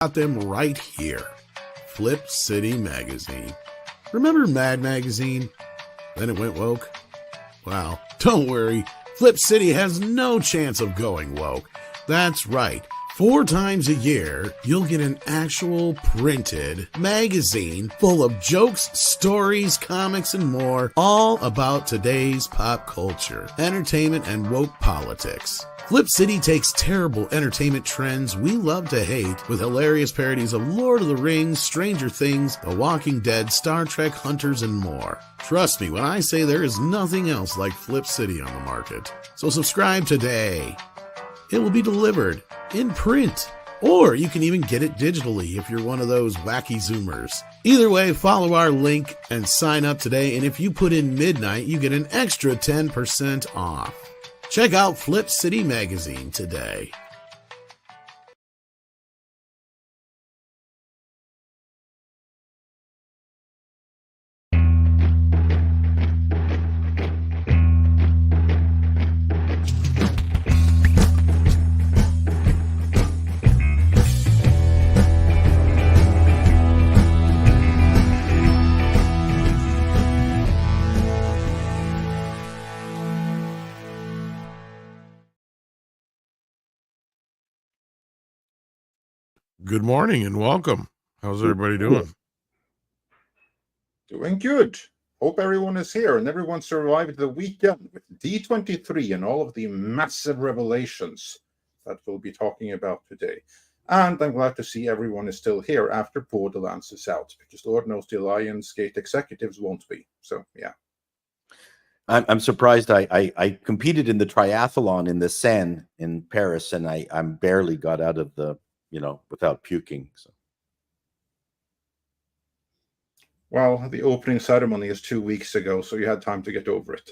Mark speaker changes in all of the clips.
Speaker 1: Got them right here. Flip City Magazine. Remember Mad Magazine? Then it went woke? Well, don't worry. Flip City has no chance of going woke. That's right. 4 times a year, you'll get an actual printed magazine full of jokes, stories, comics, and more, all about today's pop culture, entertainment, and woke politics. Flip City takes terrible entertainment trends we love to hate with hilarious parodies of Lord of the Rings, Stranger Things, The Walking Dead, Star Trek, Hunters, and more. Trust me when I say there is nothing else like Flip City on the market. So subscribe today. It will be delivered in print, or you can even get it digitally if you're one of those wacky Zoomers. Either way, follow our link and sign up today, and if you put in midnight, you get an extra 10% off. Check out Flip City Magazine today. Good morning and welcome. How's everybody doing?
Speaker 2: Doing good. Hope everyone is here and everyone survived the weekend with D23 and all of the massive revelations that we'll be talking about today. And I'm glad to see everyone is still here after Borderlands is out, because Lord knows the Lionsgate executives won't be. So, yeah.
Speaker 3: I'm surprised. I competed in the triathlon in the Seine in Paris, and I barely got out of the, without puking. So.
Speaker 2: Well, the opening ceremony is 2 weeks ago, so you had time to get over it.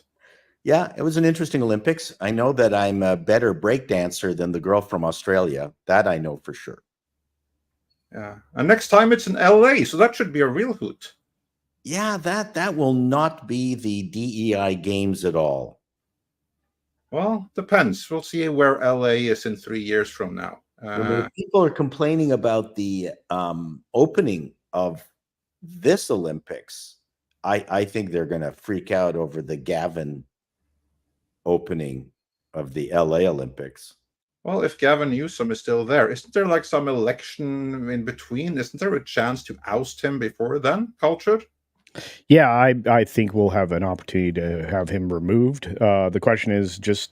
Speaker 3: Yeah, it was an interesting Olympics. I know that I'm a better breakdancer than the girl from Australia. That I know for sure.
Speaker 2: Yeah, and next time it's in LA, so that should be a real hoot.
Speaker 3: Yeah, that will not be the DEI games at all.
Speaker 2: Well, depends. We'll see where LA is in 3 years from now.
Speaker 3: People are complaining about the opening of this Olympics. I think they're going to freak out over the Gavin opening of the LA Olympics.
Speaker 2: Well, if Gavin Newsom is still there, isn't there like some election in between? Isn't there a chance to oust him before then, Cultured?
Speaker 4: Yeah, I think we'll have an opportunity to have him removed. The question is just,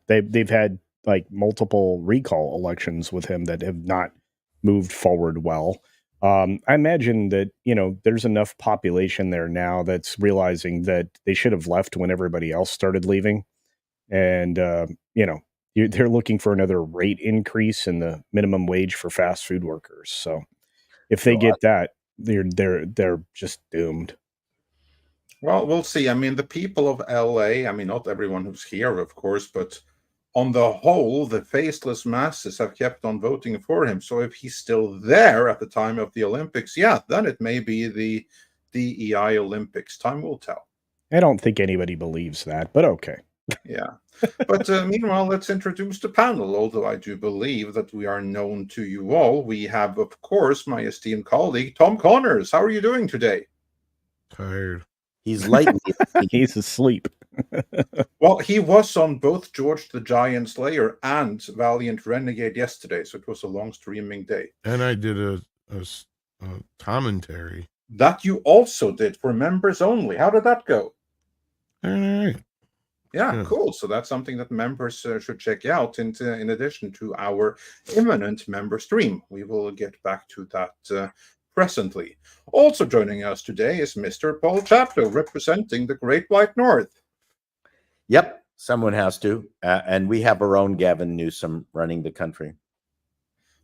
Speaker 4: they've had like multiple recall elections with him that have not moved forward well. I imagine that, there's enough population there now that's realizing that they should have left when everybody else started leaving. And, they're looking for another rate increase in the minimum wage for fast food workers. So if they get that, they're just doomed.
Speaker 2: Well, we'll see. I mean, the people of LA, not everyone who's here, of course, but on the whole, the faceless masses have kept on voting for him. So if he's still there at the time of the Olympics, yeah, then it may be the DEI Olympics. Time will tell.
Speaker 4: I don't think anybody believes that, but okay.
Speaker 2: Yeah. But meanwhile, let's introduce the panel, although I do believe that we are known to you all. We have, of course, my esteemed colleague, Tom Connors. How are you doing today?
Speaker 1: Tired.
Speaker 3: He's lightly.
Speaker 4: He's asleep.
Speaker 2: Well, he was on both George the Giant Slayer and Valiant Renegade yesterday, so it was a long streaming day.
Speaker 1: And I did a commentary.
Speaker 2: That you also did for members only. How did that go?
Speaker 1: All right.
Speaker 2: Yeah, cool. So that's something that members should check out in addition to our imminent member stream. We will get back to that presently. Also joining us today is Mr. Paul Chato, representing the Great White North.
Speaker 3: Yep, someone has to. And we have our own Gavin Newsom running the country.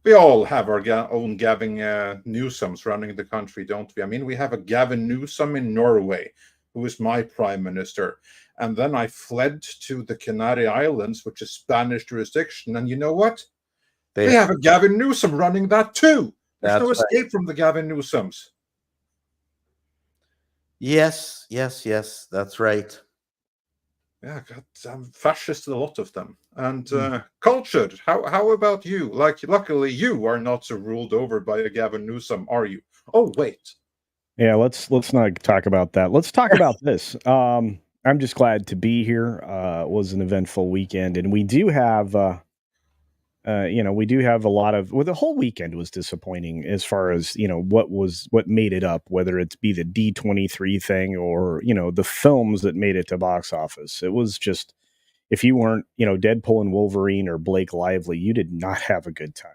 Speaker 2: We all have our own Gavin Newsoms running the country, don't we? I mean, we have a Gavin Newsom in Norway, who is my prime minister. And then I fled to the Canary Islands, which is Spanish jurisdiction. And you know what? They have a Gavin Newsom running that too. There's no escape from the Gavin Newsoms.
Speaker 3: Yes, that's right.
Speaker 2: Yeah, goddamn fascist, a lot of them. And cultured. How about you? Like, luckily you are not so ruled over by a Gavin Newsom, are you? Oh, wait.
Speaker 4: Yeah, let's not talk about that. Let's talk about this. I'm just glad to be here. It was an eventful weekend, and we do have we do have a lot of. Well, the whole weekend was disappointing as far as what made it up, whether it's be the D23 thing or the films that made it to box office. It was just, if you weren't Deadpool and Wolverine or Blake Lively, you did not have a good time.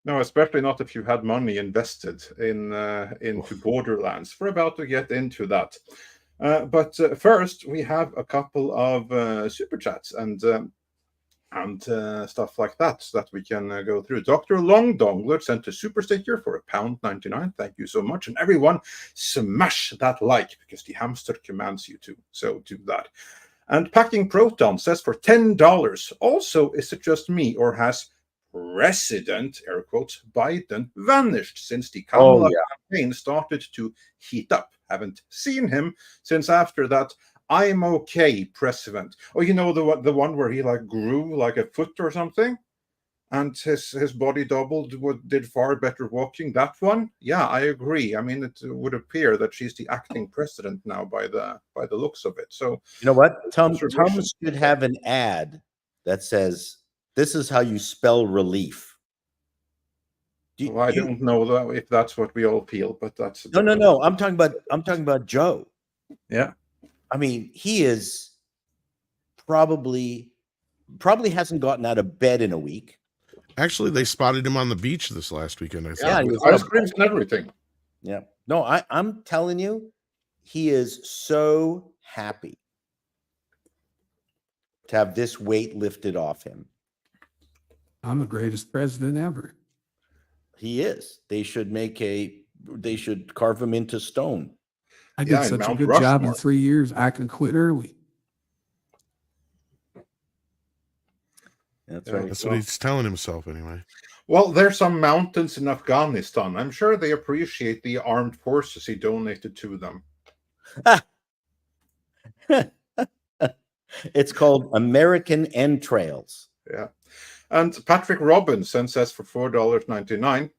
Speaker 2: No, especially not if you had money invested into Borderlands. We're about to get into that. But first, we have a couple of super chats and stuff like that we can go through. Dr. Long Dongler sent a super sticker for £1.99. Thank you so much. And everyone, smash that like, because the hamster commands you to. So do that. And Packing Proton says for $10. Also, is it just me, or has President, air quotes, Biden vanished since the Kamala campaign started to heat up? Haven't seen him since after that I'm okay president. Oh, the one where he like grew like a foot or something, and his body doubled, did far better walking. That one, yeah, I agree. I mean, it would appear that she's the acting president now by the looks of it. So
Speaker 3: you know what, Tom should have an ad that says, "This is how you spell relief."
Speaker 2: I don't know if that's what we all feel, but that's
Speaker 3: no. I'm talking about Joe.
Speaker 2: Yeah.
Speaker 3: I mean, he is probably hasn't gotten out of bed in a week.
Speaker 1: Actually, they spotted him on the beach this last weekend. I
Speaker 2: think. With ice creams and everything.
Speaker 3: Yeah. No, I'm telling you, he is so happy to have this weight lifted off him.
Speaker 5: I'm the greatest president ever.
Speaker 3: He is. They should carve him into stone.
Speaker 5: I did such a good job in 3 years, I can quit early.
Speaker 3: That's right.
Speaker 1: That's what he's telling himself anyway.
Speaker 2: Well, there's some mountains in Afghanistan. I'm sure they appreciate the armed forces he donated to them.
Speaker 3: It's called American Entrails.
Speaker 2: Yeah. And Patrick Robinson says for $4.99,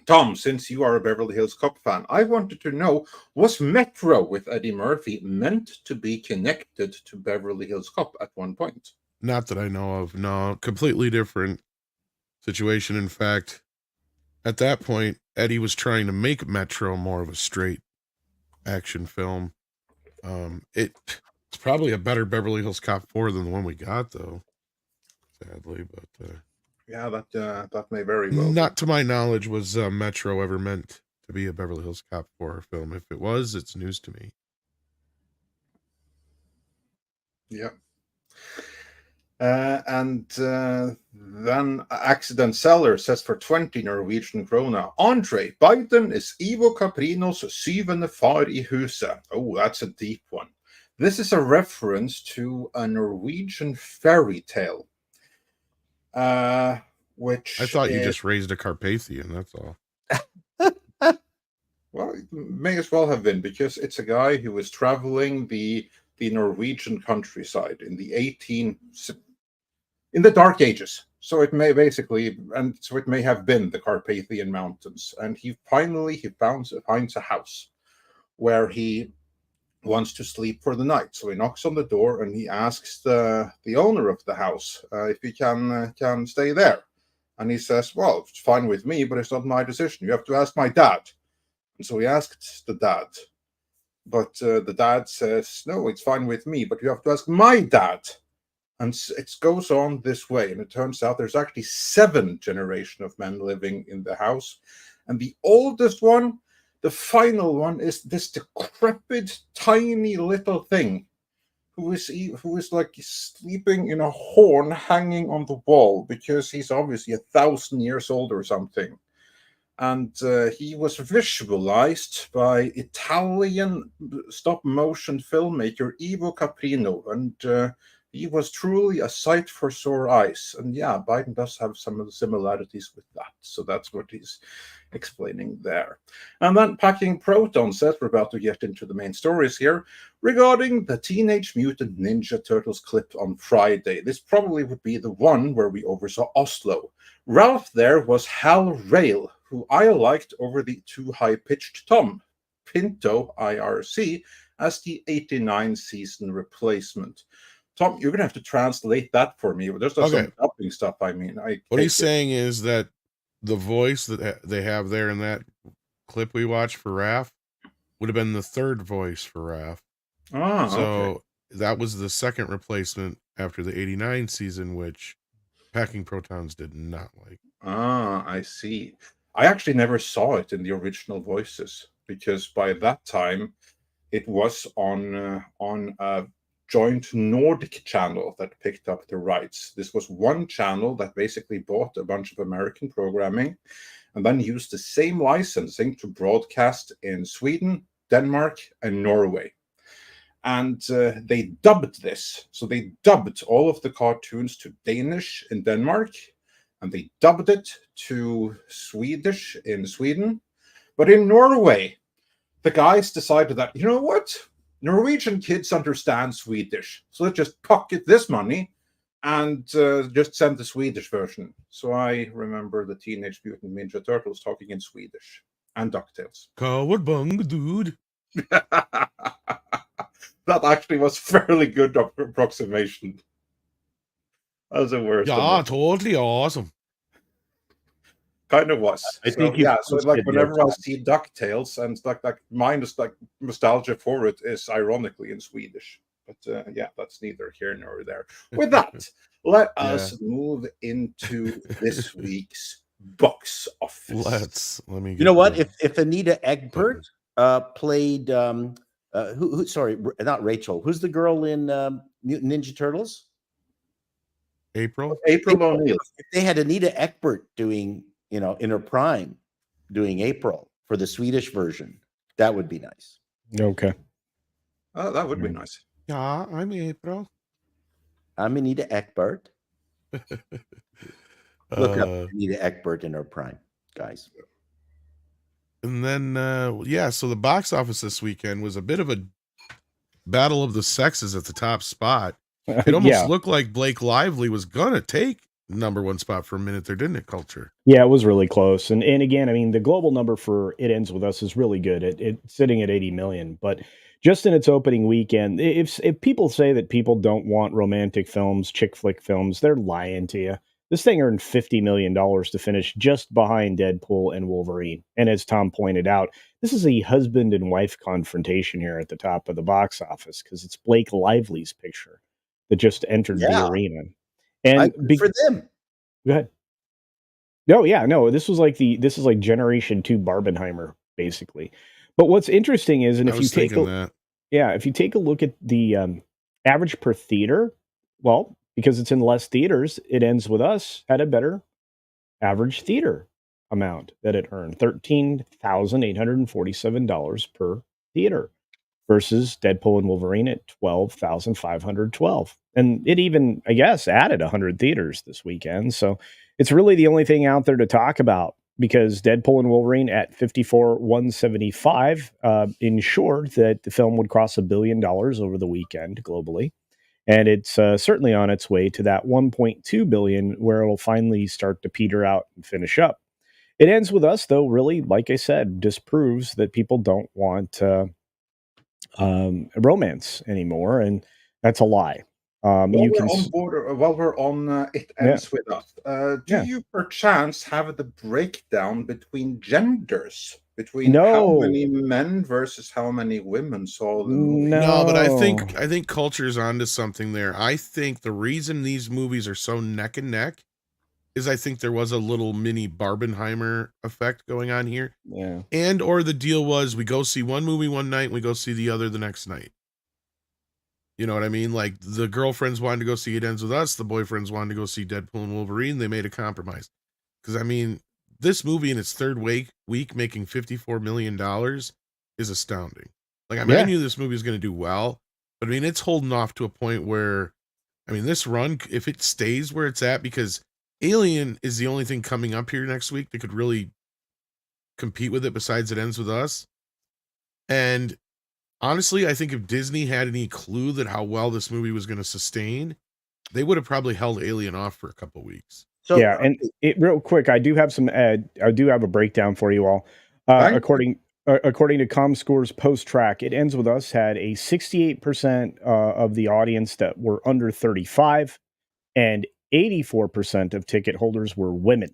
Speaker 2: Tom, since you are a Beverly Hills Cop fan, I wanted to know, was Metro with Eddie Murphy meant to be connected to Beverly Hills Cop at one point?
Speaker 1: Not that I know of. No, completely different situation. In fact, at that point, Eddie was trying to make Metro more of a straight action film. It's probably a better Beverly Hills Cop 4 than the one we got, though. Sadly, but
Speaker 2: yeah, that may very well.
Speaker 1: Not to my knowledge was Metro ever meant to be a Beverly Hills Cop 4 film. If it was, it's news to me.
Speaker 2: Yeah. And then Accident Seller says for 20 Norwegian krona, Andre, Biden is Ivo Caprinos syvende far I huset. Oh, that's a deep one. This is a reference to a Norwegian fairy tale. Which
Speaker 1: I thought you just raised a Carpathian, that's all.
Speaker 2: Well, it may as well have been, because it's a guy who was traveling the Norwegian countryside in the Dark Ages. So it may have been the Carpathian Mountains. And he finds a house where he wants to sleep for the night. So he knocks on the door and he asks the owner of the house if he can stay there. And he says, well, it's fine with me, but it's not my decision. You have to ask my dad. And so he asked the dad. But the dad says, no, it's fine with me, but you have to ask my dad. And it goes on this way. And it turns out there's actually 7 generations of men living in the house. And the oldest one, the final one, is this decrepit, tiny little thing who is like sleeping in a horn hanging on the wall, because he's obviously 1,000 years old or something. And he was visualized by Italian stop-motion filmmaker Ivo Caprino. And He was truly a sight for sore eyes. And yeah, Biden does have some of the similarities with that. So that's what he's explaining there. And then Packing Proton says, we're about to get into the main stories here, regarding the Teenage Mutant Ninja Turtles clip on Friday. This probably would be the one where we oversaw Oslo. Ralph there was Hal Rail, who I liked over the too high-pitched Tom Pinto IRC as the 89 season replacement. Tom, you're going to have to translate that for me. There's some dubbing stuff. I mean,
Speaker 1: what he's saying is that the voice that they have there in that clip we watched for Raph would have been the third voice for Raph. So that was the second replacement after the 89 season, which Packing Protons did not like.
Speaker 2: I see. I actually never saw it in the original voices, because by that time it was on a joint Nordic channel that picked up the rights. This was one channel that basically bought a bunch of American programming and then used the same licensing to broadcast in Sweden, Denmark, and Norway. And they dubbed this. So they dubbed all of the cartoons to Danish in Denmark, and they dubbed it to Swedish in Sweden. But in Norway, the guys decided that, you know what? Norwegian kids understand Swedish. So let's just pocket this money and just send the Swedish version. So I remember the Teenage Mutant Ninja Turtles talking in Swedish. And DuckTales.
Speaker 1: Cowabunga, dude.
Speaker 2: That actually was fairly good approximation. As it were.
Speaker 1: Yeah, totally awesome.
Speaker 2: Kind of was.
Speaker 3: I think
Speaker 2: so like whenever I see DuckTales, and like minus like nostalgia for it is ironically in Swedish. But yeah, that's neither here nor there. With that, let us move into this week's box office.
Speaker 1: Let me.
Speaker 3: You know what? If Anita Egbert played who? Sorry, not Rachel. Who's the girl in Mutant Ninja Turtles?
Speaker 2: April O'Neil.
Speaker 3: If they had Anita Egbert doing, in her prime, doing April for the Swedish version, that would be nice.
Speaker 4: Okay.
Speaker 2: Oh, that would be nice.
Speaker 1: Yeah, I'm April.
Speaker 3: I'm Anita Egbert. Look up Anita Egbert in her prime, guys.
Speaker 1: And then, so the box office this weekend was a bit of a battle of the sexes at the top spot. It almost looked like Blake Lively was going to take number one spot for a minute there, didn't it, Culture?
Speaker 4: Yeah, it was really close. And again, I mean, the global number for It Ends With Us is really good. It's sitting at 80 million. But just in its opening weekend, if people say that people don't want romantic films, chick flick films, they're lying to you. This thing earned $50 million to finish just behind Deadpool and Wolverine. And as Tom pointed out, this is a husband and wife confrontation here at the top of the box office, because it's Blake Lively's picture that just entered the arena. And
Speaker 3: for them.
Speaker 4: Go ahead. No, this is like Generation 2 Barbenheimer, basically. But what's interesting is, and if you take a look at the average per theater, well, because it's in less theaters, It Ends With Us had a better average theater amount that it earned, $13,847 per theater, versus Deadpool and Wolverine at $12,512. And it even, I guess, added 100 theaters this weekend. So it's really the only thing out there to talk about, because Deadpool and Wolverine at $54,175 ensured that the film would cross $1 billion over the weekend globally. And it's certainly on its way to that 1.2 billion, where it'll finally start to peter out and finish up. It Ends With Us, though, really, like I said, disproves that people don't want romance anymore, and that's a lie.
Speaker 2: While we're on It Ends With Us, do you perchance have the breakdown between genders? Between how many men versus how many women saw the movie?
Speaker 1: No, but I think Culture's onto something there. I think the reason these movies are so neck and neck is I think there was a little mini Barbenheimer effect going on here.
Speaker 4: Yeah.
Speaker 1: And or the deal was, we go see one movie one night and we go see the other the next night. You know what I mean? Like, the girlfriends wanted to go see It Ends With Us. The boyfriends wanted to go see Deadpool and Wolverine. They made a compromise. Because, I mean, this movie in its third week making $54 million is astounding. Like, I mean, I knew this movie was going to do well, but I mean, it's holding off to a point where, I mean, this run, if it stays where it's at, because Alien is the only thing coming up here next week that could really compete with it besides It Ends With Us. And honestly, I think if Disney had any clue that how well this movie was going to sustain, they would have probably held Alien off for a couple weeks.
Speaker 4: So, yeah, and real quick, I do have a breakdown for you all. According to ComScore's post track, It Ends With Us had a 68% of the audience that were under 35, and 84% of ticket holders were women.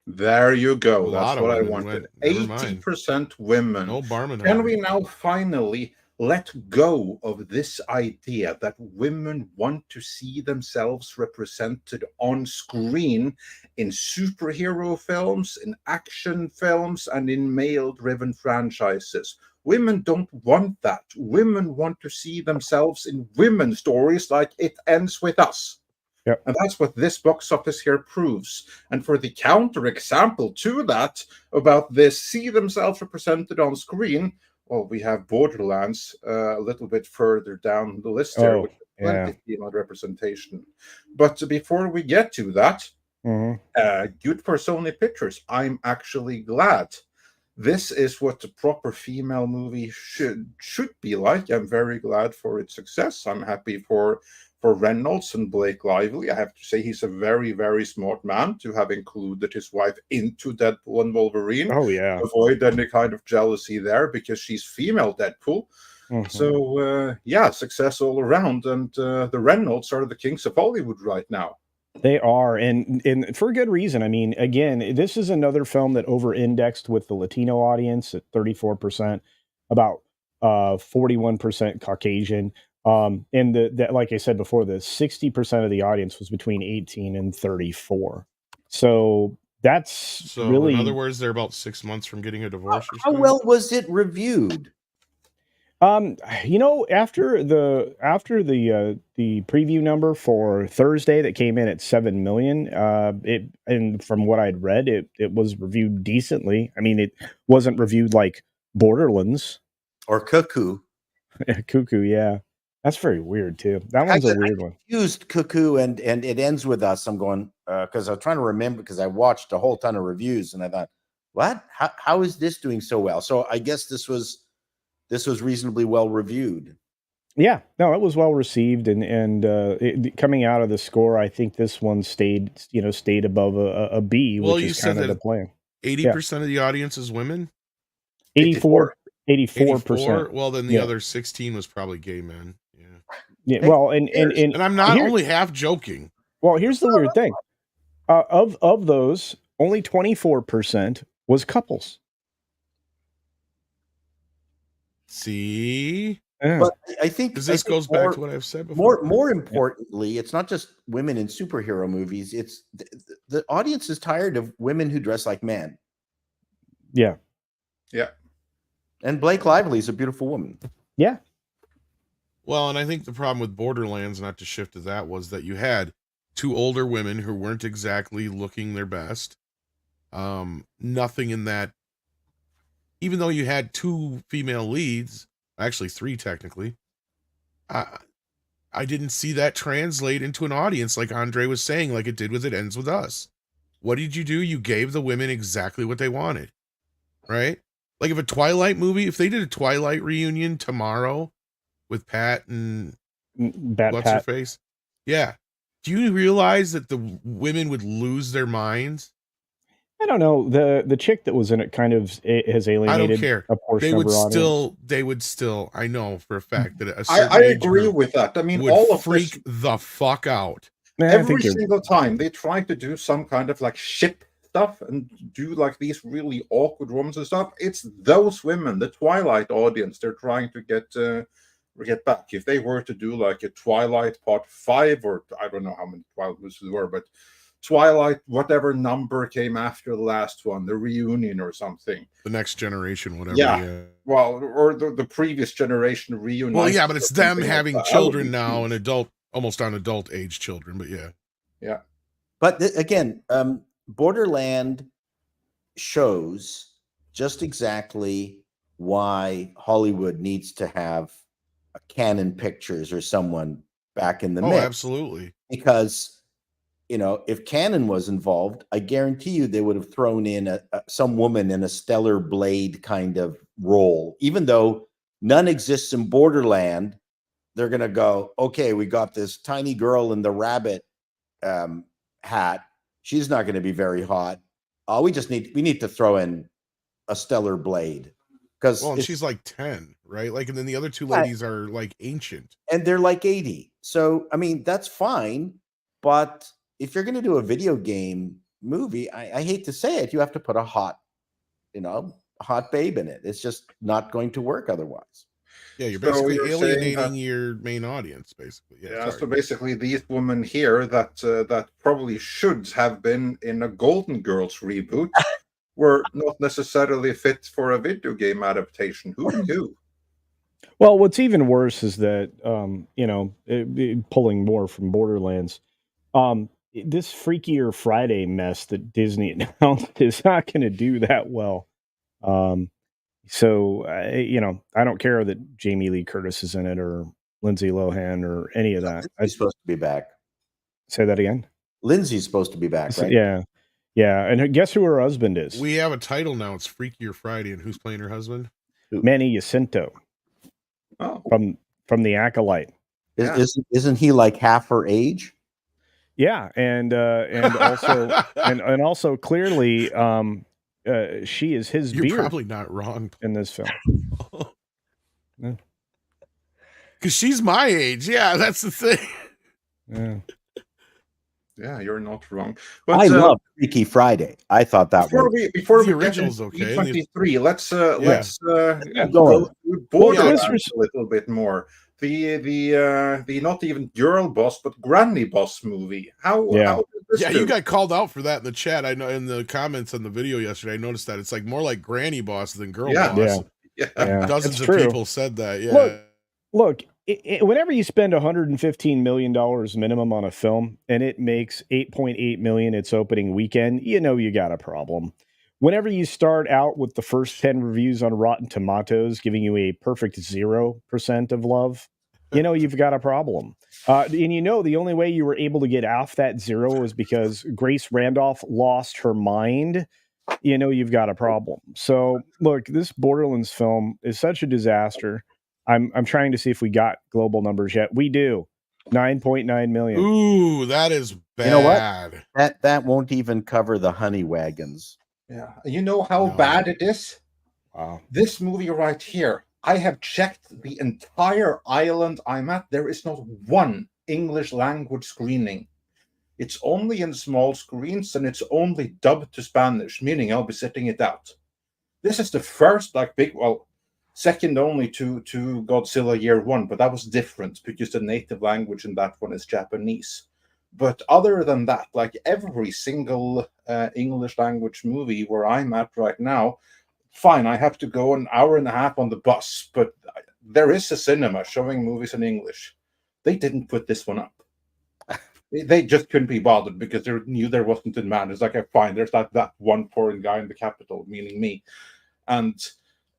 Speaker 2: There you go. That's what I wanted. 80% women.
Speaker 1: No Barman.
Speaker 2: Can we now finally let go of this idea that women want to see themselves represented on screen in superhero films, in action films, and in male-driven franchises? Women don't want that. Women want to see themselves in women's stories like It Ends With Us.
Speaker 4: Yep.
Speaker 2: And that's what this box office here proves. And for the counter example to that, about this see themselves represented on screen, well, we have Borderlands a little bit further down the list here, with plenty of female representation. But before we get to that, good for Sony Pictures. I'm actually glad. This is what a proper female movie should be like. I'm very glad for its success. I'm happy for Reynolds and Blake Lively. I have to say he's a very, very smart man to have included his wife into Deadpool and Wolverine.
Speaker 4: Oh, yeah.
Speaker 2: Avoid any kind of jealousy there because she's female Deadpool. So, success all around. And the Reynolds are the kings of Hollywood right now.
Speaker 4: They are, and for good reason. I mean, again, this is another film that over-indexed with the Latino audience at 34%, about 41% Caucasian. And that, like I said before, the 60% of the audience was between 18 and 34. So that's really,
Speaker 1: in other words, they're about 6 months from getting a divorce.
Speaker 3: How well was it reviewed?
Speaker 4: After the preview number for Thursday that came in at 7 million, and from what I'd read, it was reviewed decently. I mean, it wasn't reviewed like Borderlands
Speaker 3: or Cuckoo.
Speaker 4: Cuckoo, yeah. That's very weird too. That one's a weird one.
Speaker 3: Used Cuckoo and It Ends With Us. I'm going because I was trying to remember because I watched a whole ton of reviews and I thought, what? How is this doing so well? So I guess this was reasonably well reviewed.
Speaker 4: Yeah, no, it was well received, and coming out of the score, I think this one stayed above a B, which is kind of the plan.
Speaker 1: 80% of the audience is women.
Speaker 4: 84%.
Speaker 1: Well, then the other 16 was probably gay men.
Speaker 4: Yeah. Well, and
Speaker 1: I'm not only half joking.
Speaker 4: Well, here's the weird thing. Of those, only 24% was couples.
Speaker 1: See?
Speaker 4: Yeah.
Speaker 3: But I think
Speaker 1: this goes back to what I've said before.
Speaker 3: More importantly, it's not just women in superhero movies. It's the audience is tired of women who dress like men.
Speaker 4: Yeah.
Speaker 2: Yeah.
Speaker 3: And Blake Lively is a beautiful woman.
Speaker 4: Yeah.
Speaker 1: Well, and I think the problem with Borderlands, not to shift to that, was that you had two older women who weren't exactly looking their best. Nothing in that, even though you had two female leads, actually three technically, I didn't see that translate into an audience like Andre was saying, like it did with It Ends With Us. What did you do? You gave the women exactly what they wanted, right? Like if a Twilight movie, if they did a Twilight reunion tomorrow with Pat and what's her face? Yeah. Do you realize that the women would lose their minds?
Speaker 4: I don't know. The chick that was in it kind of has alienated.
Speaker 1: I don't care.
Speaker 4: A portion of her audience.
Speaker 1: They would still. I know for a fact that
Speaker 2: I agree with that. I mean, all of
Speaker 1: freak the fuck out.
Speaker 2: Every single time they try to do some kind of like ship stuff and do like these really awkward romance and stuff, it's those women, the Twilight audience, they're trying to get back. If they were to do like a Twilight Part 5, or I don't know how many Twilight movies there were, but Twilight, whatever number came after the last one, the reunion or something.
Speaker 1: The Next Generation, whatever.
Speaker 2: Yeah. Well, or the previous generation reunion.
Speaker 1: Well, yeah, but it's them having children now, and almost on adult age children, but yeah.
Speaker 2: Yeah.
Speaker 3: But again, Borderland shows just exactly why Hollywood needs to have a Canon Pictures or someone back in the mix.
Speaker 1: Absolutely.
Speaker 3: because, you know, if Canon was involved, I guarantee you they would have thrown in some woman in a Stellar Blade kind of role. Even though none exists in Borderland, they're going to go, okay, we got this tiny girl in the rabbit hat. She's not going to be very hot. We need to throw in a Stellar Blade.
Speaker 6: Well, and she's like 10, right? Like, and then the other two ladies are like ancient.
Speaker 3: And they're like 80. So, I mean, that's fine. But if you're going to do a video game movie, I hate to say it, you have to put a hot babe in it. It's just not going to work otherwise.
Speaker 6: Yeah, you're basically alienating your main audience, basically.
Speaker 2: Yeah, so basically these women here that probably should have been in a Golden Girls reboot were not necessarily fit for a video game adaptation. Who knew?
Speaker 4: Well, what's even worse is that, pulling more from Borderlands, this Freakier Friday mess that Disney announced is not going to do that well. So, I don't care that Jamie Lee Curtis is in it or Lindsay Lohan or any of that.
Speaker 3: Lindsay's supposed to be back.
Speaker 4: Say that again?
Speaker 3: Lindsay's supposed to be back, right?
Speaker 4: Yeah. Yeah. And guess who her husband is?
Speaker 6: We have a title now. It's Freakier Friday. And who's playing her husband?
Speaker 4: Manny Jacinto.
Speaker 2: Oh.
Speaker 4: From The Acolyte.
Speaker 3: Isn't he like half her age?
Speaker 4: Yeah. And also, and also clearly, she is his
Speaker 6: You're
Speaker 4: beard.
Speaker 6: Probably not wrong
Speaker 4: in this film.
Speaker 6: Because she's my age. Yeah, that's the thing.
Speaker 4: Yeah.
Speaker 2: Yeah, you're not wrong. But,
Speaker 3: I love Freaky Friday. I thought that
Speaker 2: before
Speaker 6: the
Speaker 2: we
Speaker 6: original's
Speaker 2: get
Speaker 6: okay.
Speaker 2: D23, let's
Speaker 3: go
Speaker 2: Borderlands a little bit more. The not even girl boss but granny boss movie. How did this do?
Speaker 6: You got called out for that in the chat. I know in the comments on the video yesterday. I noticed that it's like more like granny boss than girl boss.
Speaker 2: Yeah.
Speaker 6: Dozens of people said that. Yeah.
Speaker 4: Look, whenever you spend $115 million minimum on a film and it makes $8.8 million its opening weekend, you got a problem. Whenever you start out with the first 10 reviews on Rotten Tomatoes giving you a perfect 0% of love, you've got a problem. And the only way you were able to get off that 0 was because Grace Randolph lost her mind. You've got a problem. So look, this Borderlands film is such a disaster. I'm trying to see if we got global numbers yet. We do. 9.9 million.
Speaker 6: Ooh, that is bad.
Speaker 3: You know what? That won't even cover the honey wagons.
Speaker 2: Yeah. You know how bad it is?
Speaker 4: Wow.
Speaker 2: This movie right here, I have checked the entire island I'm at. There is not one English language screening. It's only in small screens and it's only dubbed to Spanish, meaning I'll be sitting it out. This is the first second only to Godzilla Year One, but that was different because the native language in that one is Japanese. But other than that, like every single English language movie where I'm at right now, fine, I have to go an hour and a half on the bus, but there is a cinema showing movies in English. They didn't put this one up. They just couldn't be bothered because they knew there wasn't demand. It's like, fine, there's that one foreign guy in the capital, meaning me. And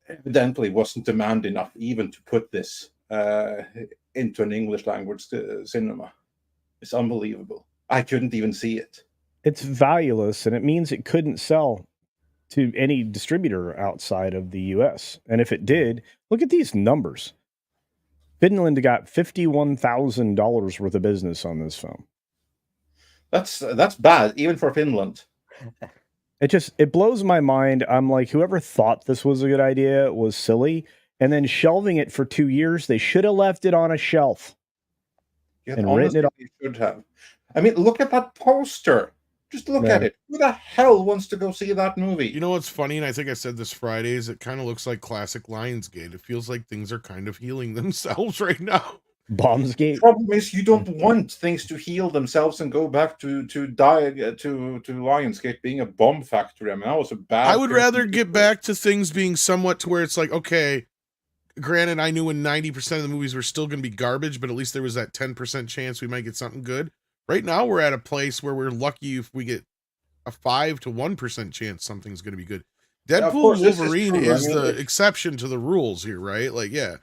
Speaker 2: evidently wasn't demand enough even to put this into an English language cinema. It's unbelievable. I couldn't even see it.
Speaker 4: It's valueless, and it means it couldn't sell to any distributor outside of the U.S. And if it did, look at these numbers. Finland got $51,000 worth of business on this film.
Speaker 2: That's bad, even for Finland.
Speaker 4: It blows my mind. I'm like, whoever thought this was a good idea was silly. And then shelving it for 2 years, they should have left it on a shelf.
Speaker 2: And written it off. They should have. I mean, look at that poster. Just look at it. Who the hell wants to go see that movie?
Speaker 6: You know what's funny, and I think I said this Friday, is it kind of looks like classic Lionsgate. It feels like things are kind of healing themselves right now.
Speaker 4: Bombsgate.
Speaker 2: The problem is you don't want things to heal themselves and go back to Lionsgate being a bomb factory. I mean, that was a bad.
Speaker 6: I would rather get back to things being somewhat to where it's like, okay, granted, I knew when 90% of the movies were still going to be garbage, but at least there was that 10% chance we might get something good. Right now, we're at a place where we're lucky if we get a 5 to 1% chance something's going to be good. Deadpool Wolverine is the exception to the rules here, right? Like, yeah.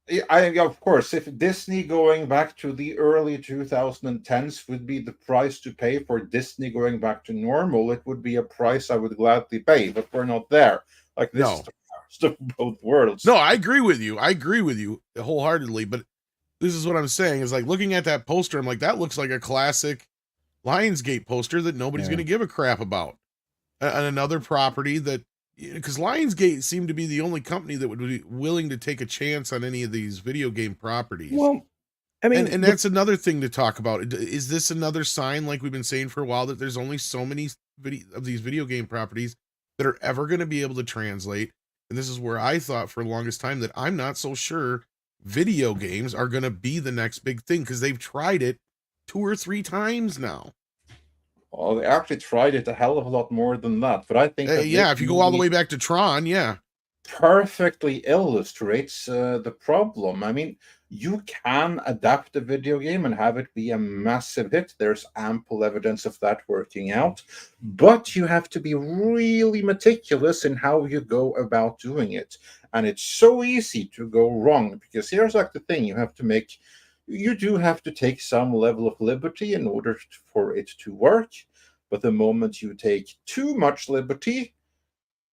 Speaker 2: Of course, if Disney going back to the early 2010s would be the price to pay for Disney going back to normal, it would be a price I would gladly pay, but we're not there. Like, this is
Speaker 6: No.
Speaker 2: the worst of both worlds.
Speaker 6: No, I agree with you. I agree with you wholeheartedly. But this is what I'm saying is, like, looking at that poster, I'm like, that looks like a classic Lionsgate poster that nobody's going to give a crap about. And another property that, because Lionsgate seemed to be the only company that would be willing to take a chance on any of these video game properties.
Speaker 4: Well, I mean,
Speaker 6: and that's another thing to talk about. Is this another sign, like we've been saying for a while, that there's only so many of these video game properties that are ever going to be able to translate? And this is where I thought for the longest time that I'm not so sure video games are going to be the next big thing, because they've tried it 2 or 3 times now.
Speaker 2: Well, they actually tried it a hell of a lot more than that. But I think that
Speaker 6: yeah, if you go all the way back to Tron, yeah.
Speaker 2: Perfectly illustrates the problem. I mean, you can adapt a video game and have it be a massive hit. There's ample evidence of that working out. But you have to be really meticulous in how you go about doing it. And it's so easy to go wrong, because here's like the thing: you do have to take some level of liberty in order for it to work. But the moment you take too much liberty,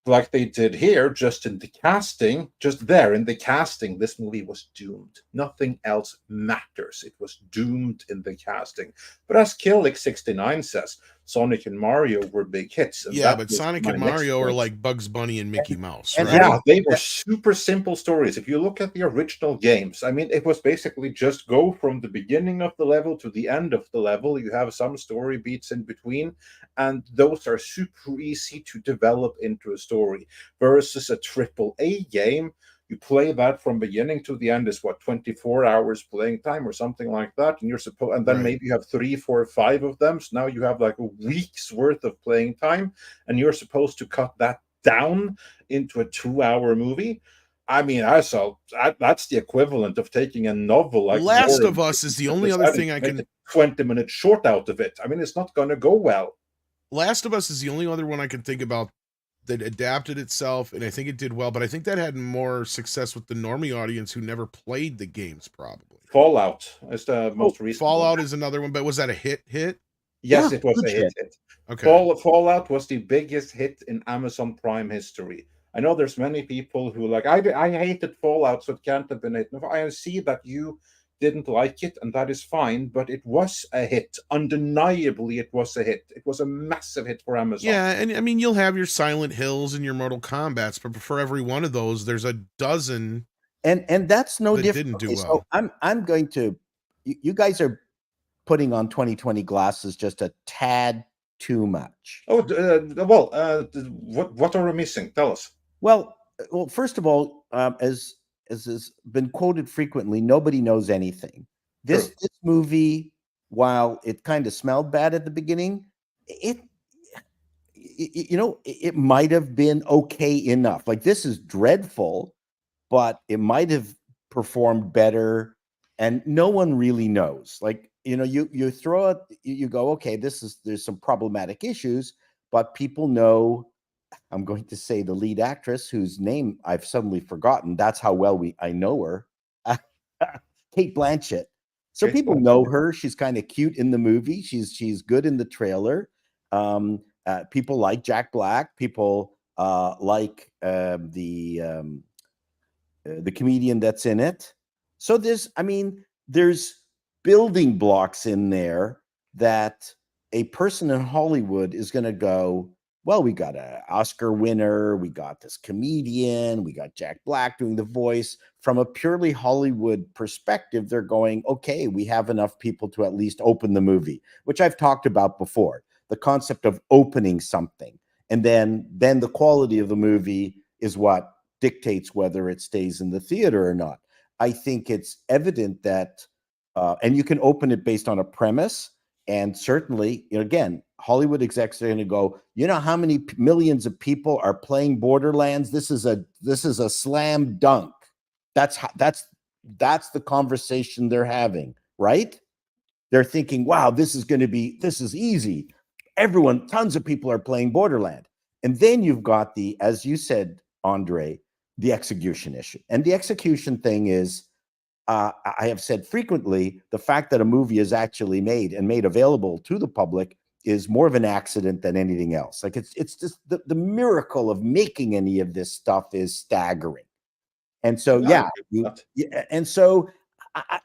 Speaker 2: like they did here, just in the casting, this movie was doomed. Nothing else matters. It was doomed in the casting. But as Killick69 says, Sonic and Mario were big hits. And
Speaker 6: yeah, but Sonic and Mario are like Bugs Bunny and Mickey Mouse, right?
Speaker 2: Yeah, they were super simple stories. If you look at the original games, I mean, it was basically just go from the beginning of the level to the end of the level. You have some story beats in between, and those are super easy to develop into a story. Versus a AAA game, you play that from beginning to the end is 24 hours playing time or something like that, and then maybe you have 3, 4, 5 of them. So now you have like a week's worth of playing time, and you're supposed to cut that down into a 2-hour movie. I mean, that's the equivalent of taking a novel like
Speaker 6: Last of Us is the only other thing I can
Speaker 2: 20-minute short out of it. I mean, it's not going to go well.
Speaker 6: Last of Us is the only other one I can think about that adapted itself, and I think it did well, but I think that had more success with the normie audience who never played the games, probably.
Speaker 2: Fallout is the most recent.
Speaker 6: Fallout is another one, but was that a hit?
Speaker 2: Yes, it was a hit. Okay. Fallout was the biggest hit in Amazon Prime history. I know there's many people who like, I hated Fallout, so it can't have been a hit. I see that you didn't like it, and that is fine, but it was a hit. Undeniably, it was a hit. It was a massive hit for Amazon.
Speaker 6: Yeah, and I mean, you'll have your Silent Hills and your Mortal Kombats, but for every one of those, there's a dozen.
Speaker 3: And that's no different.
Speaker 6: Didn't do well.
Speaker 3: So I'm going to. You guys are putting on 2020 glasses just a tad too much.
Speaker 2: What are we missing? Tell us.
Speaker 3: Well, first of all, as has been quoted frequently, nobody knows anything. This movie, while it kind of smelled bad at the beginning, it might have been okay enough. Like, this is dreadful, but it might have performed better, and no one really knows. Like, you throw it, you go, okay, there's some problematic issues, but people know. I'm going to say the lead actress, whose name I've suddenly forgotten. That's how well I know her. Cate Blanchett. So people know her. She's kind of cute in the movie. She's good in the trailer. People like Jack Black. People like the comedian that's in it. So there's building blocks in there that a person in Hollywood is going to go, well, we got an Oscar winner, we got this comedian, we got Jack Black doing the voice. From a purely Hollywood perspective, they're going, okay, we have enough people to at least open the movie, which I've talked about before. The concept of opening something, and then the quality of the movie is what dictates whether it stays in the theater or not. I think it's evident that, and you can open it based on a premise. And certainly, again, Hollywood execs are going to go, how many millions of people are playing Borderlands? This is a slam dunk. That's the conversation they're having, right? They're thinking, wow, this is easy. Tons of people are playing Borderland. And then you've got as you said, Andre, the execution issue. And the execution thing is, I have said frequently, the fact that a movie is actually made and made available to the public is more of an accident than anything else. Like it's just the miracle of making any of this stuff is staggering. And so, and so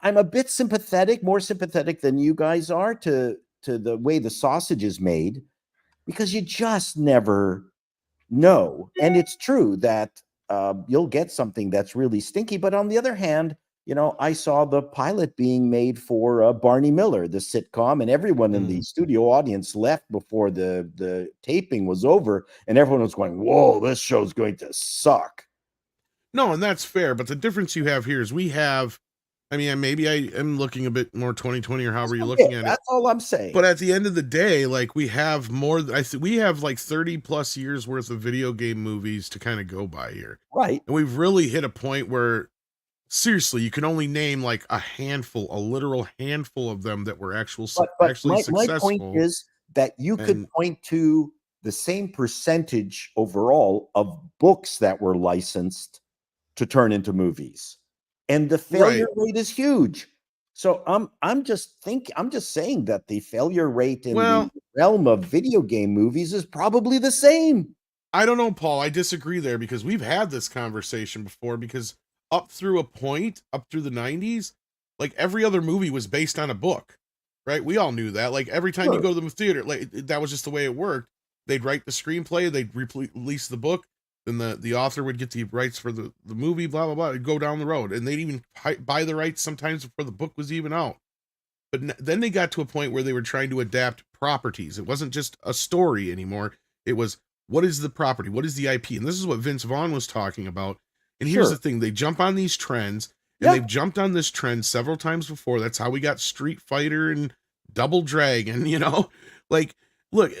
Speaker 3: I'm a bit sympathetic, more sympathetic than you guys are to the way the sausage is made, because you just never know. And it's true that you'll get something that's really stinky. But on the other hand, you know, I saw the pilot being made for Barney Miller, the sitcom, and everyone in the studio audience left before the taping was over, and everyone was going, "Whoa, this show's going to suck."
Speaker 6: No, and that's fair. But the difference you have here is we have, I mean, maybe I am looking a bit more 2020 or however you're looking at it.
Speaker 3: That's all I'm saying.
Speaker 6: But at the end of the day, like we have more, we have like 30 plus years worth of video game movies to kind of go by here.
Speaker 3: Right.
Speaker 6: And we've really hit a point where, seriously, you can only name like a literal handful of them that were actually successful.
Speaker 3: My point is that you could point to the same percentage overall of books that were licensed to turn into movies, and the failure rate is huge. So I'm just saying that the failure rate in the realm of video game movies is probably the same.
Speaker 6: I don't know, Paul. I disagree there, because we've had this conversation before, because up through the 90s, like every other movie was based on a book, right? We all knew that. Like every time you go to the theater, like that was just the way it worked. They'd write the screenplay, they'd release the book, then the author would get the rights for the movie, blah, blah, blah. It'd go down the road, and they'd even buy the rights sometimes before the book was even out. But then they got to a point where they were trying to adapt properties. It wasn't just a story anymore. It was, what is the property? What is the IP? And this is what Vince Vaughn was talking about. And here's the thing. They jump on these trends, and they've jumped on this trend several times before. That's how we got Street Fighter and Double Dragon, you know? Like, look,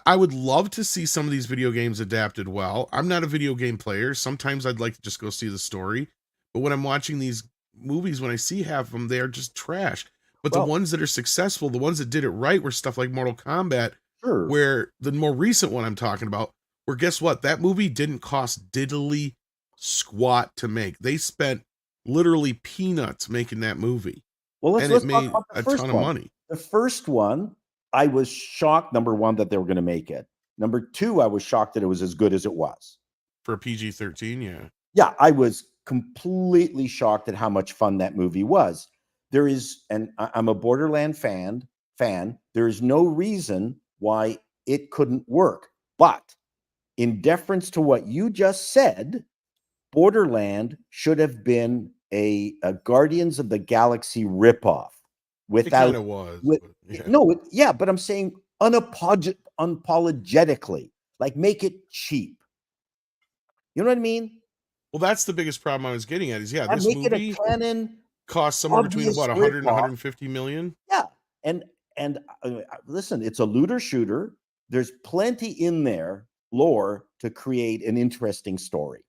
Speaker 6: I would love to see some of these video games adapted well. I'm not a video game player. Sometimes I'd like to just go see the story. But when I'm watching these movies, when I see half of them, they are just trash. But the ones that are successful, the ones that did it right, were stuff like Mortal Kombat, where the more recent one I'm talking about, where guess what? That movie didn't cost diddly squat to make. They spent literally peanuts making that movie.
Speaker 3: Well,
Speaker 6: let's made a ton of money.
Speaker 3: The first one, I was shocked, number one, that they were going to make it. Number two, I was shocked that it was as good as it was.
Speaker 6: For PG-13, yeah.
Speaker 3: Yeah, I was completely shocked at how much fun that movie was. There is, and I'm a Borderlands fan. There is no reason why it couldn't work. But in deference to what you just said, Borderlands should have been a Guardians of the Galaxy ripoff.
Speaker 6: Without, it kind of was.
Speaker 3: But I'm saying unapologetically, like make it cheap. You know what I mean?
Speaker 6: Well, that's the biggest problem I was getting at. Is this
Speaker 3: make
Speaker 6: movie
Speaker 3: it a canon,
Speaker 6: cost somewhere between what 100 and 150 million.
Speaker 3: Yeah, and listen, it's a looter shooter. There's plenty in there lore to create an interesting story.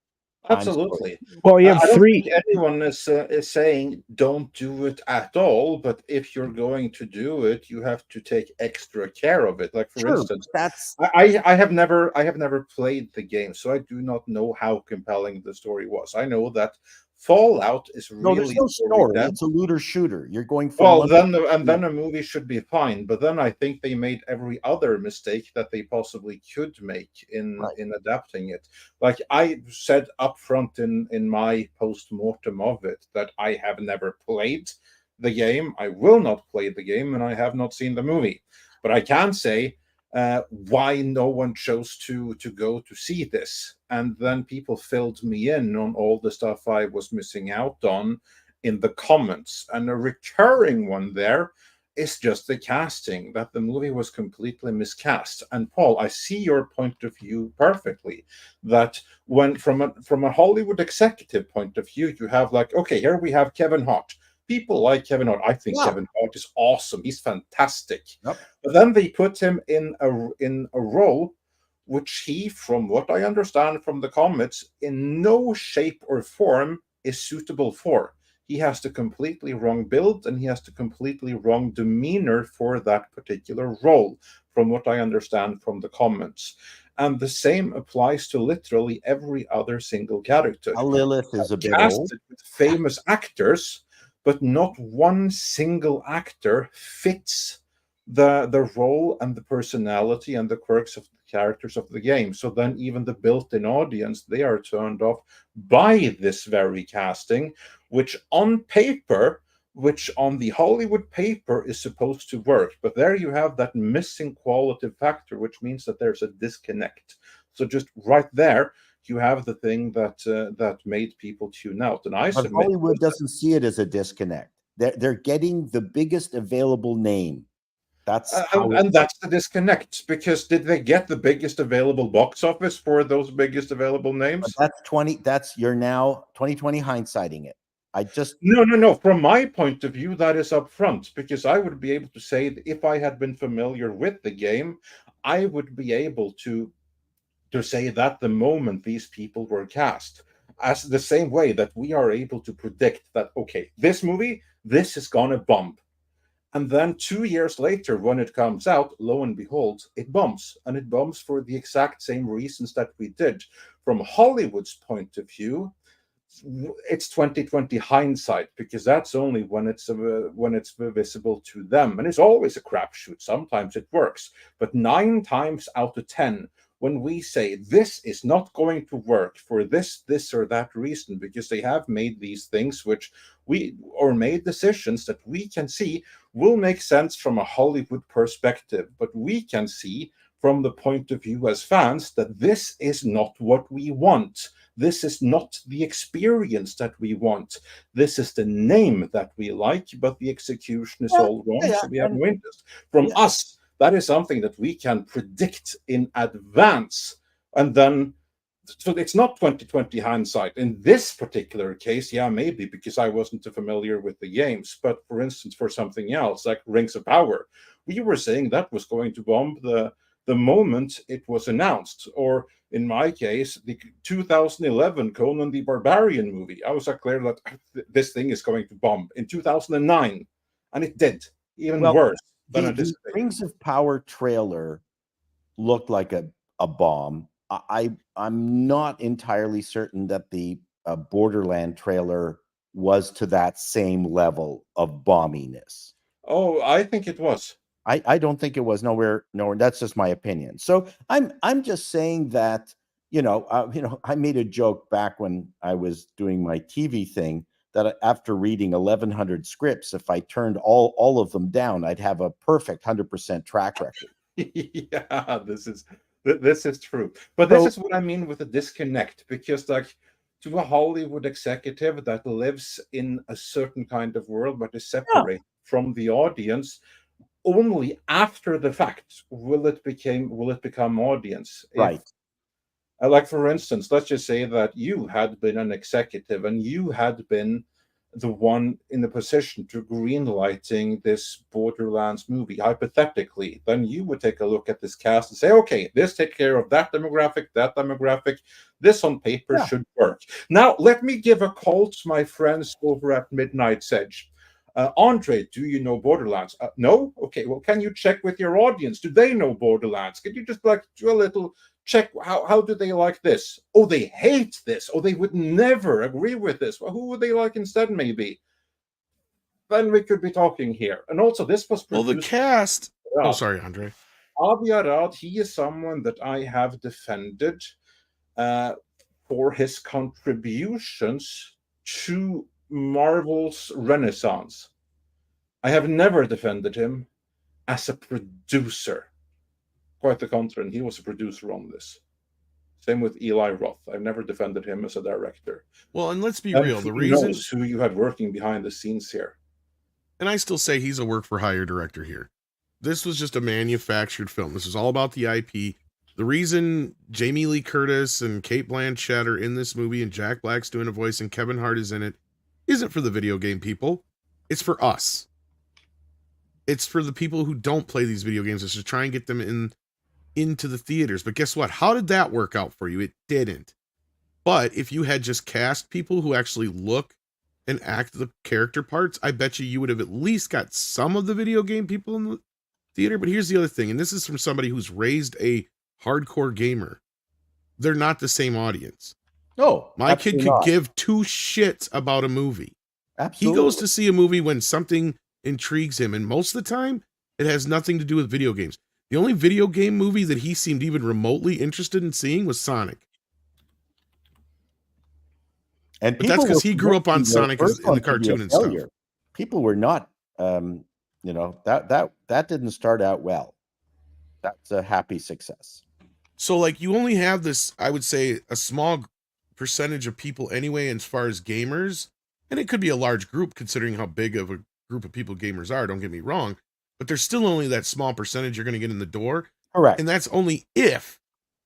Speaker 2: Absolutely.
Speaker 4: Well, you have
Speaker 2: I don't
Speaker 4: three.
Speaker 2: think anyone is saying don't do it at all, but if you're going to do it, you have to take extra care of it. Like for instance, I have never played the game, so I do not know how compelling the story was. I know that Fallout is really
Speaker 3: there's no story. It's a looter shooter. You're going from
Speaker 2: then a movie should be fine. But then I think they made every other mistake that they possibly could make in adapting it. Like I said up front in my post-mortem of it that I have never played the game. I will not play the game, and I have not seen the movie. But I can say why no one chose to go to see this. And then people filled me in on all the stuff I was missing out on in the comments. And a recurring one there is just the casting, that the movie was completely miscast. And Paul, I see your point of view perfectly, that when from a Hollywood executive point of view, you have like, okay, here we have Kevin Hart. People like Kevin Hart. I think Kevin Hart is awesome. He's fantastic. Yep. But then they put him in a role which he, from what I understand from the comments, in no shape or form is suitable for. He has the completely wrong build, and he has the completely wrong demeanor for that particular role, from what I understand from the comments. And the same applies to literally every other single character.
Speaker 3: Lilith is a bit old.
Speaker 2: With famous actors, but not one single actor fits the role and the personality and the quirks of the characters of the game. So then even the built-in audience, they are turned off by this very casting, which on the Hollywood paper is supposed to work. But there you have that missing qualitative factor, which means that there's a disconnect. So just right there, you have the thing that made people tune out. And I
Speaker 3: but Hollywood doesn't see it as a disconnect. They're getting the biggest available name. That's
Speaker 2: that's the disconnect, because did they get the biggest available box office for those biggest available names?
Speaker 3: But you're now 2020 hindsighting it.
Speaker 2: No. From my point of view, that is up front, because I would be able to say that if I had been familiar with the game, I would be able to say that the moment these people were cast, as the same way that we are able to predict that, okay, this movie, this is gonna bump. And then 2 years later, when it comes out, lo and behold, it bumps. And it bumps for the exact same reasons that we did. From Hollywood's point of view, it's 2020 hindsight, because that's only when it's visible to them. And it's always a crapshoot. Sometimes it works. But 9 times out of 10, when we say this is not going to work for this or that reason, because they have made these things made decisions that we can see will make sense from a Hollywood perspective, but we can see from the point of view as fans that this is not what we want. This is not the experience that we want. This is the name that we like, but the execution is all wrong, so we have no interest. From us, that is something that we can predict in advance. And then, so it's not 2020 hindsight. In this particular case, maybe because I wasn't familiar with the games. But for instance, for something else, like Rings of Power, we were saying that was going to bomb the moment it was announced. Or in my case, the 2011 Conan the Barbarian movie, I was clear that this thing is going to bomb in 2009. And it did, even worse.
Speaker 3: The Rings of Power trailer looked like a bomb. I'm not entirely certain that the Borderlands trailer was to that same level of bomminess.
Speaker 2: Oh, I think it was.
Speaker 3: I don't think it was. Nowhere. That's just my opinion. So I'm just saying that I made a joke back when I was doing my TV thing, that after reading 1,100 scripts, if I turned all of them down, I'd have a perfect 100% track record.
Speaker 2: Yeah, this is true. But this is what I mean with a disconnect, because to a Hollywood executive that lives in a certain kind of world but is separate from the audience, only after the fact will it become audience.
Speaker 3: Right.
Speaker 2: Like, for instance, let's just say that you had been an executive and you had been the one in the position to greenlighting this Borderlands movie, hypothetically. Then you would take a look at this cast and say, okay, this takes care of that demographic. This on paper should work. Now, let me give a call to my friends over at Midnight's Edge. Andre, do you know Borderlands? No? Okay, well, can you check with your audience? Do they know Borderlands? Can you just do a little check? How do they like this? Oh, they hate this. Oh, they would never agree with this. Well, who would they like instead, maybe? Then we could be talking here. And also, this was produced...
Speaker 6: Well, the cast... Oh, sorry, Andre.
Speaker 2: Avi Arad, he is someone that I have defended for his contributions to Marvel's Renaissance. I have never defended him as a producer. Quite the contrary, he was a producer on this. Same with Eli Roth. I've never defended him as a director.
Speaker 6: Well, and let's be real. The reason
Speaker 2: who you had working behind the scenes here.
Speaker 6: And I still say he's a work-for-hire director here. This was just a manufactured film. This is all about the IP. The reason Jamie Lee Curtis and Cate Blanchett are in this movie and Jack Black's doing a voice and Kevin Hart is in it isn't for the video game people. It's for us. It's for the people who don't play these video games. It's to try and get them into the theaters. But guess what? How did that work out for you? It didn't. But if you had just cast people who actually look and act the character parts, I bet you would have at least got some of the video game people in the theater. But here's the other thing, and this is from somebody who's raised a hardcore gamer. They're not the same audience.
Speaker 3: No,
Speaker 6: my kid could give 2 shits about a movie.
Speaker 3: Absolutely.
Speaker 6: He goes to see a movie when something intrigues him, and most of the time, it has nothing to do with video games. The only video game movie that he seemed even remotely interested in seeing was Sonic.
Speaker 3: And
Speaker 6: but that's because he grew up on Sonic in the cartoon and stuff.
Speaker 3: People were not, that didn't start out well. That's a happy success.
Speaker 6: So, like, you only have this, I would say, a small percentage of people anyway, as far as gamers, and it could be a large group considering how big of a group of people gamers are, don't get me wrong, but there's still only that small percentage you're going to get in the door.
Speaker 3: Correct.
Speaker 6: And that's only if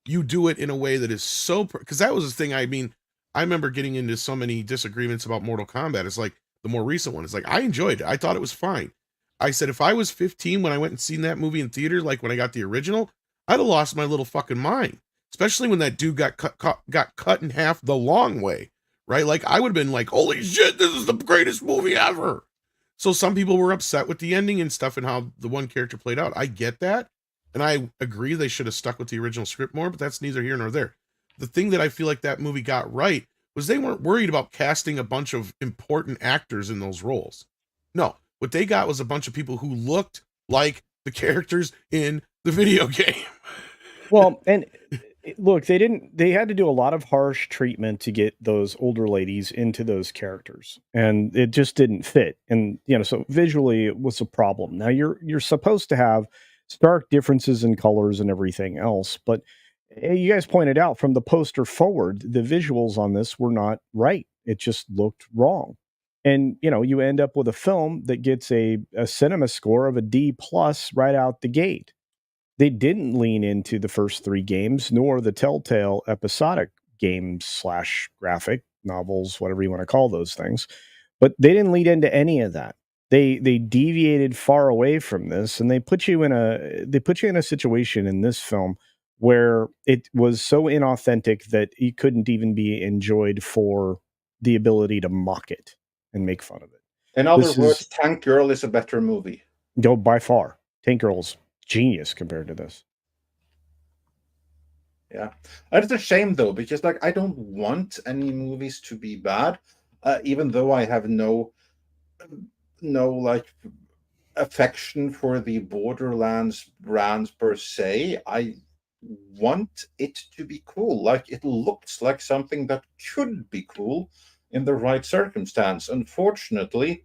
Speaker 6: you do it in a way that is so, because that was the thing. I mean, I remember getting into so many disagreements about Mortal Kombat. It's like the more recent one. It's like, I enjoyed it. I thought it was fine. I said, if I was 15 when I went and seen that movie in theater, like when I got the original, I'd have lost my little fucking mind, especially when that dude got cut in half the long way, right? Like, I would have been like, holy shit, this is the greatest movie ever. So some people were upset with the ending and stuff and how the one character played out. I get that. And I agree they should have stuck with the original script more, but that's neither here nor there. The thing that I feel like that movie got right was they weren't worried about casting a bunch of important actors in those roles. No, what they got was a bunch of people who looked like the characters in the video game.
Speaker 4: Well, and look, they had to do a lot of harsh treatment to get those older ladies into those characters, and it just didn't fit. And, so visually it was a problem. Now you're supposed to have stark differences in colors and everything else, but you guys pointed out from the poster forward, the visuals on this were not right. It just looked wrong. And, you end up with a film that gets a cinema score of a D+ right out the gate. They didn't lean into the first 3 games, nor the Telltale episodic games / graphic novels, whatever you want to call those things. But they didn't lead into any of that. They deviated far away from this, and they put you in a situation in this film where it was so inauthentic that it couldn't even be enjoyed for the ability to mock it and make fun of it.
Speaker 2: In other words, Tank Girl is a better movie.
Speaker 4: No, by far. Tank Girl's genius compared to this.
Speaker 2: Yeah. And it's a shame, though, because I don't want any movies to be bad, even though I have no affection for the Borderlands brands per se. I want it to be cool. It looks like something that could be cool in the right circumstance. Unfortunately,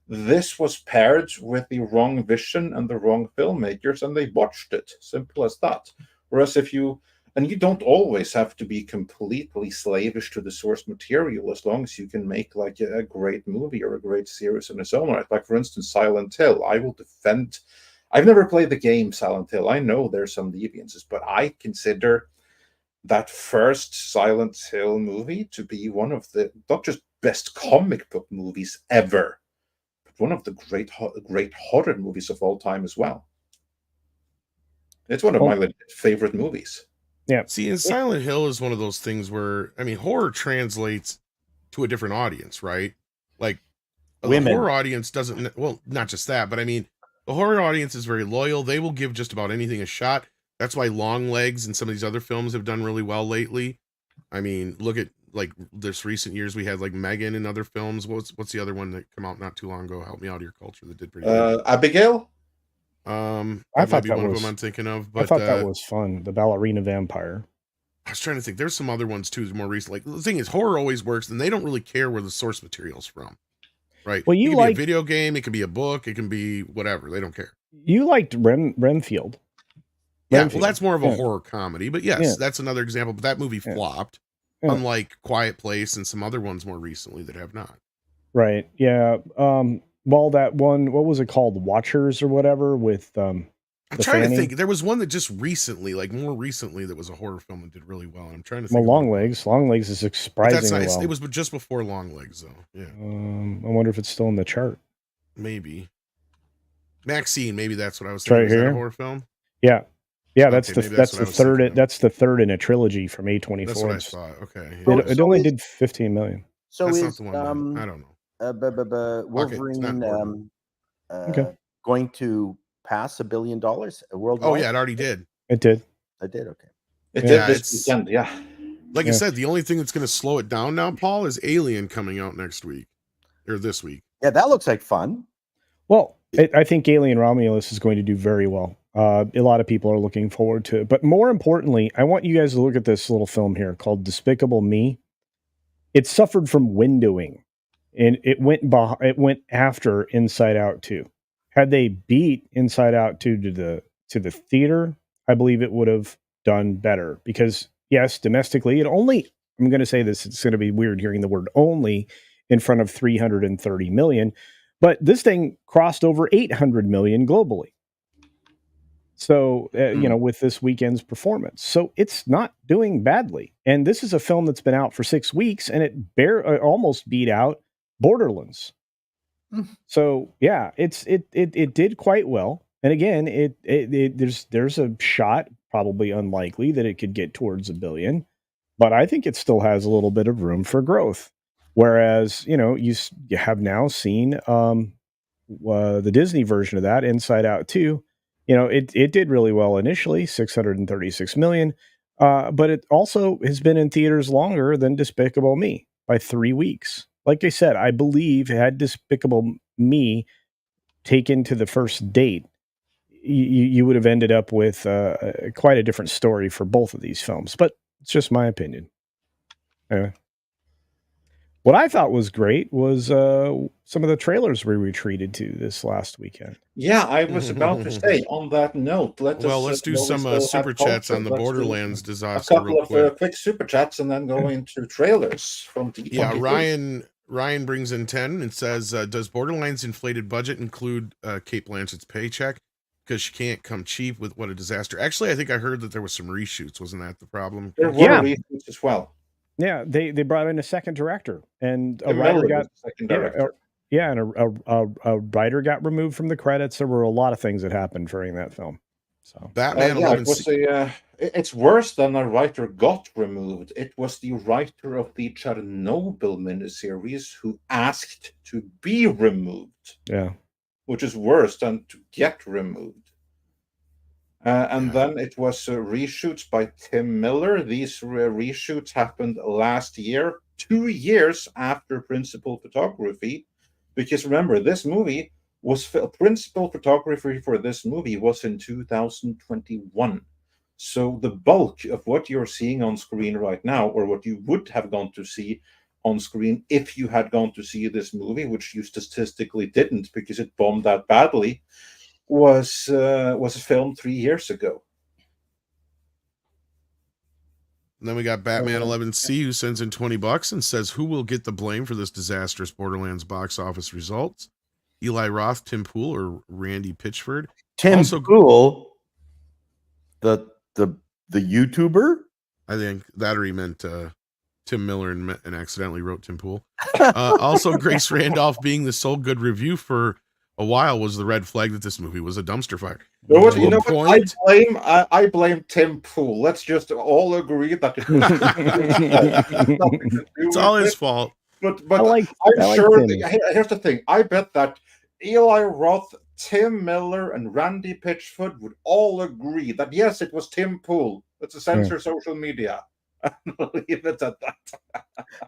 Speaker 2: this was paired with the wrong vision and the wrong filmmakers, and they botched it. Simple as that. Whereas you don't always have to be completely slavish to the source material, as long as you can make a great movie or a great series in its own right. Like, for instance, Silent Hill. I will defend. I've never played the game Silent Hill. I know there's some deviances, but I consider that first Silent Hill movie to be one of the not just best comic book movies ever, but one of the great horror movies of all time as well. It's one of my favorite movies.
Speaker 4: Yeah.
Speaker 6: See, and Silent Hill is one of those things where, I mean, horror translates to a different audience, right? Like, the horror audience doesn't, well, not just that, but I mean, the horror audience is very loyal. They will give just about anything a shot. That's why Long Legs and some of these other films have done really well lately. I mean, look at this recent years. We had Megan and other films. What's the other one that came out not too long ago? Help me out of your culture that did pretty good.
Speaker 2: Abigail.
Speaker 6: I thought that one of them I'm thinking of. But
Speaker 4: I thought that was fun. The Ballerina Vampire.
Speaker 6: I was trying to think. There's some other ones too more recent. The thing is, horror always works, and they don't really care where the source material's from. Right.
Speaker 4: Well,
Speaker 6: it can be a video game, it can be a book, it can be whatever. They don't care.
Speaker 4: You liked Renfield.
Speaker 6: Yeah, well, that's more of a horror comedy, but yes, that's another example. But that movie flopped, unlike Quiet Place and some other ones more recently that have not.
Speaker 4: Right. Yeah. Well, that one, what was it called? Watchers or whatever with
Speaker 6: I'm trying to think. There was one that just recently, more recently, that was a horror film and did really well. I'm trying to think.
Speaker 4: Well, Long Legs is surprisingly well.
Speaker 6: It was just before Long Legs, though. Yeah.
Speaker 4: I wonder if it's still in the chart.
Speaker 6: Maybe. Maxine, maybe that's what I was thinking.
Speaker 4: Right
Speaker 6: is
Speaker 4: here.
Speaker 6: That a horror film?
Speaker 4: Yeah. Yeah, that's the third in a trilogy from A24.
Speaker 6: That's what I thought. Okay.
Speaker 4: Yeah. It only did 15 million.
Speaker 3: So
Speaker 6: that's
Speaker 3: is
Speaker 6: not the one. I don't know.
Speaker 3: Wolverine going to pass $1 billion worldwide?
Speaker 6: Oh yeah, it already did.
Speaker 4: It did.
Speaker 3: It did. Okay.
Speaker 2: It did this weekend. Yeah.
Speaker 6: Like I said, the only thing that's going to slow it down now, Paul, is Alien coming out next week. or this week.
Speaker 3: Yeah, that looks like fun.
Speaker 4: Well, I think Alien Romulus is going to do very well. A lot of people are looking forward to it. But more importantly, I want you guys to look at this little film here called Despicable Me. It suffered from windowing, and it went after Inside Out 2. Had they beat Inside Out 2 to the theater, I believe it would have done better. Because yes, domestically, I'm going to say this, it's going to be weird hearing the word only in front of 330 million, but this thing crossed over 800 million globally. So, with this weekend's performance. So it's not doing badly. And this is a film that's been out for 6 weeks, and it almost beat out Borderlands. So yeah, it did quite well. And again, there's a shot, probably unlikely, that it could get towards $1 billion, but I think it still has a little bit of room for growth. Whereas, you have now seen the Disney version of that, Inside Out 2. It did really well initially, 636 million, but it also has been in theaters longer than Despicable Me by 3 weeks. Like I said, I believe had Despicable Me taken to the first date, you would have ended up with quite a different story for both of these films. But it's just my opinion. Anyway. What I thought was great was some of the trailers we retreated to this last weekend.
Speaker 2: Yeah, I was about to say, on that note,
Speaker 6: let's do some super chats on the Borderlands disaster.
Speaker 2: A couple of quick super chats and then go into trailers from D23.
Speaker 6: Yeah, Ryan brings in 10 and says, does Borderlands' inflated budget include Cate Blanchett's paycheck? Because she can't come cheap with what a disaster. Actually, I think I heard that there was some reshoots. Wasn't that the problem?
Speaker 2: There were reshoots as well.
Speaker 4: Yeah, they brought in a second director, and a writer got a writer got removed from the credits. There were a lot of things that happened during that film. So
Speaker 6: Batman,
Speaker 2: it's worse than a writer got removed. It was the writer of the Chernobyl miniseries who asked to be removed.
Speaker 4: Yeah,
Speaker 2: which is worse than to get removed. And then it was reshoots by Tim Miller. These reshoots happened last year, 2 years after principal photography. Because remember, this movie was principal photography for this movie was in 2021. So the bulk of what you're seeing on screen right now, or what you would have gone to see on screen if you had gone to see this movie, which you statistically didn't because it bombed that badly, was filmed 3 years ago.
Speaker 6: And then we got Batman 11C, who sends in $20 and says, who will get the blame for this disastrous Borderlands box office results? Eli Roth, Tim Pool, or Randy Pitchford?
Speaker 3: Pool, the YouTuber?
Speaker 6: I think that, or he meant Tim Miller and accidentally wrote Tim Pool. Also, Grace Randolph being the sole good review for a while was the red flag that this movie was a dumpster fire.
Speaker 2: I blame Tim Pool. Let's just all agree that
Speaker 6: it's all his fault.
Speaker 2: But here's the thing. I bet that Eli Roth, Tim Miller, and Randy Pitchford would all agree that yes, it was Tim Pool. Let's censor social media. Leave it at that.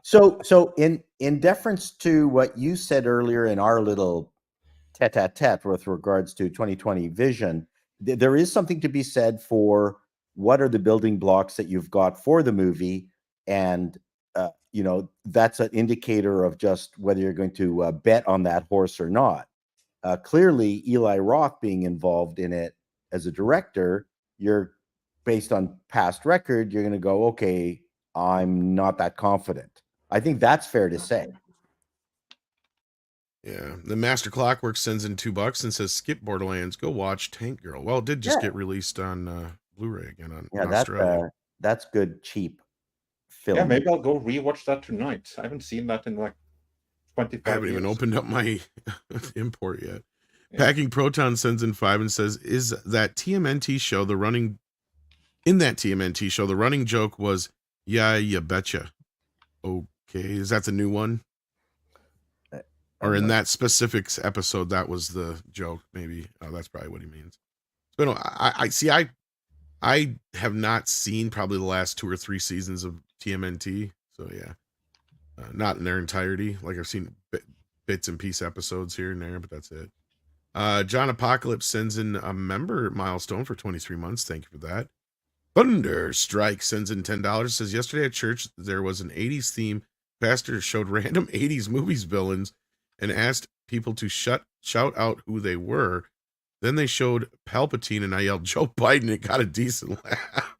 Speaker 3: So in deference to what you said earlier in our little tete-a-tete with regards to 2020 vision, there is something to be said for what are the building blocks that you've got for the movie, and that's an indicator of just whether you're going to bet on that horse or not. Clearly, Eli Roth being involved in it as a director, you're based on past record, you're going to go, okay, I'm not that confident. I think that's fair to say.
Speaker 6: Yeah. The Master Clockwork sends in $2 and says, skip Borderlands, go watch Tank Girl. Well, it did just get released on Blu-ray again in Australia.
Speaker 3: That's good, cheap film.
Speaker 2: Yeah, maybe I'll go rewatch that tonight. I haven't seen that in like 25 years.
Speaker 6: I haven't even opened up my import yet. Yeah. Packing Proton sends in 5 and says, is that TMNT show the running... In that TMNT show, the running joke was, yeah, you betcha. Okay, is that the new one? Or in that specific episode, that was the joke, maybe. Oh, that's probably what he means. But I have not seen probably the last 2 or 3 seasons of TMNT. So, yeah. Not in their entirety. Like, I've seen bits and piece episodes here and there, but that's it. John Apocalypse sends in a member milestone for 23 months. Thank you for that. Thunder Strike sends in $10. Says, yesterday at church, there was an 80s theme. Pastor showed random 80s movies villains and asked people to shout out who they were. Then they showed Palpatine and I yelled, Joe Biden. It got a decent laugh.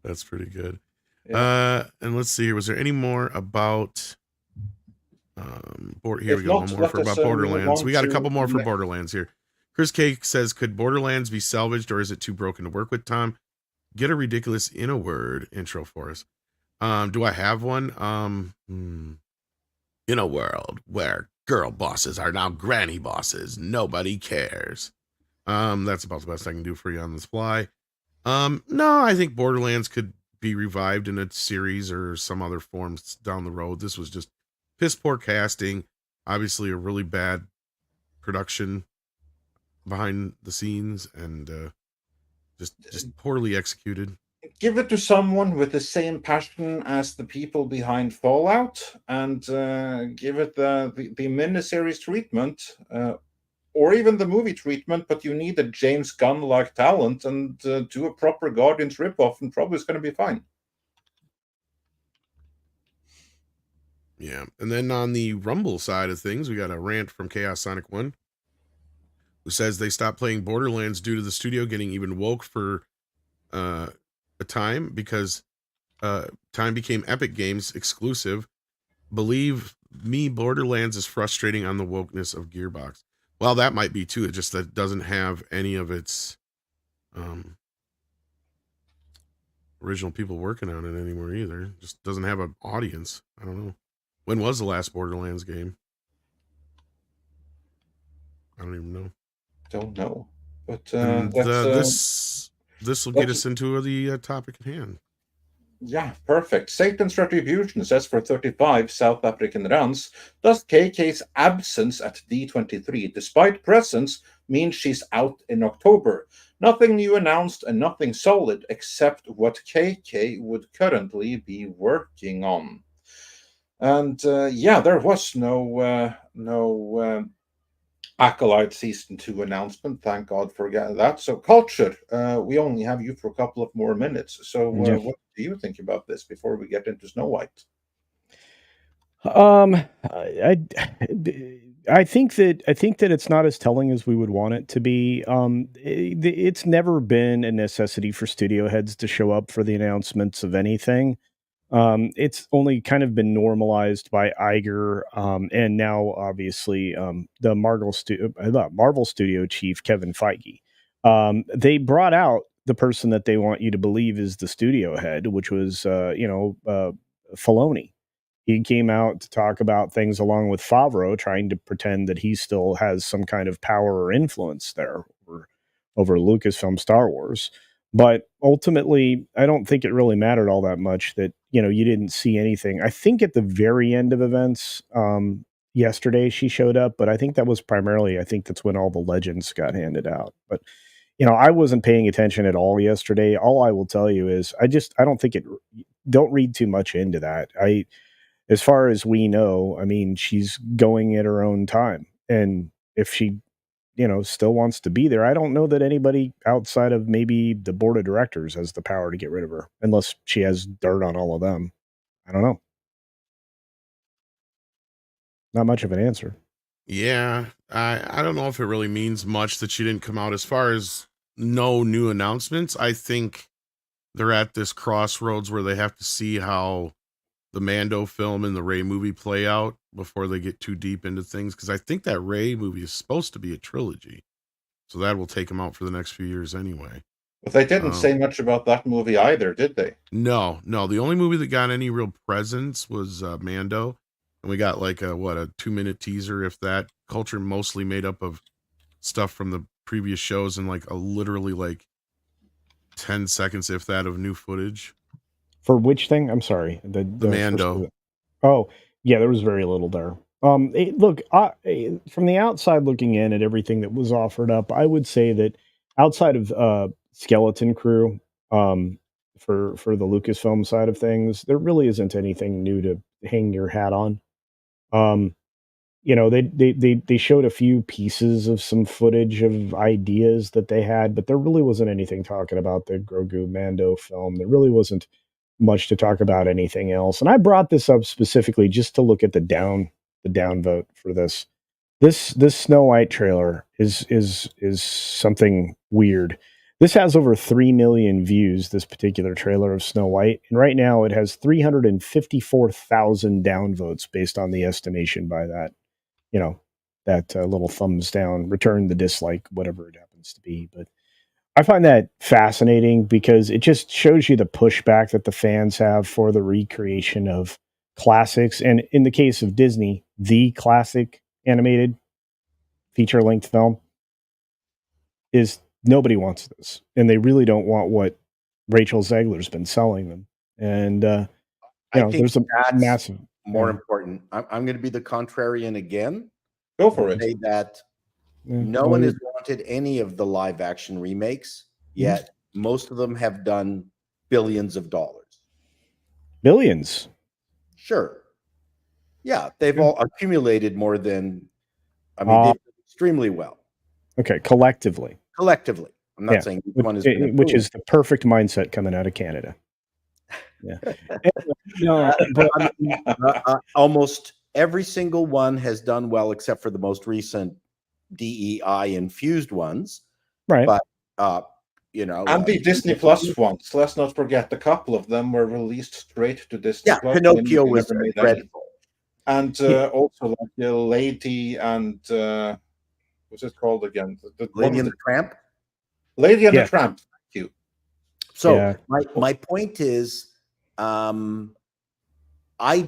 Speaker 6: That's pretty good. Yeah. And let's see here. Was there any more about... here we go. One more for about Borderlands. We got a couple more for Borderlands here. Chris Cake says, could Borderlands be salvaged or is it too broken to work with, Tom? Get a ridiculous, in a word, intro for us. Do I have one? In a world where girl bosses are now granny bosses, nobody cares. That's about the best I can do for you on this fly. No, I think Borderlands could be revived in a series or some other forms down the road. This was just piss poor casting, obviously a really bad production behind the scenes, and just poorly executed.
Speaker 2: Give it to someone with the same passion as the people behind Fallout, and give it the miniseries treatment, or even the movie treatment. But you need a James Gunn-like talent, and do a proper Guardians ripoff, and probably it's going to be fine.
Speaker 6: Yeah, and then on the Rumble side of things, we got a rant from Chaos Sonic 1, who says they stopped playing Borderlands due to the studio getting even woke for a time, because time became Epic Games exclusive. Believe me, Borderlands is frustrating on the wokeness of Gearbox. Well, that might be too. It just that doesn't have any of its original people working on it anymore either. Just doesn't have an audience. I don't know. When was the last Borderlands game? I don't even know.
Speaker 2: Don't know. But
Speaker 6: this will get us into the topic at hand.
Speaker 2: Yeah, perfect. Satan's Retribution says for 35 South African rands, does KK's absence at D23, despite presence, mean she's out in October? Nothing new announced and nothing solid except what KK would currently be working on. And yeah, there was no Acolyte Season 2 announcement. Thank God for that. So, Culture, we only have you for a couple of more minutes. So, what do you think about this before we get into Snow White?
Speaker 4: I think that it's not as telling as we would want it to be. It's never been a necessity for studio heads to show up for the announcements of anything. It's only kind of been normalized by Iger, and now obviously the Marvel Studio chief Kevin Feige. They brought out the person that they want you to believe is the studio head, which was Filoni. He came out to talk about things along with Favreau, trying to pretend that he still has some kind of power or influence there over Lucasfilm Star Wars. But ultimately, I don't think it really mattered all that much that, you didn't see anything. I think at the very end of events yesterday, she showed up, but I think that was primarily, that's when all the legends got handed out. But, I wasn't paying attention at all yesterday. All I will tell you is don't read too much into that. As far as we know, she's going at her own time. And if she still wants to be there, I don't know that anybody outside of maybe the board of directors has the power to get rid of her, unless she has dirt on all of them. I don't know. Not much of an answer.
Speaker 6: Yeah, I don't know if it really means much that she didn't come out. As far as no new announcements, I think they're at this crossroads where they have to see how the Mando film and the Rey movie play out before they get too deep into things, because I think that Rey movie is supposed to be a trilogy, so that will take them out for the next few years anday.
Speaker 2: But they didn't say much about that movie either, did they?
Speaker 6: No. The only movie that got any real presence was Mando, and we got like a 2-minute teaser, if that. Culture mostly made up of stuff from the previous shows and literally 10 seconds, if that, of new footage.
Speaker 4: For which thing? I'm sorry.
Speaker 6: The Mando.
Speaker 4: Oh, yeah, there was very little there. Look, from the outside looking in at everything that was offered up, I would say that outside of Skeleton Crew, for the Lucasfilm side of things, there really isn't anything new to hang your hat on. you know, they showed a few pieces of some footage of ideas that they had, but there really wasn't anything talking about the Grogu Mando film. There really wasn't much to talk about anything else. And I brought this up specifically just to look at the downvote for this. This Snow White trailer is something weird. This has over 3 million views, this particular trailer of Snow White, and right now it has 354,000 downvotes based on the estimation by that, you know, that little thumbs down, return the dislike, whatever it happens to be. But I find that fascinating because it just shows you the pushback that the fans have for the recreation of classics. And in the case of Disney, the classic animated feature-length film is nobody wants this. And they really don't want what Rachel Zegler's been selling them. And, you know, there's a massive...
Speaker 3: More important. I'm going to be the contrarian again.
Speaker 2: Go for it.
Speaker 3: Say that no one has wanted any of the live action remakes, yet most of them have done billions of dollars.
Speaker 4: Billions?
Speaker 3: Sure. Yeah, they've all accumulated more than, I mean, they did extremely well.
Speaker 4: Okay, collectively.
Speaker 3: Collectively. I'm not saying
Speaker 4: which one is the perfect mindset coming out of Canada. Yeah.
Speaker 3: No, but almost every single one has done well, except for the most recent DEI infused ones.
Speaker 4: Right.
Speaker 3: But you know,
Speaker 2: and the Disney Plus ones. Let's not forget a couple of them were released straight to Disney Plus.
Speaker 3: Pinocchio was dreadful.
Speaker 2: And also like the Lady and what's it called again?
Speaker 3: Lady and the Tramp.
Speaker 2: Lady and the Tramp. Thank you.
Speaker 3: So my point is, I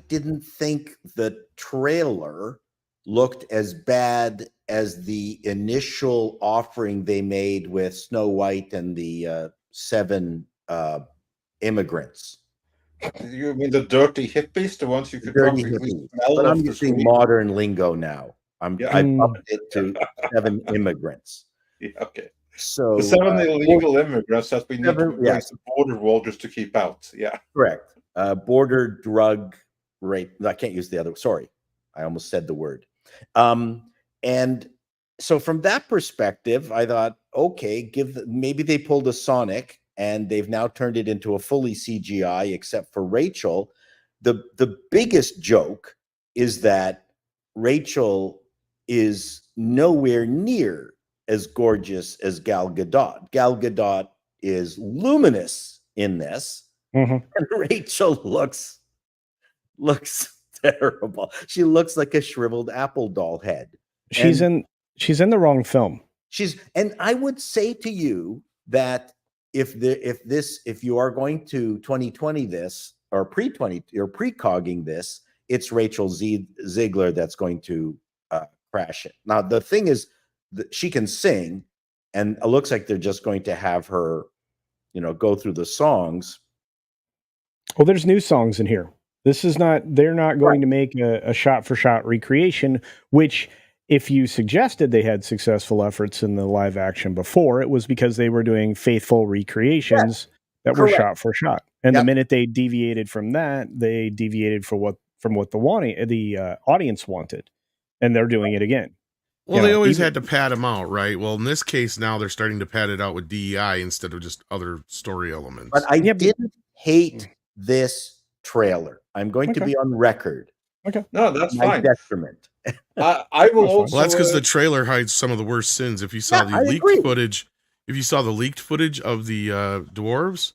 Speaker 3: didn't think the trailer looked as bad as the initial offering they made with Snow White and the 7 immigrants.
Speaker 2: You mean the dirty hippies, the ones you could
Speaker 3: Dirty
Speaker 2: probably
Speaker 3: hippies.
Speaker 2: smell?
Speaker 3: But I'm using modern lingo now. I upped it to 7 immigrants.
Speaker 2: Yeah, okay.
Speaker 3: So
Speaker 2: the 7 illegal immigrants that we need to raise the border wall just to keep out. Yeah,
Speaker 3: correct. Border drug rape. I can't use the other. Sorry, I almost said the word. And so from that perspective, I thought, okay, maybe they pulled a Sonic and they've now turned it into a fully CGI, except for Rachel. The biggest joke is that Rachel is nowhere near as gorgeous as Gal Gadot. Gal Gadot is luminous in this, and Rachel looks terrible. She looks like a shriveled apple doll head.
Speaker 4: She's in the wrong film.
Speaker 3: And I would say to you that if you are going to 2020 this or precogging this, it's Rachel Ziegler that's going to crash it. Now the thing is, she can sing, and it looks like they're just going to have her, you know, go through the songs.
Speaker 4: Well, there's new songs in here. They're not going to make a shot-for-shot recreation, which if you suggested they had successful efforts in the live action before, it was because they were doing faithful recreations that were shot for shot. And the minute they deviated from that, they deviated from what the audience wanted, and they're doing it again.
Speaker 6: Well, they always had to pad them out, right? Well, in this case, now they're starting to pad it out with DEI instead of just other story elements.
Speaker 3: But I didn't hate this trailer. I'm going to be on record.
Speaker 4: Okay.
Speaker 2: No, that's fine.
Speaker 3: Detriment.
Speaker 2: I will also.
Speaker 6: Well, that's because the trailer hides some of the worst sins. If you saw the leaked footage, of the dwarves,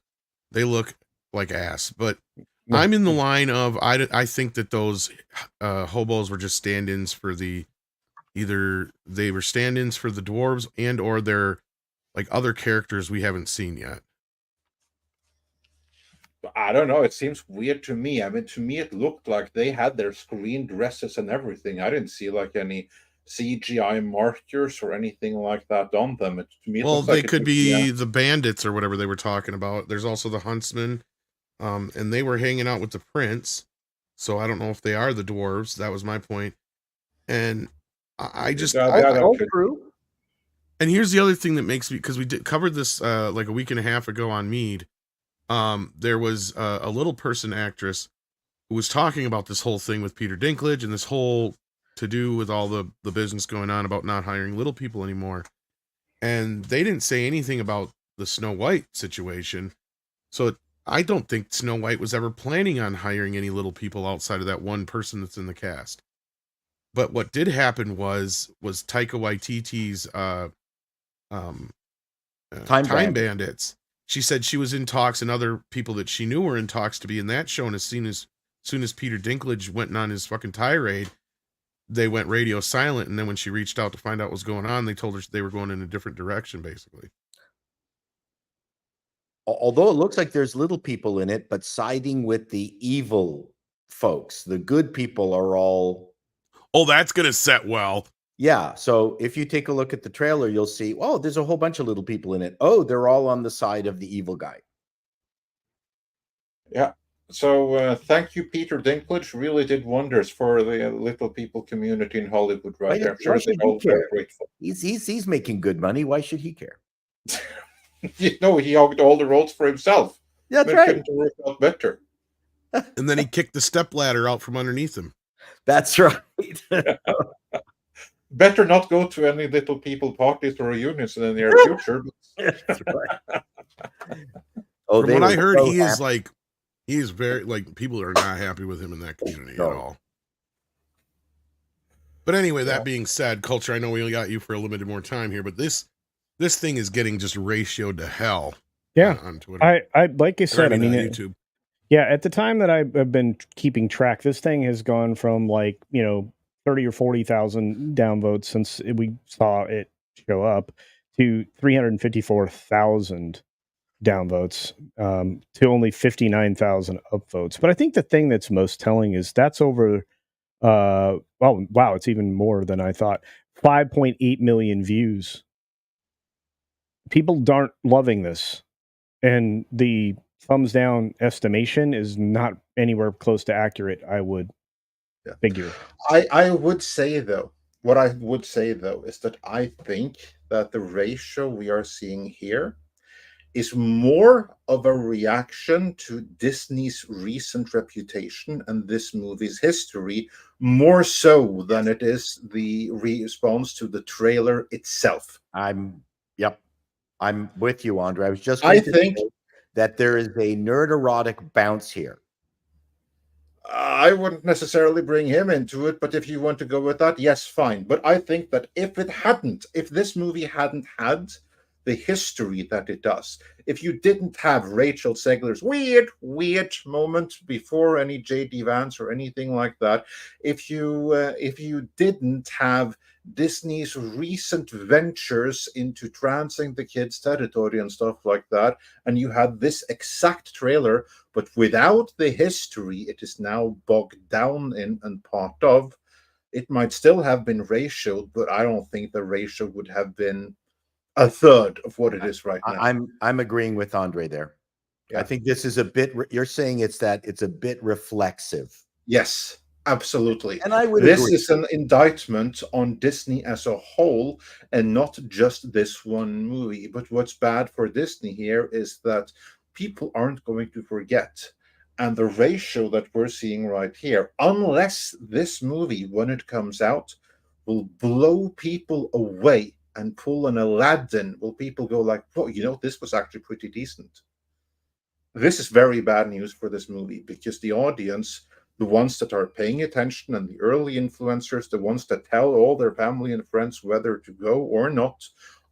Speaker 6: they look like ass. But I'm in the line of I think that those hobos were just stand-ins for either they were stand-ins for the dwarves and or they're like other characters we haven't seen yet.
Speaker 2: I don't know. It seems weird to me. I mean, to me, it looked like they had their screen dresses and everything. I didn't see like any CGI markers or anything like that on them.
Speaker 6: They could be the bandits or whatever they were talking about. There's also the huntsman, and they were hanging out with the prince. So I don't know if they are the dwarves. That was my point. And I just
Speaker 3: true.
Speaker 6: And here's the other thing that makes me, because we covered this like a week and a half ago on Mead. There was a little person actress who was talking about this whole thing with Peter Dinklage and this whole to do with all the business going on about not hiring little people anymore. And they didn't say anything about the Snow White situation. So I don't think Snow White was ever planning on hiring any little people outside of that one person that's in the cast. But what did happen was Taika Waititi's Time Bandits. She said she was in talks, and other people that she knew were in talks to be in that show. And as soon as Peter Dinklage went on his fucking tirade, they went radio silent. And then when she reached out to find out what was going on, they told her they were going in a different direction, basically.
Speaker 3: Although it looks like there's little people in it, but siding with the evil folks. The good people are all...
Speaker 6: Oh, that's going to set well.
Speaker 3: Yeah, so if you take a look at the trailer, you'll see, oh, there's a whole bunch of little people in it. Oh, they're all on the side of the evil guy.
Speaker 2: Yeah. So thank you, Peter Dinklage. Really did wonders for the little people community in Hollywood right there. I'm sure they're all very grateful.
Speaker 3: He's making good money. Why should he care?
Speaker 2: He hogged all the roles for himself.
Speaker 3: That's right.
Speaker 2: Couldn't work out better.
Speaker 6: And then he kicked the stepladder out from underneath him.
Speaker 3: That's right.
Speaker 2: Better not go to any little people parties or reunions in the near future.
Speaker 3: That's right.
Speaker 6: From what I heard, he is very, like, people are not happy with him in that community at all. But anyway, that being said, Culture, I know we only got you for a limited more time here, but this thing is getting just ratioed to hell.
Speaker 4: Yeah.
Speaker 6: On Twitter.
Speaker 4: I like I said,
Speaker 6: YouTube.
Speaker 4: Yeah, at the time that I've been keeping track, this thing has gone from 30 or 40,000 downvotes since we saw it show up to 354,000 downvotes to only 59,000 upvotes. But I think the thing that's most telling is that's over, it's even more than I thought, 5.8 million views. People aren't loving this. And the thumbs down estimation is not anywhere close to accurate, I would figure.
Speaker 2: I would say though, is that I think that the ratio we are seeing here is more of a reaction to Disney's recent reputation and this movie's history, more so than it is the response to the trailer itself.
Speaker 3: I'm with you, Andre. I was just going to say that there is a nerd erotic bounce here.
Speaker 2: I wouldn't necessarily bring him into it, but if you want to go with that, yes, fine. But I think that if this movie hadn't had the history that it does, if you didn't have Rachel Zegler's weird moment before any J.D. Vance or anything like that, if you didn't have Disney's recent ventures into trancing the kids' territory and stuff like that, and you had this exact trailer, but without the history it is now bogged down in and part of, it might still have been ratioed, but I don't think the ratio would have been a third of what it is right now.
Speaker 3: I'm agreeing with Andre there. Yeah. I think this is a bit, you're saying it's a bit reflexive.
Speaker 2: Yes. Absolutely.
Speaker 3: And I would
Speaker 2: agree.
Speaker 3: This
Speaker 2: is an indictment on Disney as a whole and not just this one movie. But what's bad for Disney here is that people aren't going to forget. And the ratio that we're seeing right here, unless this movie, when it comes out, will blow people away and pull an Aladdin, will people go like, oh, this was actually pretty decent. This is very bad news for this movie because the audience, the ones that are paying attention and the early influencers, the ones that tell all their family and friends whether to go or not,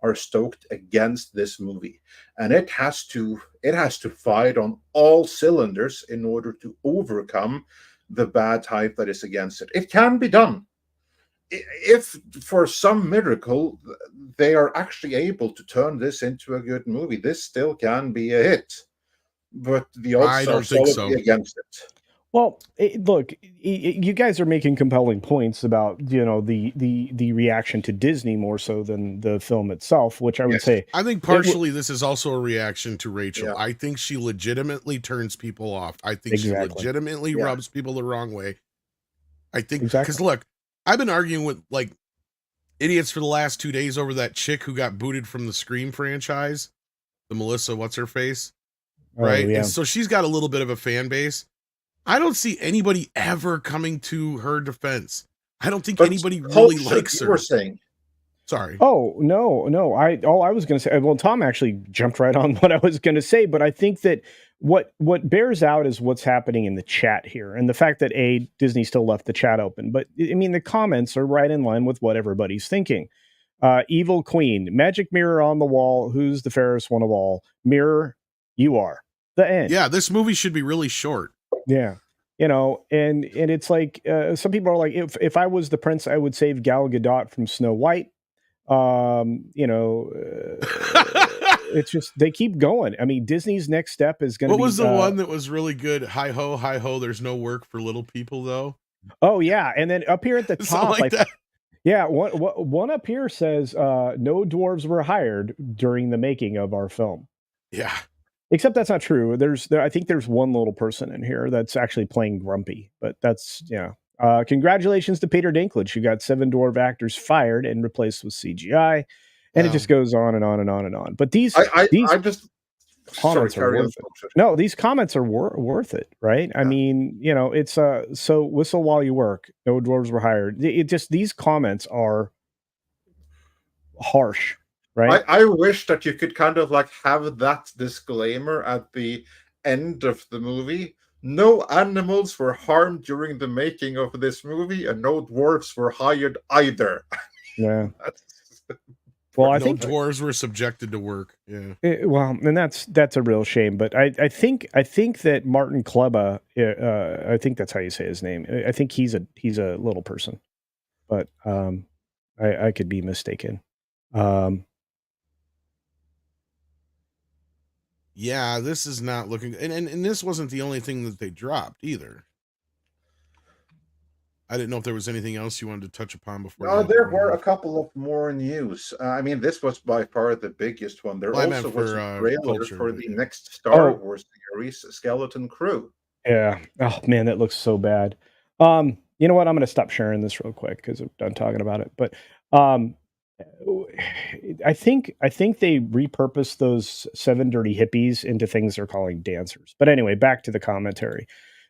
Speaker 2: are stoked against this movie. And it has to fight on all cylinders in order to overcome the bad hype that is against it. It can be done. If for some miracle they are actually able to turn this into a good movie, this still can be a hit. But the odds are solidly against it.
Speaker 4: Well, look, you guys are making compelling points about the reaction to Disney more so than the film itself, which I would say.
Speaker 6: I think partially this is also a reation to Rachel. Yeah. I think she legitimately turns people off. I think she legitimately rubs people the wrong way. I think because look, I've been arguing with like idiots for the last 2 days over that chick who got booted from the Scream franchise, the Melissa what's her face, right? And so she's got a little bit of a fan base. I don't see anybody ever coming to her defense. I don't think
Speaker 2: But
Speaker 6: anybody really likes
Speaker 2: you
Speaker 6: her.
Speaker 2: were saying.
Speaker 6: Sorry.
Speaker 4: Oh, no. All I was going to say, well, Tom actually jumped right on what I was going to say, but I think that what bears out is what's happening in the chat here, and the fact that Disney still left the chat open. But I mean, the comments are right in line with what everybody's thinking. Evil Queen, magic mirror on the wall. Who's the fairest one of all? Mirror, you are. The end.
Speaker 6: Yeah, this movie should be really short.
Speaker 4: Yeah. You know, and it's like some people are like, if I was the prince, I would save Gal Gadot from Snow White. You know, it's just they keep going. I mean, Disney's next step is going to be.
Speaker 6: What was the one that was really good? Hi ho, there's no work for little people though.
Speaker 4: Oh yeah, and then up here at the top,
Speaker 6: like that.
Speaker 4: Yeah, one up here says no dwarves were hired during the making of our film.
Speaker 6: Yeah.
Speaker 4: Except that's not true. I think there's one little person in here that's actually playing Grumpy, but that's, yeah. Congratulations to Peter Dinklage, who got 7 dwarf actors fired and replaced with CGI. And it just goes on and on and on and on. But these comments are worth it. No, these comments are worth it, right? Yeah. I mean, you know, it's so whistle while you work. No dwarves were hired. These comments are harsh. Right.
Speaker 2: I wish that you could kind of like have that disclaimer at the end of the movie. No animals were harmed during the making of this movie, and no dwarves were hired either.
Speaker 4: Yeah. Well, I think
Speaker 6: dwarves were subjected to work. Yeah.
Speaker 4: Well, and that's a real shame. But I think that Martin Kleba, I think that's how you say his name. I think he's a little person, but I could be mistaken.
Speaker 6: Yeah, this is not looking, and this wasn't the only thing that they dropped either. I didn't know if there was anything else you wanted to touch upon before.
Speaker 2: No, there were a couple of more news. I mean, this was by far the biggest one. There also was a trailer for the next Star Wars series, Skeleton Crew.
Speaker 4: Yeah. Oh man, that looks so bad. You know what? I'm going to stop sharing this real quick because I'm done talking about it. But I think they repurposed those 7 dirty hippies into things they're calling dancers. But anyway, back to the commentary.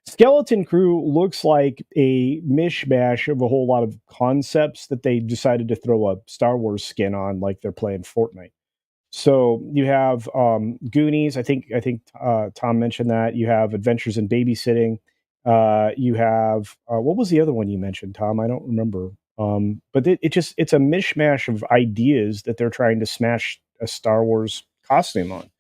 Speaker 4: Skeleton Crew looks like a mishmash of a whole lot of concepts that they decided to throw a Star Wars skin on, like they're playing Fortnite. So you have Goonies. I think Tom mentioned that. You have Adventures in Babysitting. You have what was the other one you mentioned, Tom? I don't remember. But it's a mishmash of ideas that they're trying to smash a Star Wars costume on.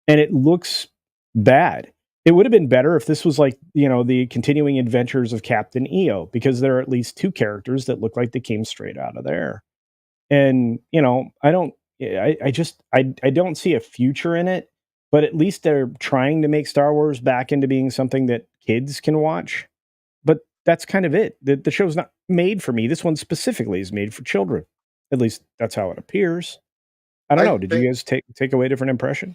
Speaker 4: And it looks bad. It would have been better if this was like, you know, the continuing adventures of Captain EO, because there are at least 2 characters that look like they came straight out of there. And, you know, I don't see a future in it, but at least they're trying to make Star Wars back into being something that kids can watch. But that's kind of it. The show's not made for me. This one specifically is made for children. At least that's how it appears. I don't know. Did you guys take away a different impression?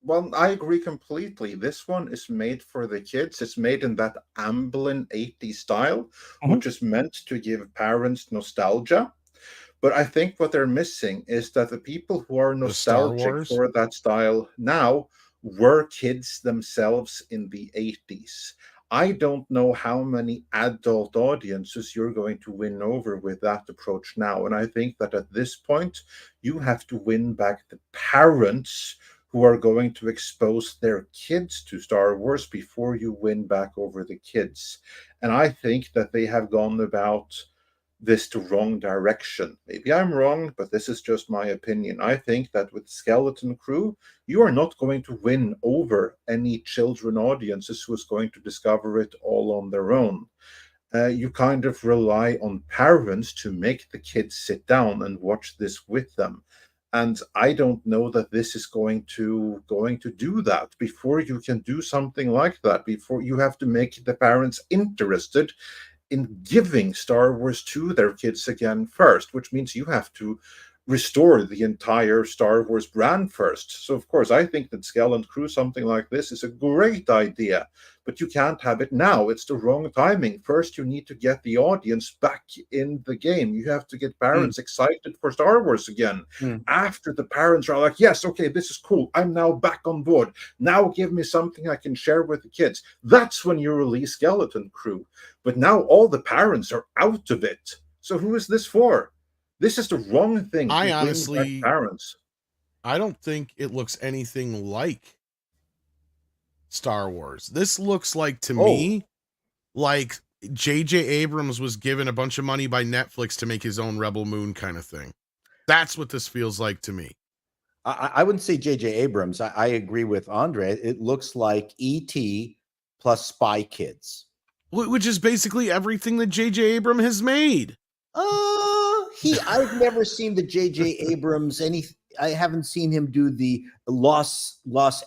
Speaker 2: Well, I agree completely. This one is made for the kids. It's made in that Amblin 80s style, which is meant to give parents nostalgia. But I think what they're missing is that the people who are nostalgic for that style now were kids themselves in the 80s. I don't know how many adult audiences you're going to win over with that approach now. And I think that at this point, you have to win back the parents who are going to expose their kids to Star Wars before you win back over the kids. And I think that they have gone about this the wrong direction. Maybe I'm wrong, but this is just my opinion. I think that with Skeleton Crew, you are not going to win over any children audiences who is going to discover it all on their own. You kind of rely on parents to make the kids sit down and watch this with them. And I don't know that this is going to do that. Before you can do something like that, before you have to make the parents interested in giving Star Wars to their kids again first, which means you have to restore the entire Star Wars brand first. So, of course, I think that Skeleton Crew, something like this, is a great idea, but you can't have it now. It's the wrong timing. First, you need to get the audience back in the game. You have to get parents excited for Star Wars again. After the parents are like, yes, okay, this is cool. I'm now back on board. Now give me something I can share with the kids. That's when you release Skeleton Crew. But now all the parents are out of it. So who is this for? This is the wrong thing.
Speaker 6: I
Speaker 2: to bring
Speaker 6: honestly-
Speaker 2: back parents.
Speaker 6: I don't think it looks anything like Star Wars. This looks like, to me, like J.J. Abrams was given a bunch of money by Netflix to make his own Rebel Moon kind of thing. That's what this feels like to me.
Speaker 3: I wouldn't say J.J. Abrams. I agree with Andre. It looks like E.T. plus Spy Kids.
Speaker 6: Which is basically everything that J.J. Abrams has made.
Speaker 3: I've never seen the J.J. Abrams I haven't seen him do the Los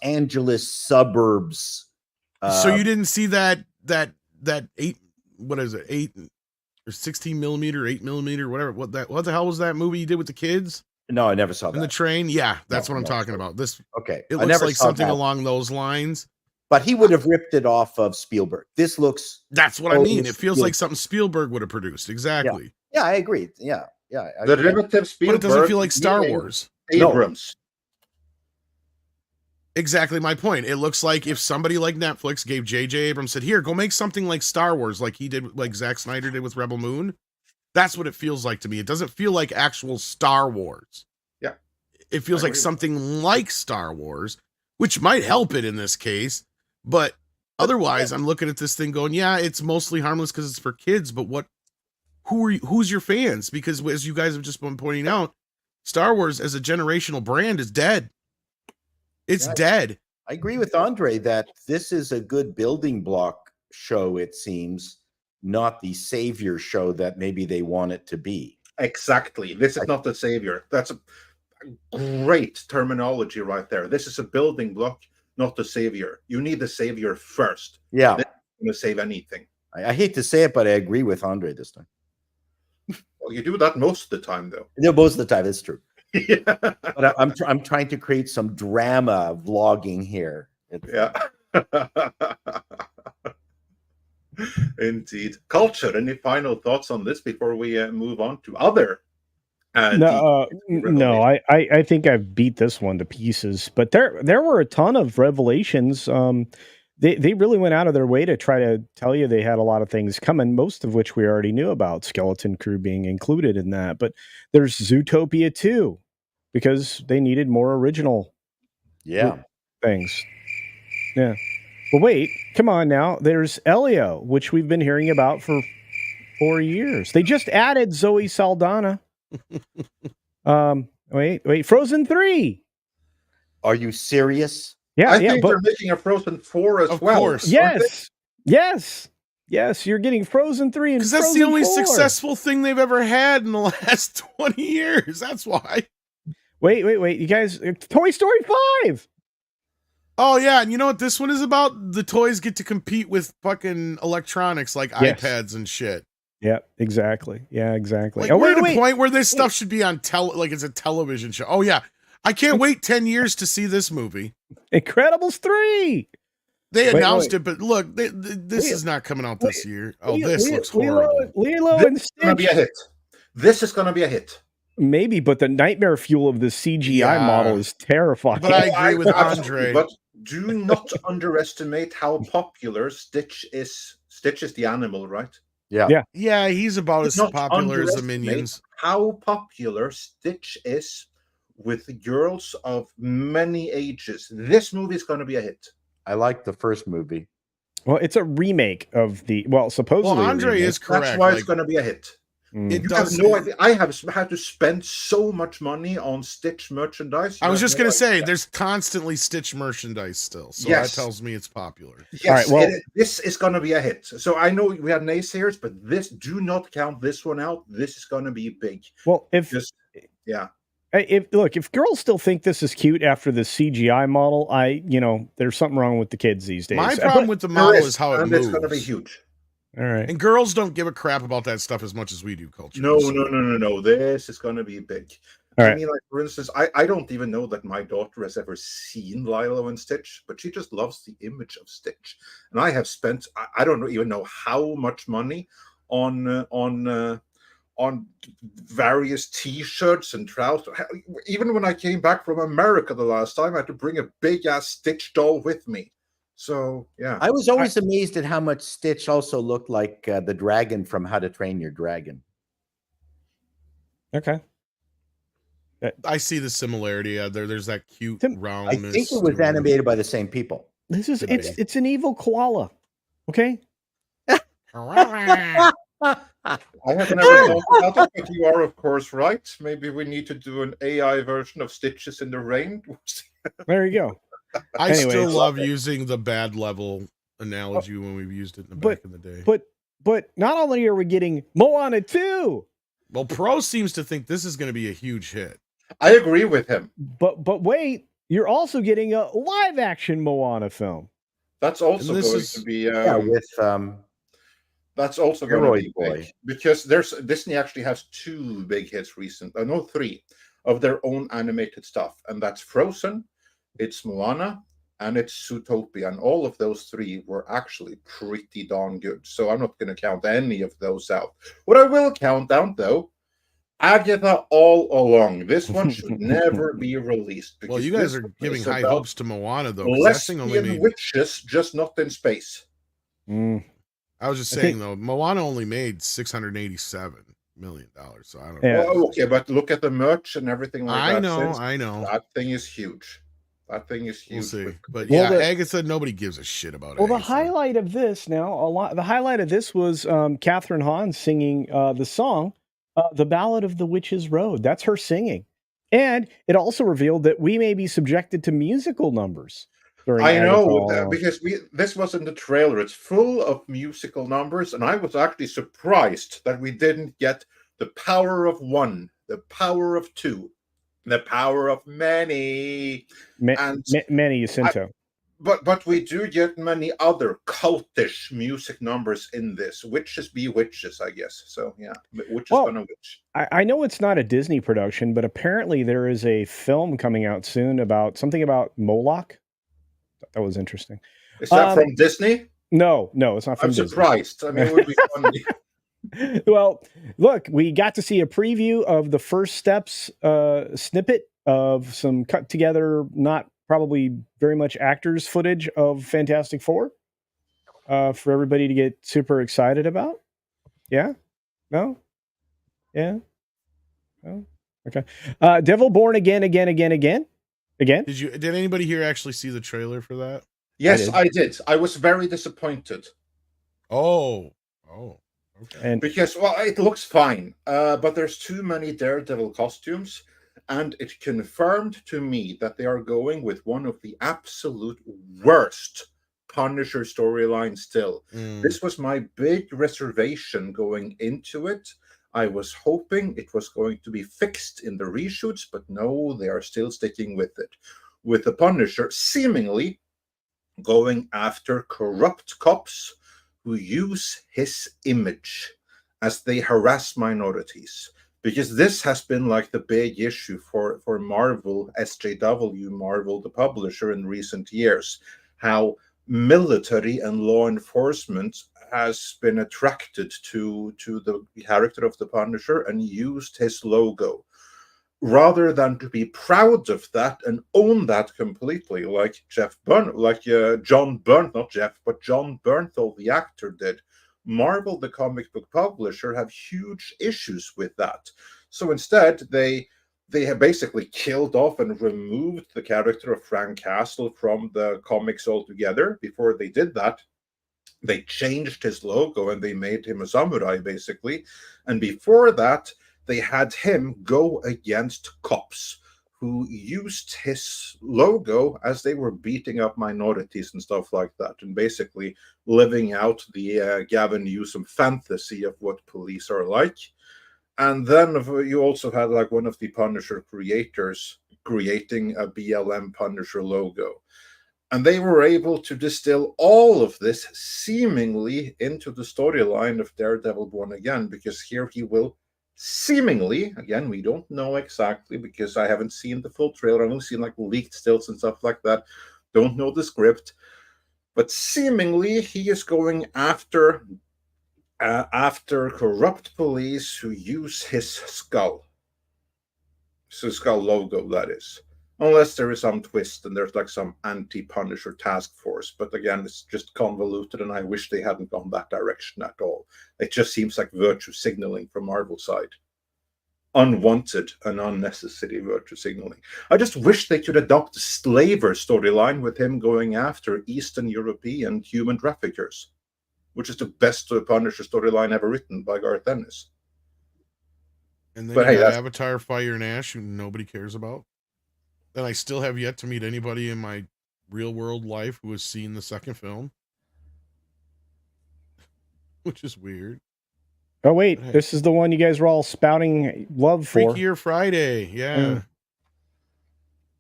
Speaker 3: Angeles suburbs.
Speaker 6: So you didn't see that 8, what is it, 8 or 16 millimeter, 8 millimeter, whatever. What the hell was that movie you did with the kids?
Speaker 3: No, I never saw that.
Speaker 6: In the train? Yeah, that's what I'm talking about. This
Speaker 3: Okay.
Speaker 6: It looks like something along those lines.
Speaker 3: But he would have ripped it off of Spielberg. This looks...
Speaker 6: That's what I mean. It feels like something Spielberg would have produced. Exactly.
Speaker 3: Yeah, I agree. Yeah.
Speaker 2: Derivative Spielberg.
Speaker 6: But it doesn't feel like Star Wars.
Speaker 2: Abrams.
Speaker 6: Exactly my point. It looks like if somebody like Netflix gave J.J. Abrams, said, here, go make something like Star Wars, like he did, like Zack Snyder did with Rebel Moon. That's what it feels like to me. It doesn't feel like actual Star Wars.
Speaker 2: Yeah.
Speaker 6: It feels like something like Star Wars, which might help it in this case. But otherwise, I'm looking at this thing going, yeah, it's mostly harmless because it's for kids. But who's your fans? Because as you guys have just been pointing out, Star Wars as a generational brand is dead. It's dead.
Speaker 3: I agree with Andre that this is a good building block show, it seems, not the savior show that maybe they want it to be.
Speaker 2: Exactly. This is not the savior. That's a great terminology right there. This is a building block, not the savior. You need the savior first.
Speaker 3: Yeah.
Speaker 2: Then you're going to save anything.
Speaker 3: I hate to say it, but I agree with Andre this time.
Speaker 2: Well, you do that most of the time, though.
Speaker 3: No, most of the time, it's true.
Speaker 2: Yeah.
Speaker 3: But I'm trying to create some drama vlogging here.
Speaker 2: Yeah. Indeed. Culture, any final thoughts on this before we move on to other?
Speaker 4: No, I think I've beat this one to pieces. But there were a ton of revelations. They really went out of their way to try to tell you they had a lot of things coming, most of which we already knew about, Skeleton Crew being included in that. But there's Zootopia 2 because they needed more original things. Yeah. Well, wait, come on now. There's Elio, which we've been hearing about for 4 years. They just added Zoe Saldana. Wait, Frozen 3.
Speaker 3: Are you serious?
Speaker 4: Yeah,
Speaker 2: I think they're making a Frozen 4 as well. Of
Speaker 6: course.
Speaker 4: Yes. You're getting Frozen 3 and
Speaker 6: because that's the only successful thing they've ever had in the last 20 years. That's why.
Speaker 4: Wait, you guys, Toy Story 5.
Speaker 6: Oh yeah, and you know what this one is about? The toys get to compete with fucking electronics like iPads and shit.
Speaker 4: Yeah, exactly. Like,
Speaker 6: we're at a point where this stuff should be on like it's a television show. Oh yeah. I can't wait 10 years to see this movie.
Speaker 4: Incredibles 3.
Speaker 6: They announced it, but look, this is not coming out this year. Oh, this looks horrible.
Speaker 4: Lilo and Stitch.
Speaker 2: Gonna be a hit. This is going to be a hit.
Speaker 4: Maybe, but the nightmare fuel of the CGI model is terrifying.
Speaker 6: But I agree with Andre.
Speaker 2: But do not underestimate how popular Stitch is. Stitch is the animal, right?
Speaker 6: Yeah, he's about as popular as the Minions.
Speaker 2: How popular Stitch is with girls of many ages. This movie is going to be a hit.
Speaker 3: I like the first movie.
Speaker 4: Well, it's a remake of supposedly.
Speaker 6: Well, Andre is correct.
Speaker 2: That's why it's going to be a hit.
Speaker 6: It
Speaker 2: You
Speaker 6: does.
Speaker 2: have no idea. I have had to spend so much money on Stitch merchandise.
Speaker 6: I was just going to say, there's constantly Stitch merchandise still. So that tells me it's popular.
Speaker 2: Yes, all right, this is going to be a hit. So I know we had naysayers, but do not count this one out. This is going to be big.
Speaker 4: Well, if girls still think this is cute after the CGI model, there's something wrong with the kids these days.
Speaker 6: My problem with the model is how it moves.
Speaker 2: It's going to be huge.
Speaker 4: All right.
Speaker 6: And girls don't give a crap about that stuff as much as we do, culture.
Speaker 2: No. This is going to be big.
Speaker 4: All right.
Speaker 2: I mean, like, for instance, I don't even know that my daughter has ever seen Lilo and Stitch, but she just loves the image of Stitch. And I have spent, I don't even know how much money on various T-shirts and trousers. Even when I came back from America the last time, I had to bring a big-ass Stitch doll with me. So, yeah.
Speaker 3: I was always amazed at how much Stitch also looked like the dragon from How to Train Your Dragon.
Speaker 4: Okay.
Speaker 6: I see the similarity. There's that cute roundness.
Speaker 3: I think it was animated by the same people.
Speaker 4: It's an evil koala. Okay.
Speaker 2: I have never thought about it, but you are, of course, right. Maybe we need to do an AI version of Stitches in the Rain.
Speaker 4: There you go.
Speaker 6: I still love using the bad level analogy when we've used it back in the day.
Speaker 4: But not only are we getting Moana 2.
Speaker 6: Well, Pro seems to think this is going to be a huge hit.
Speaker 2: I agree with him.
Speaker 4: But wait, you're also getting a live action Moana film.
Speaker 2: That's also going to be that's also going to be big because Disney actually has 2 big hits recently. No, 3 of their own animated stuff, and that's Frozen, it's Moana, and it's Zootopia, and all of those 3 were actually pretty darn good. So I'm not going to count any of those out. What I will count down, though, Agatha All Along. This one should never be released.
Speaker 6: Well, you guys are giving high hopes to Moana, though.
Speaker 2: Lesbian witches, just not in space.
Speaker 6: I was just saying, though, Moana only made $687 million. So I don't know.
Speaker 2: Well, okay, but look at the merch and everything like that.
Speaker 6: I know.
Speaker 2: That thing is huge. That thing is huge.
Speaker 6: We'll see. But yeah, Agatha, nobody gives a shit about Agatha.
Speaker 4: The highlight of this was Catherine Hahn singing the song, The Ballad of the Witch's Road. That's her singing. And it also revealed that we may be subjected to musical numbers.
Speaker 2: I know, because this was in the trailer. It's full of musical numbers, and I was actually surprised that we didn't get the power of one, the power of two, the power of many,
Speaker 4: many Jacinto.
Speaker 2: But we do get many other cultish music numbers in this. Witches be witches, I guess. So yeah, witches gonna witch.
Speaker 4: I know it's not a Disney production, but apparently there is a film coming out soon about Moloch. That was interesting.
Speaker 2: Is that from Disney?
Speaker 4: No, it's not from Disney.
Speaker 2: I'm surprised. I mean, it would be funny.
Speaker 4: Well, look, we got to see a preview of the first steps snippet of some cut together, not probably very much actors footage of Fantastic Four for everybody to get super excited about. Yeah? No? Yeah? No? Okay. Devil Born Again. Did
Speaker 6: anybody here actually see the trailer for that?
Speaker 2: Yes, I did. I was very disappointed.
Speaker 6: Oh, okay.
Speaker 2: Because it looks fine, but there's too many Daredevil costumes, and it confirmed to me that they are going with one of the absolute worst Punisher storylines still. This was my big reservation going into it. I was hoping it was going to be fixed in the reshoots, but no, they are still sticking with it. With the Punisher seemingly going after corrupt cops who use his image as they harass minorities. Because this has been like the big issue for Marvel, SJW, Marvel, the publisher, in recent years. How military and law enforcement has been attracted to the character of the Punisher and used his logo, rather than to be proud of that and own that completely, like John Bernthal, the actor, did. Marvel, the comic book publisher, have huge issues with that. So instead, they have basically killed off and removed the character of Frank Castle from the comics altogether. Before they did that, they changed his logo and they made him a samurai, basically. And before that, they had him go against cops who used his logo as they were beating up minorities and stuff like that, and basically living out the Gavin Newsom fantasy of what police are like. And then you also had like one of the Punisher creators creating a BLM Punisher logo. And they were able to distill all of this seemingly into the storyline of Daredevil Born Again, because here he will seemingly, again, we don't know exactly because I haven't seen the full trailer. I've only seen like leaked stills and stuff like that. Don't know the script. But seemingly he is going after corrupt police who use his skull. So skull logo, that is. Unless there is some twist and there's like some anti-Punisher task force. But again, it's just convoluted and I wish they hadn't gone that direction at all. It just seems like virtue signaling from Marvel's side. unwanted and unnecessary virtue signaling. I just wish they could adopt the slaver storyline with him going after Eastern European human traffickers, which is the best Punisher storyline ever written by Garth Ennis.
Speaker 6: And then you got Avatar, Fire and Ash, who nobody cares about. And I still have yet to meet anybody in my real world life who has seen the second film, which is weird.
Speaker 4: Oh wait, this is the one you guys were all spouting love for.
Speaker 6: Freakier Friday, yeah.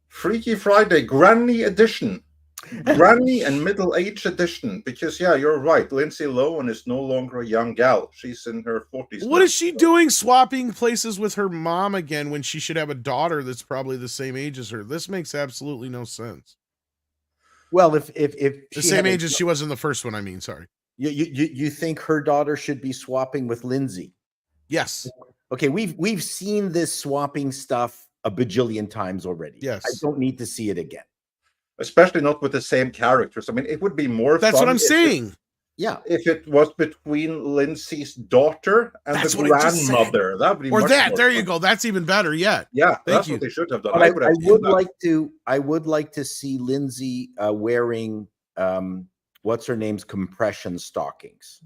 Speaker 2: Freaky Friday, Granny Edition. Granny and Middle Age Edition. Because, yeah, you're right. Lindsay Lohan is no longer a young gal. She's in her 40s.
Speaker 6: What is she doing swapping places with her mom again when she should have a daughter that's probably the same age as her? This makes absolutely no sense.
Speaker 3: Well, if
Speaker 6: the same age as she was in the first one, I mean, sorry.
Speaker 3: You think her daughter should be swapping with Lindsay?
Speaker 6: Yes.
Speaker 3: Okay, we've seen this swapping stuff a bajillion times already.
Speaker 6: Yes.
Speaker 3: I don't need to see it again.
Speaker 2: Especially not with the same characters. I mean, it would be more
Speaker 6: That's
Speaker 2: fun
Speaker 6: what I'm saying.
Speaker 2: If it was between Lindsay's daughter and the grandmother. That would be
Speaker 6: or that. There
Speaker 2: fun.
Speaker 6: you go. That's even better yet.
Speaker 2: Yeah, that's what they should have done. I
Speaker 3: would like to see Lindsay wearing what's her name's compression stockings.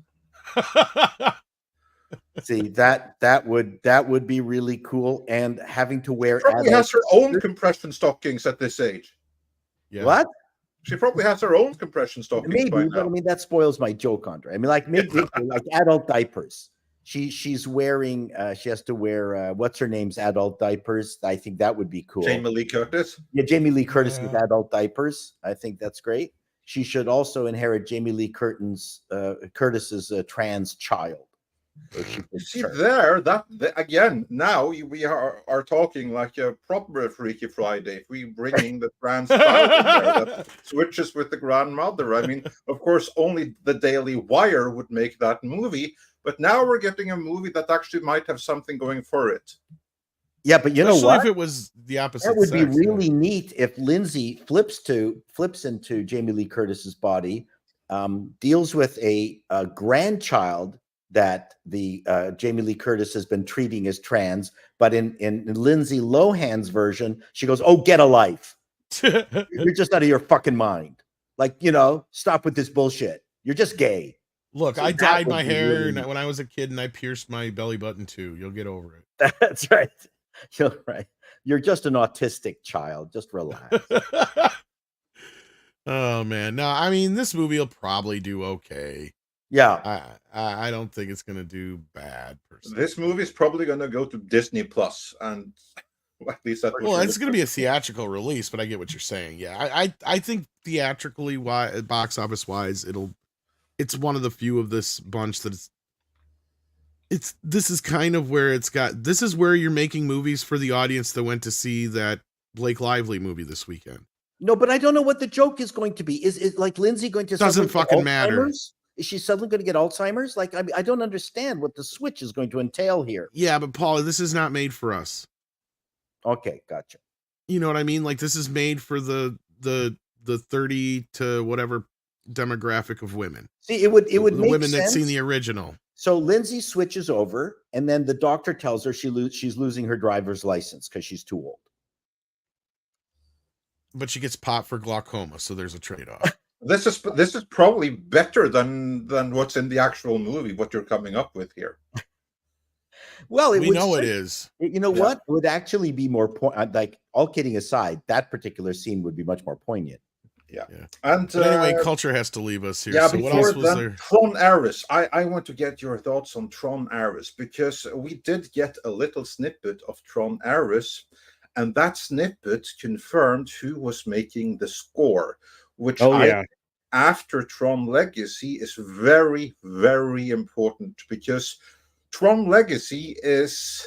Speaker 3: See, that would be really cool. And having to wear,
Speaker 2: she probably has her own compression stockings at this age.
Speaker 3: Yeah. What?
Speaker 2: She probably has her own compression stockings.
Speaker 3: Maybe, but I mean that spoils my joke, Andre. I mean, like maybe like adult diapers. She's wearing. She has to wear what's her name's adult diapers. I think that would be cool.
Speaker 2: Jamie Lee Curtis.
Speaker 3: Yeah, Jamie Lee Curtis with adult diapers. I think that's great. She should also inherit Jamie Lee Curtis's trans child.
Speaker 2: See there, that again. Now we are talking like a proper Freaky Friday. If we bringing the trans child in there, that switches with the grandmother. I mean, of course, only the Daily Wire would make that movie. But now we're getting a movie that actually might have something going for it.
Speaker 3: Yeah, but you know what?
Speaker 6: If it was the opposite,
Speaker 3: that would be really neat if Lindsay flips into Jamie Lee Curtis's body, deals with a grandchild that the Jamie Lee Curtis has been treating as trans, but in Lindsay Lohan's version, she goes, "Oh, get a life! You're just out of your fucking mind. Like, stop with this bullshit. You're just gay."
Speaker 6: Look, so I dyed my hair when I was a kid, and I pierced my belly button too. You'll get over
Speaker 3: it. That's right. You're right. You're just an autistic child. Just relax.
Speaker 6: Oh man, no, I mean this movie will probably do okay.
Speaker 3: Yeah,
Speaker 6: I don't think it's gonna do bad.
Speaker 2: This movie is probably gonna go to Disney Plus, and at least that's
Speaker 6: it's gonna be a theatrical release. But I get what you're saying. Yeah, I think theatrically, box office wise, it's one of the few of this bunch that this is kind of where this is where you're making movies for the audience that went to see that Blake Lively movie this weekend.
Speaker 3: No, but I don't know what the joke is going to be. Is it like Lindsay going to
Speaker 6: doesn't fucking matter?
Speaker 3: Is she suddenly going to get Alzheimer's? Like, I mean, I don't understand what the switch is going to entail here.
Speaker 6: Yeah, but Paul, this is not made for us.
Speaker 3: Okay, gotcha.
Speaker 6: You know what I mean? Like, this is made for the 30 to whatever demographic of women.
Speaker 3: See, it would
Speaker 6: the
Speaker 3: make
Speaker 6: women
Speaker 3: sense.
Speaker 6: That's seen the original.
Speaker 3: So Lindsay switches over, and then the doctor tells her she's losing her driver's license because she's too old.
Speaker 6: But she gets popped for glaucoma, so there's a trade-off.
Speaker 2: This is probably better than what's in the actual movie. What you're coming up with here.
Speaker 3: Well,
Speaker 6: we know it is.
Speaker 3: You know what? It would actually be more like, all kidding aside, that particular scene would be much more poignant.
Speaker 2: Yeah.
Speaker 6: And anyway, culture has to leave us here.
Speaker 2: Yeah,
Speaker 6: so what else was there?
Speaker 2: Tron Ares. I want to get your thoughts on Tron Ares, because we did get a little snippet of Tron Ares, and that snippet confirmed who was making the score, which after Tron Legacy is very, very important, because Tron Legacy is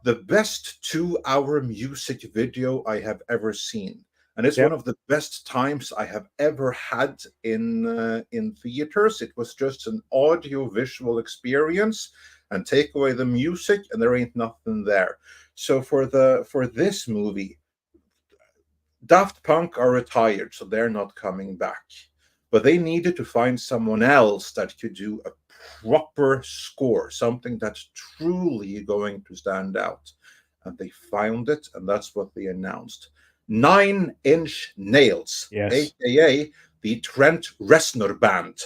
Speaker 2: the best 2-hour music video I have ever seen. And it's one of the best times I have ever had in theaters. It was just an audio-visual experience, and take away the music, and there ain't nothing there. So for this movie, Daft Punk are retired, so they're not coming back. But they needed to find someone else that could do a proper score, something that's truly going to stand out. and they found it, and that's what they announced. 9 Inch Nails,
Speaker 4: Yes.
Speaker 2: aka the Trent Reznor Band.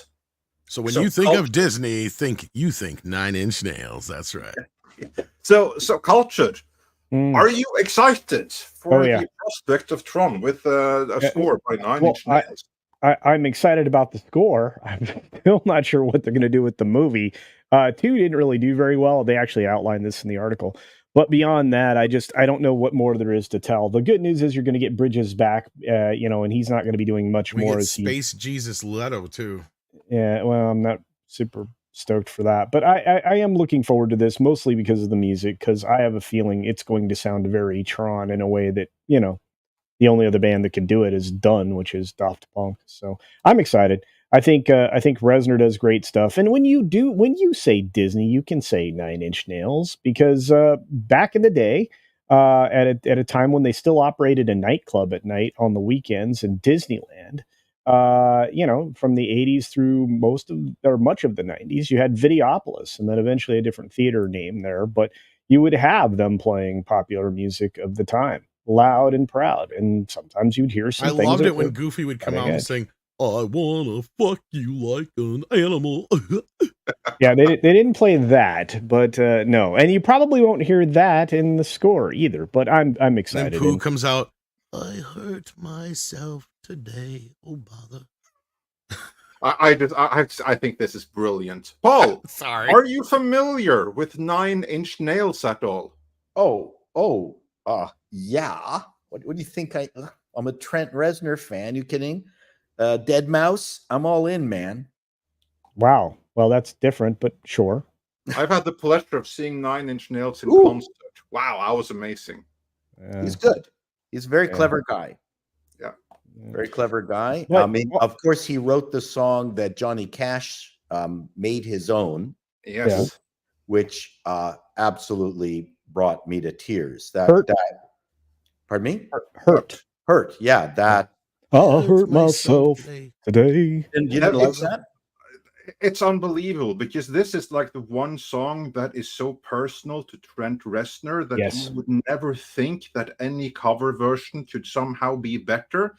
Speaker 6: So when you think of Disney, you think 9 Inch Nails. That's right.
Speaker 2: So Cultured, are you excited for the prospect of Tron with a score by 9 Inch Nails?
Speaker 4: I'm excited about the score. I'm still not sure what they're going to do with the movie. 2 didn't really do very well. They actually outlined this in the article. But beyond that, I don't know what more there is to tell. The good news is you're going to get Bridges back, and he's not going to be doing much more. As
Speaker 6: Space Jesus Leto too.
Speaker 4: Yeah, well, I'm not super stoked for that, but I am looking forward to this mostly because of the music, because I have a feeling it's going to sound very Tron in a way that, the only other band that can do it is Done, which is Daft Punk. So I'm excited. I think Reznor does great stuff. And when you say Disney, you can say 9 Inch Nails, because back in the day, at a time when they still operated a nightclub at night on the weekends in Disneyland, from the 80s through much of the 90s, you had Videopolis, and then eventually a different theater name there, but you would have them playing popular music of the time, loud and proud, and sometimes you'd hear some things.
Speaker 6: I loved it when Goofy would come out and sing, "I wanna fuck you like an animal."
Speaker 4: Yeah, they didn't play that, but no, and you probably won't hear that in the score either. But I'm excited.
Speaker 6: Then Pooh comes out, "I hurt myself today, oh bother."
Speaker 2: I think this is brilliant. Paul,
Speaker 6: sorry,
Speaker 2: are you familiar with 9 Inch Nails at all?
Speaker 3: Yeah. What do you think? I'm a Trent Reznor fan. You kidding? Dead Mouse. I'm all in, man.
Speaker 4: Wow. Well, that's different, but sure.
Speaker 2: I've had the pleasure of seeing 9 Inch Nails in concert. Wow, that was amazing.
Speaker 3: He's good. He's a very clever guy.
Speaker 2: Yeah.
Speaker 3: Very clever guy. I mean, of course, he wrote the song that Johnny Cash made his own.
Speaker 2: Yes.
Speaker 3: Which absolutely brought me to tears. Pardon me? Hurt. Yeah, that.
Speaker 4: I'll hurt myself today.
Speaker 3: And you didn't like that?
Speaker 2: It's unbelievable, because this is like the one song that is so personal to Trent Reznor that you would never think that any cover version could somehow be better.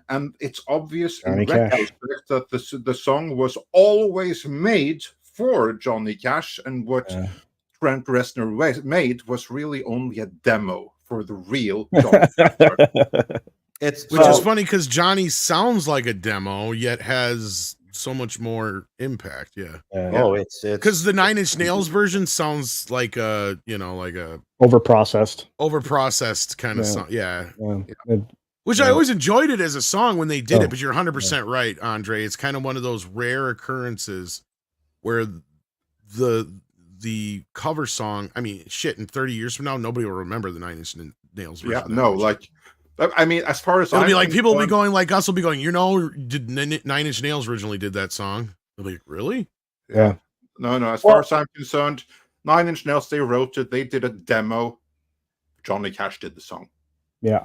Speaker 2: And it's obvious in retrospect that the song was always made for Johnny Cash, and what Trent Reznor made was really only a demo for the real Johnny Cash.
Speaker 6: Which is funny, because Johnny sounds like a demo, yet has so much more impact.
Speaker 3: It's
Speaker 6: because the 9 Inch Nails version sounds like a
Speaker 4: overprocessed
Speaker 6: kind of song. Which I always enjoyed it as a song when they did it, but you're 100% right, Andre. It's kind of one of those rare occurrences where the cover song, I mean, shit, in 30 years from now, nobody will remember the 9 Inch Nails version.
Speaker 2: Yeah, no, like, I mean, as far as
Speaker 6: it'll be like, people will be going, like us will be going, did 9 Inch Nails originally did that song? They'll be like, really?
Speaker 2: Yeah. No, as far as I'm concerned, 9 Inch Nails, they wrote it, they did a demo. Johnny Cash did the song.
Speaker 4: Yeah,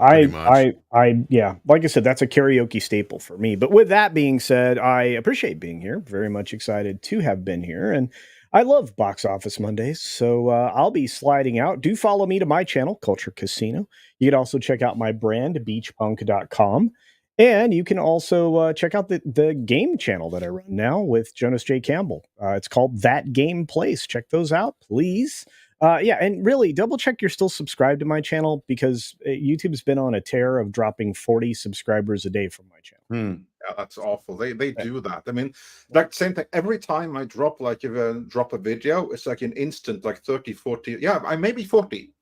Speaker 4: like I said, that's a karaoke staple for me. But with that being said, I appreciate being here. Very much excited to have been here. And I love Box Office Mondays, so I'll be sliding out. Do follow me to my channel, Culture Casino. You can also check out my brand, beachpunk.com. And you can also check out the game channel that I run now with Jonas J. Campbell. It's called That Game Place. Check those out, please. And really double check you're still subscribed to my channel, because YouTube's been on a tear of dropping 40 subscribers a day from my channel.
Speaker 2: Yeah, that's awful. They do that. I mean, like, same thing. Every time I drop a video, it's like an instant, like 30, 40. Yeah, I maybe 40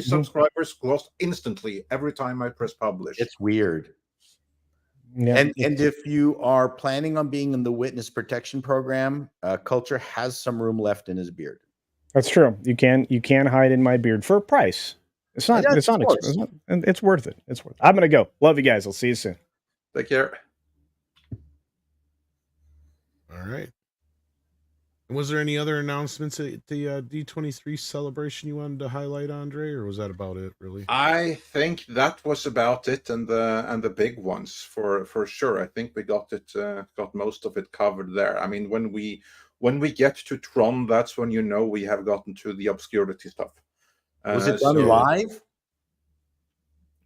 Speaker 2: subscribers lost instantly every time I press publish.
Speaker 3: It's weird. Yeah. And if you are planning on being in the witness protection program, Culture has some room left in his beard.
Speaker 4: That's true. You can hide in my beard for a price. It's not expensive. It's worth it. It's worth it. I'm gonna go. Love you guys. I'll see you soon.
Speaker 2: Take care.
Speaker 6: All right. Was there any other announcements at the D23 celebration you wanted to highlight, Andre, or was that about it, really?
Speaker 2: I think that was about it, and the big ones for sure. I think we got most of it covered there. I mean, when we get to Tron, that's when we have gotten to the obscurity stuff.
Speaker 3: Was it done live?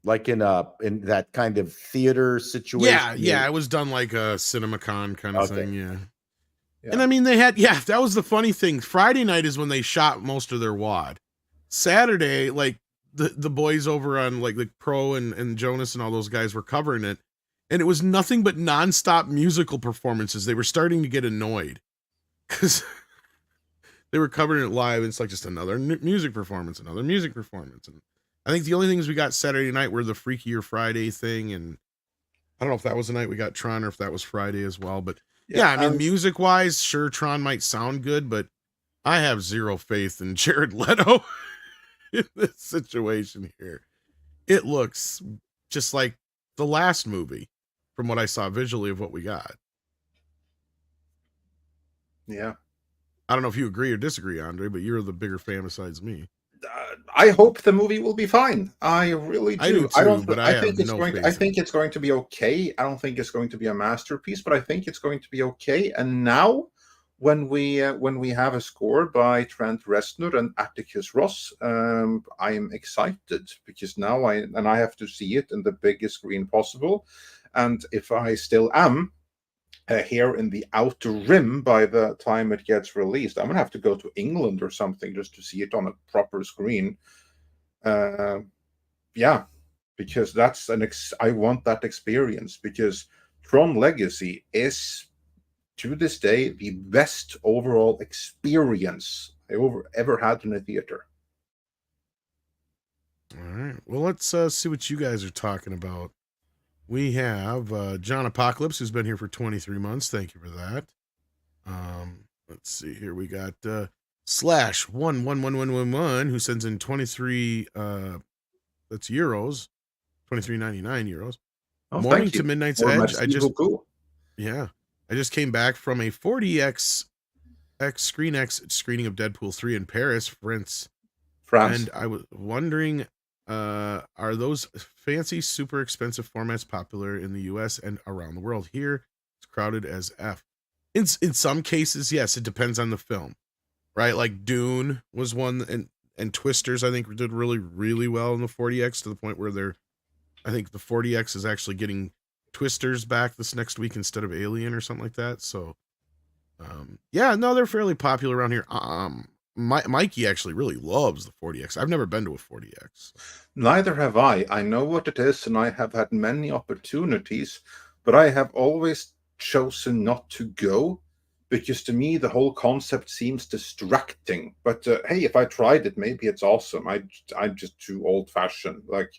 Speaker 3: Like in that kind of theater situation?
Speaker 6: Yeah, it was done like a CinemaCon kind of thing, yeah.
Speaker 2: Yeah.
Speaker 6: And I mean, they had, that was the funny thing. Friday night is when they shot most of their wad. Saturday, like the boys over on like Pro and Jonas and all those guys were covering it, and it was nothing but nonstop musical performances. They were starting to get annoyed because they were covering it live, and it's like just another music performance. And I think the only things we got Saturday night were the Freakier Friday thing, and I don't know if that was the night we got Tron or if that was Friday as well. But yeah, I mean, music-wise, sure, Tron might sound good, but I have zero faith in Jared Leto in this situation here. It looks just like the last movie from what I saw visually of what we got.
Speaker 2: Yeah.
Speaker 6: I don't know if you agree or disagree, Andre, but you're the bigger fan besides me.
Speaker 2: I hope the movie will be fine. I really do.
Speaker 6: I do too, but I think
Speaker 2: it's going to be okay. I don't think it's going to be a masterpiece, but I think it's going to be okay. And now, when we have a score by Trent Reznor and Atticus Ross, I am excited because now I have to see it in the biggest screen possible. And if I still am here in the outer rim by the time it gets released, I'm gonna have to go to England or something just to see it on a proper screen. Yeah, because that's I want that experience, because Tron Legacy is to this day the best overall experience I ever had in a theater.
Speaker 6: All right, well, let's see what you guys are talking about. We have John Apocalypse, who's been here for 23 months. Thank you for that. Let's see here. We got Slash 11111, who sends in 23 that's euros, 23.99 euros.
Speaker 2: Oh,
Speaker 6: Morning to Midnight's Edge. I just came back from a 40x Screen X screening of Deadpool 3 in Paris, France. And I was wondering, are those fancy, super expensive formats popular in the US and around the world? Here, it's crowded as F. In some cases, yes, it depends on the film, right? Like Dune was one, and Twisters, I think, did really, really well in the 40X, to the point where I think the 40X is actually getting Twisters back this next week instead of Alien or something like that. So, they're fairly popular around here. Mikey actually really loves the 40X. I've never been to a 40X.
Speaker 2: Neither have I. I know what it is, and I have had many opportunities, but I have always chosen not to go, because to me the whole concept seems distracting. But hey, if I tried it, maybe it's awesome. I'm just too old-fashioned. Like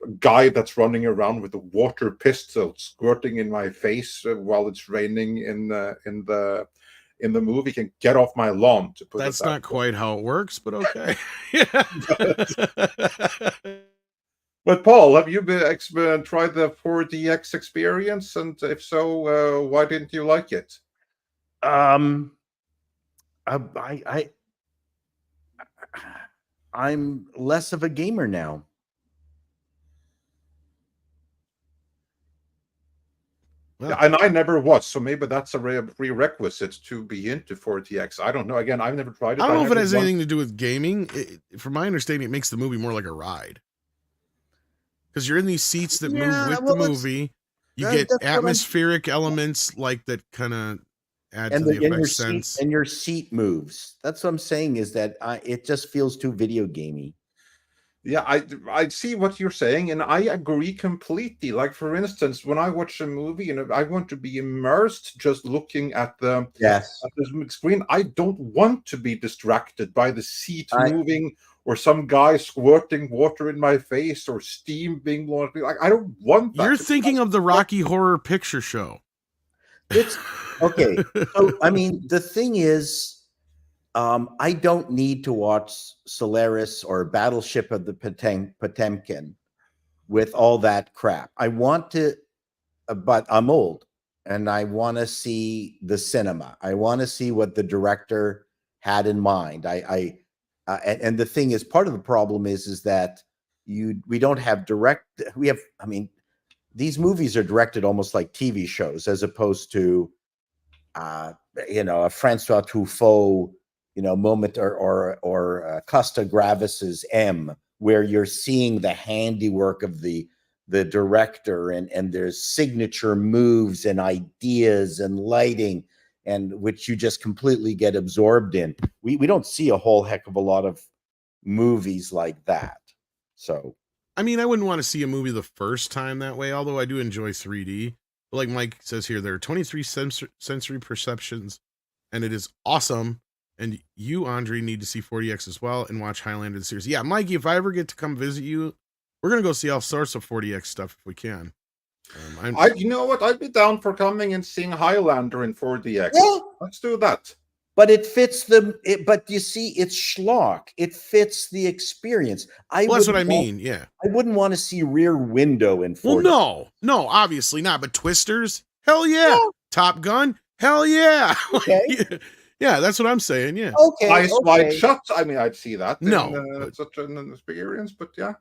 Speaker 2: a guy that's running around with a water pistol squirting in my face while it's raining in the movie can get off my lawn, to put
Speaker 6: That's
Speaker 2: it that
Speaker 6: not
Speaker 2: way.
Speaker 6: quite how it works, but okay.
Speaker 2: But Paul, have you tried the 4DX experience? And if so, why didn't you like it?
Speaker 3: I'm less of a gamer now.
Speaker 2: Well, and I never was, so maybe that's a prerequisite to be into 4DX. I don't know. Again, I've never tried it.
Speaker 6: I don't know if it has anything to do with gaming. From my understanding, it makes the movie more like a ride, because you're in these seats that move with the movie. You get atmospheric elements like that kind of add to the effect sense.
Speaker 3: And your seat moves. That's what I'm saying, is that it just feels too video gamey.
Speaker 2: Yeah, I see what you're saying, and I agree completely. Like, for instance, when I watch a movie and I want to be immersed just looking at the screen, I don't want to be distracted by the seat moving or some guy squirting water in my face or steam being blown. Like, I don't want that.
Speaker 6: You're thinking of the Rocky Horror Picture Show.
Speaker 3: It's okay. So, I mean, the thing is, I don't need to watch Solaris or Battleship of the Potemkin with all that crap. I want to, but I'm old and I want to see the cinema. I want to see what the director had in mind. And the thing is, part of the problem is that we don't have these movies are directed almost like TV shows, as opposed to, a Francois Truffaut, moment or Costa Gravis's M, where you're seeing the handiwork of the director and there's signature moves and ideas and lighting, and which you just completely get absorbed in. We don't see a whole heck of a lot of movies like that. So,
Speaker 6: I mean, I wouldn't want to see a movie the first time that way, although I do enjoy 3D. But like Mike says here, there are 23 sensory perceptions, and it is awesome. And you, Andre, need to see 4DX as well and watch Highlander the series. Yeah, Mikey, if I ever get to come visit you, we're going to go see all sorts of 4DX stuff if we can.
Speaker 2: You know what? I'd be down for coming and seeing Highlander in 4DX.
Speaker 3: Yeah.
Speaker 2: Let's do that.
Speaker 3: But it fits but you see, it's schlock. It fits the experience.
Speaker 6: That's what I mean. Yeah.
Speaker 3: I wouldn't want to see Rear Window in 4DX.
Speaker 6: Well, no, obviously not. But Twisters, hell yeah. Top Gun, hell yeah.
Speaker 3: Okay.
Speaker 6: Yeah, that's what I'm saying. Yeah.
Speaker 3: Okay.
Speaker 2: Nice wide shots. I mean, I'd see that.
Speaker 6: No,
Speaker 2: such an experience, but yeah.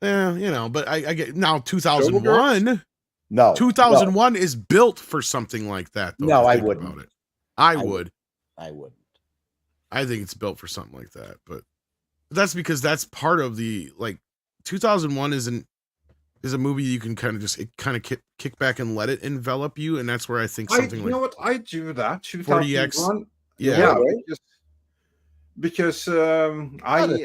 Speaker 6: Yeah, but I get now 2001.
Speaker 3: No,
Speaker 6: 2001 is built for something like that. Though,
Speaker 3: no, I wouldn't.
Speaker 6: About it. I would.
Speaker 3: I wouldn't.
Speaker 6: I think it's built for something like that, but that's because that's part of the 2001 is a movie you can kind of kick back and let it envelop you, and that's where I think something
Speaker 2: you know what, I do that
Speaker 6: 40X.
Speaker 2: Yeah, because I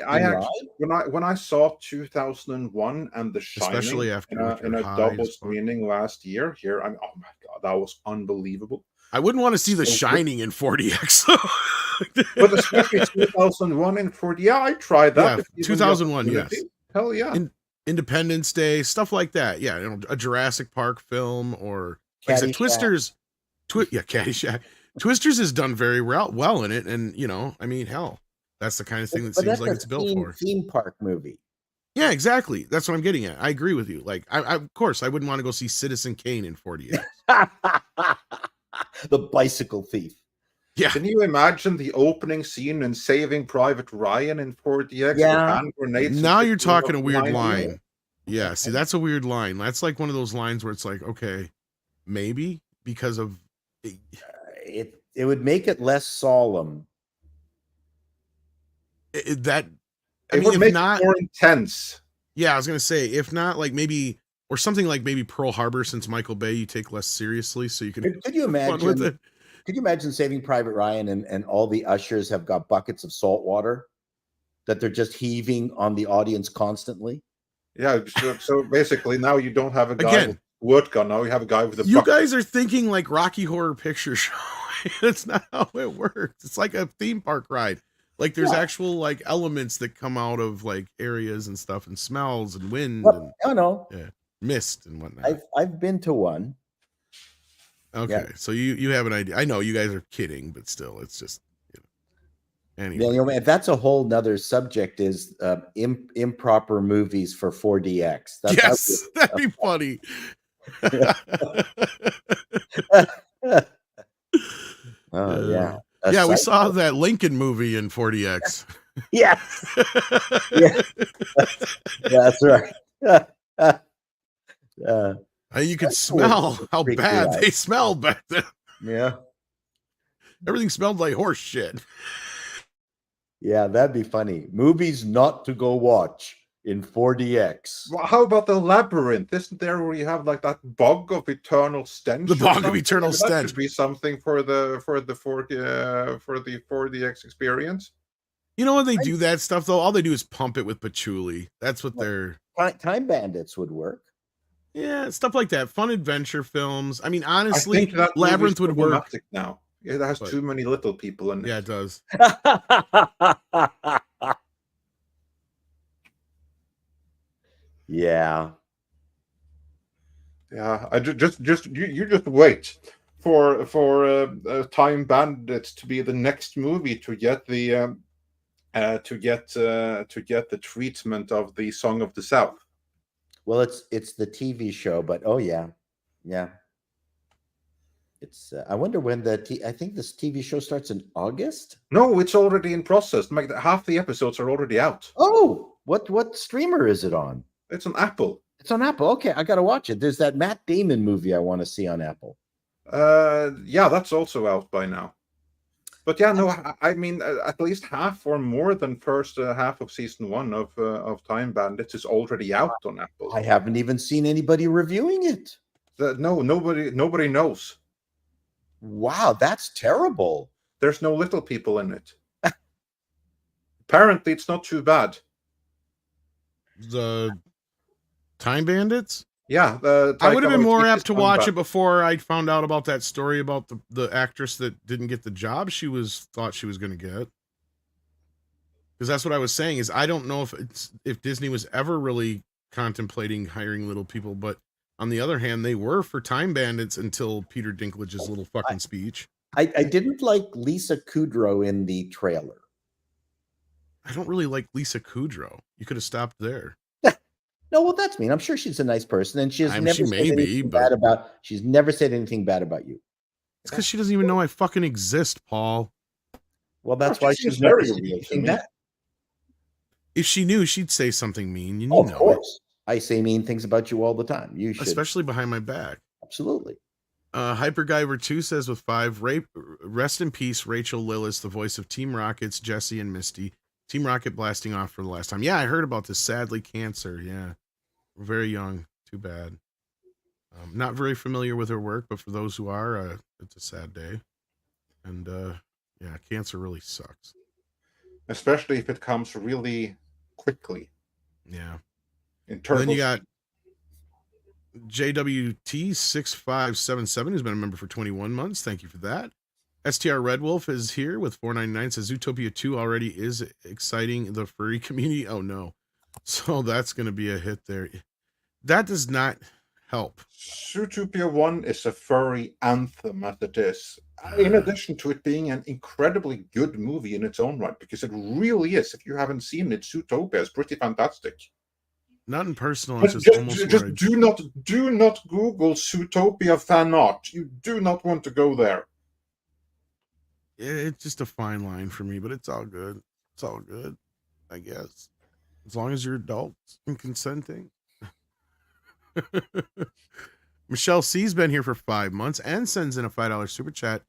Speaker 2: actually when I saw 2001 and The Shining,
Speaker 6: especially after
Speaker 2: in a double screening last year here, oh my god, that was unbelievable.
Speaker 6: I wouldn't want to see The Shining in 40X.
Speaker 2: But especially 2001 in 4D. Yeah, I tried that.
Speaker 6: Yeah, 2001, yes.
Speaker 2: Hell yeah.
Speaker 6: Independence Day, stuff like that. Yeah, a Jurassic Park film, or like I said, Twisters. Caddyshack. Twisters has done very well in it, and I mean, hell, that's the kind of thing that seems like it's built for.
Speaker 3: Theme park movie.
Speaker 6: Yeah, exactly. That's what I'm getting at. I agree with you. Like, I of course, I wouldn't want to go see Citizen Kane in 40X.
Speaker 3: The bicycle thief.
Speaker 6: Yeah.
Speaker 2: Can you imagine the opening scene in Saving Private Ryan in 4DX?
Speaker 3: Yeah.
Speaker 2: Hand grenades.
Speaker 6: Now you're talking a weird line. Yeah. See, that's a weird line. That's like one of those lines where it's like, okay, maybe because of
Speaker 3: it would make it less solemn.
Speaker 2: It would make it more intense.
Speaker 6: Yeah, I was gonna say, if not, like maybe, or something like maybe Pearl Harbor, since Michael Bay you take less seriously, so you can.
Speaker 3: Could you imagine? With it. Could you imagine Saving Private Ryan and all the ushers have got buckets of salt water that they're just heaving on the audience constantly?
Speaker 2: Yeah. So basically, now you don't have a guy with a wood gun. Now you have a guy with a.
Speaker 6: You guys are thinking like Rocky Horror Picture Show. That's not how it works. It's like a theme park ride. Like there's actual like elements that come out of like areas and stuff, and smells and wind.
Speaker 3: I know.
Speaker 6: Yeah, mist and whatnot.
Speaker 3: I've been to one.
Speaker 6: Okay, so you have an idea. I know you guys are kidding, but still, it's just anyway.
Speaker 3: Yeah, that's a whole nother subject. Is improper movies for 4DX?
Speaker 6: That'd be funny.
Speaker 3: Oh yeah.
Speaker 6: Yeah, we saw that Lincoln movie in 40X.
Speaker 3: Yes. Yeah. That's right.
Speaker 6: You could smell how bad they smelled back then.
Speaker 3: Yeah.
Speaker 6: Everything smelled like horse shit.
Speaker 3: Yeah, that'd be funny. Movies not to go watch in 4DX.
Speaker 2: Well, how about the Labyrinth? Isn't there where you have like that bog of eternal stench?
Speaker 6: The bog of eternal stench.
Speaker 2: That should be something for the 4DX experience.
Speaker 6: You know when they do that stuff though, all they do is pump it with patchouli. That's what they're.
Speaker 3: Time Bandits would work.
Speaker 6: Yeah, stuff like that. Fun adventure films. I mean, honestly, Labyrinth would work
Speaker 2: now. It has too many little people in it.
Speaker 6: Yeah, it does.
Speaker 3: Yeah.
Speaker 2: Yeah. I just you just wait for Time Bandits to be the next movie to get the treatment of the Song of the South.
Speaker 3: Well, it's the TV show, but yeah. It's I wonder when I think this TV show starts in August.
Speaker 2: No, it's already in process. Like half the episodes are already out.
Speaker 3: Oh, what streamer is it on?
Speaker 2: It's on Apple.
Speaker 3: It's on Apple. Okay, I gotta watch it. There's that Matt Damon movie I want to see on Apple.
Speaker 2: Yeah, that's also out by now. But yeah, no, I mean, at least half or more than first half of season 1 of Time Bandits is already out on Apple.
Speaker 3: I haven't even seen anybody reviewing it.
Speaker 2: No, nobody knows.
Speaker 3: Wow, that's terrible.
Speaker 2: There's no little people in it. Apparently, it's not too bad.
Speaker 6: The Time Bandits?
Speaker 2: Yeah,
Speaker 6: I would have been more apt to watch
Speaker 2: bad.
Speaker 6: it before I found out about that story about the actress that didn't get the job thought she was going to get. Because that's what I was saying is I don't know if Disney was ever really contemplating hiring little people, but on the other hand, they were for Time Bandits until Peter Dinklage's little fucking speech.
Speaker 3: I didn't like Lisa Kudrow in the trailer.
Speaker 6: I don't really like Lisa Kudrow. You could have stopped there.
Speaker 3: No, well, that's mean. I'm sure she's a nice person, and she's never
Speaker 6: she
Speaker 3: said
Speaker 6: may be,
Speaker 3: anything
Speaker 6: but
Speaker 3: bad about. She's never said anything bad about you.
Speaker 6: it's because she doesn't even know I fucking exist, Paul.
Speaker 3: Well, that's
Speaker 2: Well,
Speaker 3: why
Speaker 2: she
Speaker 3: she's
Speaker 2: seems
Speaker 3: never
Speaker 2: very
Speaker 3: said
Speaker 2: real to
Speaker 3: anything
Speaker 2: me.
Speaker 3: bad.
Speaker 6: If she knew, she'd say something mean. You
Speaker 3: Oh,
Speaker 6: know
Speaker 3: of course, I say mean things about you all the time. You
Speaker 6: it,
Speaker 3: should,
Speaker 6: especially behind my back.
Speaker 3: absolutely.
Speaker 6: Hyperguyver 2 says with 5, rest in peace, Rachel Lillis, the voice of Team Rocket's Jesse and Misty. Team Rocket blasting off for the last time. Yeah, I heard about this. Sadly, cancer. Yeah. Very young. Too bad. Not very familiar with her work, but for those who are, it's a sad day. And yeah, cancer really sucks.
Speaker 2: Especially if it comes really quickly.
Speaker 6: Yeah.
Speaker 2: In turbo
Speaker 6: Then you got JWT6577, who's been a member for 21 months. Thank you for that. STR Red Wolf is here with $4.99. Says Zootopia 2 already is exciting the furry community. Oh no. So that's going to be a hit there. That does not help.
Speaker 2: Zootopia 1 is a furry anthem as it is. In addition to it being an incredibly good movie in its own right, because it really is. If you haven't seen it, Zootopia is pretty fantastic.
Speaker 6: Not impersonal.
Speaker 2: But
Speaker 6: It's just
Speaker 2: just do not Google Zootopia fan art. You do not want to go there.
Speaker 6: It's just a fine line for me, but it's all good. It's all good, I guess. As long as you're adults and consenting. Michelle C's been here for 5 months and sends in a $5 super chat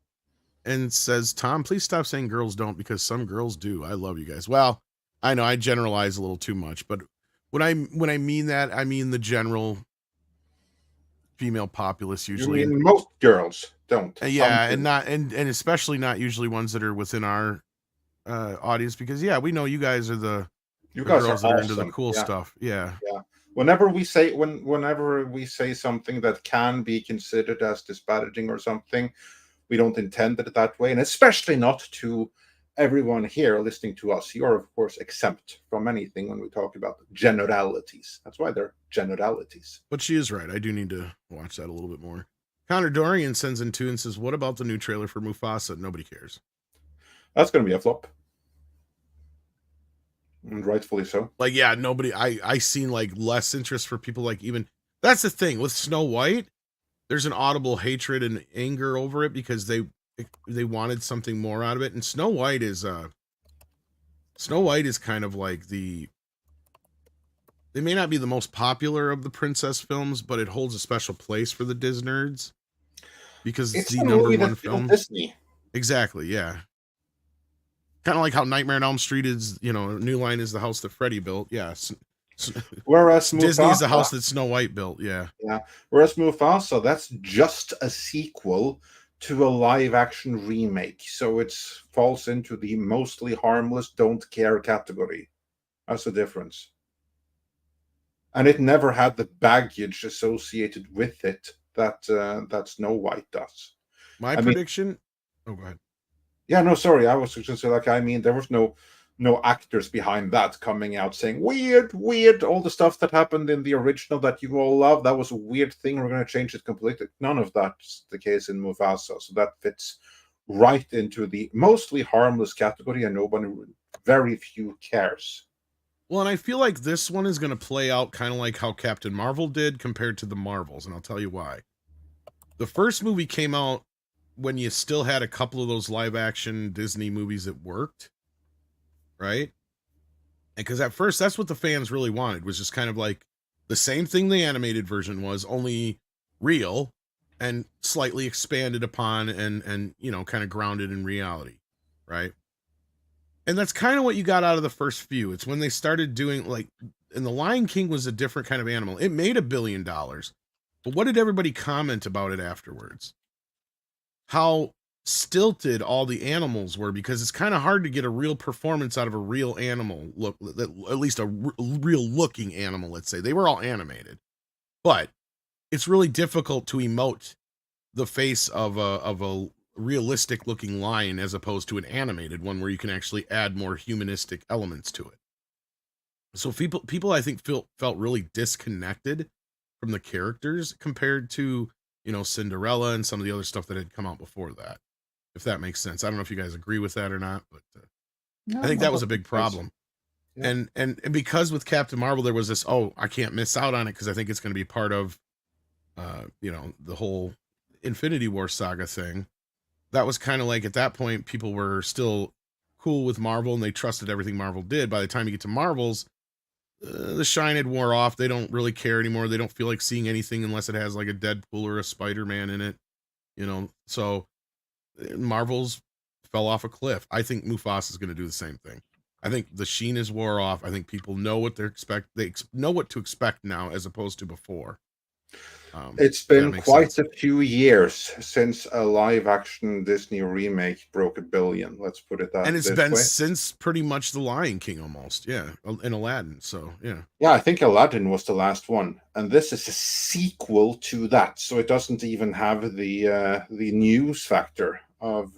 Speaker 6: and says, Tom, please stop saying girls don't, because some girls do. I love you guys. Well, I know I generalize a little too much, but when I mean that, I mean the general female populace usually.
Speaker 2: You mean most girls don't.
Speaker 6: Yeah, and especially not usually ones that are within our audience, because yeah, we know you guys are the girls that are into the cool stuff. Yeah.
Speaker 2: Whenever we say something that can be considered as disparaging or something, we don't intend it that way, and especially not to everyone here listening to us. You are, of course, exempt from anything when we talk about generalities. That's why they're generalities.
Speaker 6: But she is right. I do need to watch that a little bit more. Connor Dorian sends in 2 and says, what about the new trailer for Mufasa? Nobody cares.
Speaker 2: That's going to be a flop. And rightfully so.
Speaker 6: Like, yeah, nobody, I seen like less interest for people, like even, that's the thing with Snow White, there's an audible hatred and anger over it because they wanted something more out of it. And Snow White is kind of like they may not be the most popular of the princess films, but it holds a special place for the Disney nerds because it's the #1 film.
Speaker 2: Disney.
Speaker 6: Exactly. Yeah. Kind of like how Nightmare on Elm Street is, New Line is the house that Freddy built. Yes.
Speaker 2: Whereas
Speaker 6: Disney is the house that Snow White built. Yeah.
Speaker 2: Yeah. Whereas Mufasa, that's just a sequel to a live action remake. So it falls into the mostly harmless, don't care category. That's the difference. And it never had the baggage associated with it that Snow White does.
Speaker 6: My prediction. Oh, go ahead.
Speaker 2: Yeah, no, sorry. I was just saying, there was no actors behind that coming out saying weird, all the stuff that happened in the original that you all love. That was a weird thing. We're going to change it completely. None of that's the case in Mufasa. So that fits right into the mostly harmless category, and very few cares.
Speaker 6: Well, and I feel like this one is going to play out kind of like how Captain Marvel did compared to the Marvels, and I'll tell you why. The first movie came out when you still had a couple of those live action Disney movies that worked, right? And because at first that's what the fans really wanted, was just kind of like the same thing the animated version was, only real and slightly expanded upon and kind of grounded in reality. right? And that's kind of what you got out of the first few. It's when they started doing like, and the Lion King was a different kind of animal. It made $1 billion, but what did everybody comment about it afterwards? How stilted all the animals were, because it's kind of hard to get a real performance out of a real animal, look, at least a real looking animal. Let's say they were all animated, but it's really difficult to emote the face of a realistic looking lion as opposed to an animated one where you can actually add more humanistic elements to it. So people I think felt really disconnected from the characters compared to, you know, Cinderella and some of the other stuff that had come out before that, if that makes sense. I don't know if you guys agree with that or not, but I think that was a big problem. Yeah. And because with Captain Marvel there was this, oh, I can't miss out on it because I think it's going to be part of you know, the whole Infinity War saga thing. That was kind of like, at that point, people were still cool with Marvel and they trusted everything Marvel did. By the time you get to Marvel's, the shine had wore off. They don't really care anymore. They don't feel like seeing anything unless it has like a Deadpool or a Spider-Man in it, you know? So Marvel's fell off a cliff. I think Mufasa is going to do the same thing. I think the sheen is wore off. I think people know what they know what to expect now as opposed to before.
Speaker 2: It's been quite a few years since a live-action Disney remake broke $1 billion. Let's put it that.
Speaker 6: And it's been since pretty much The Lion King, almost, yeah, and Aladdin. So yeah,
Speaker 2: I think Aladdin was the last one, and this is a sequel to that. So it doesn't even have the news factor of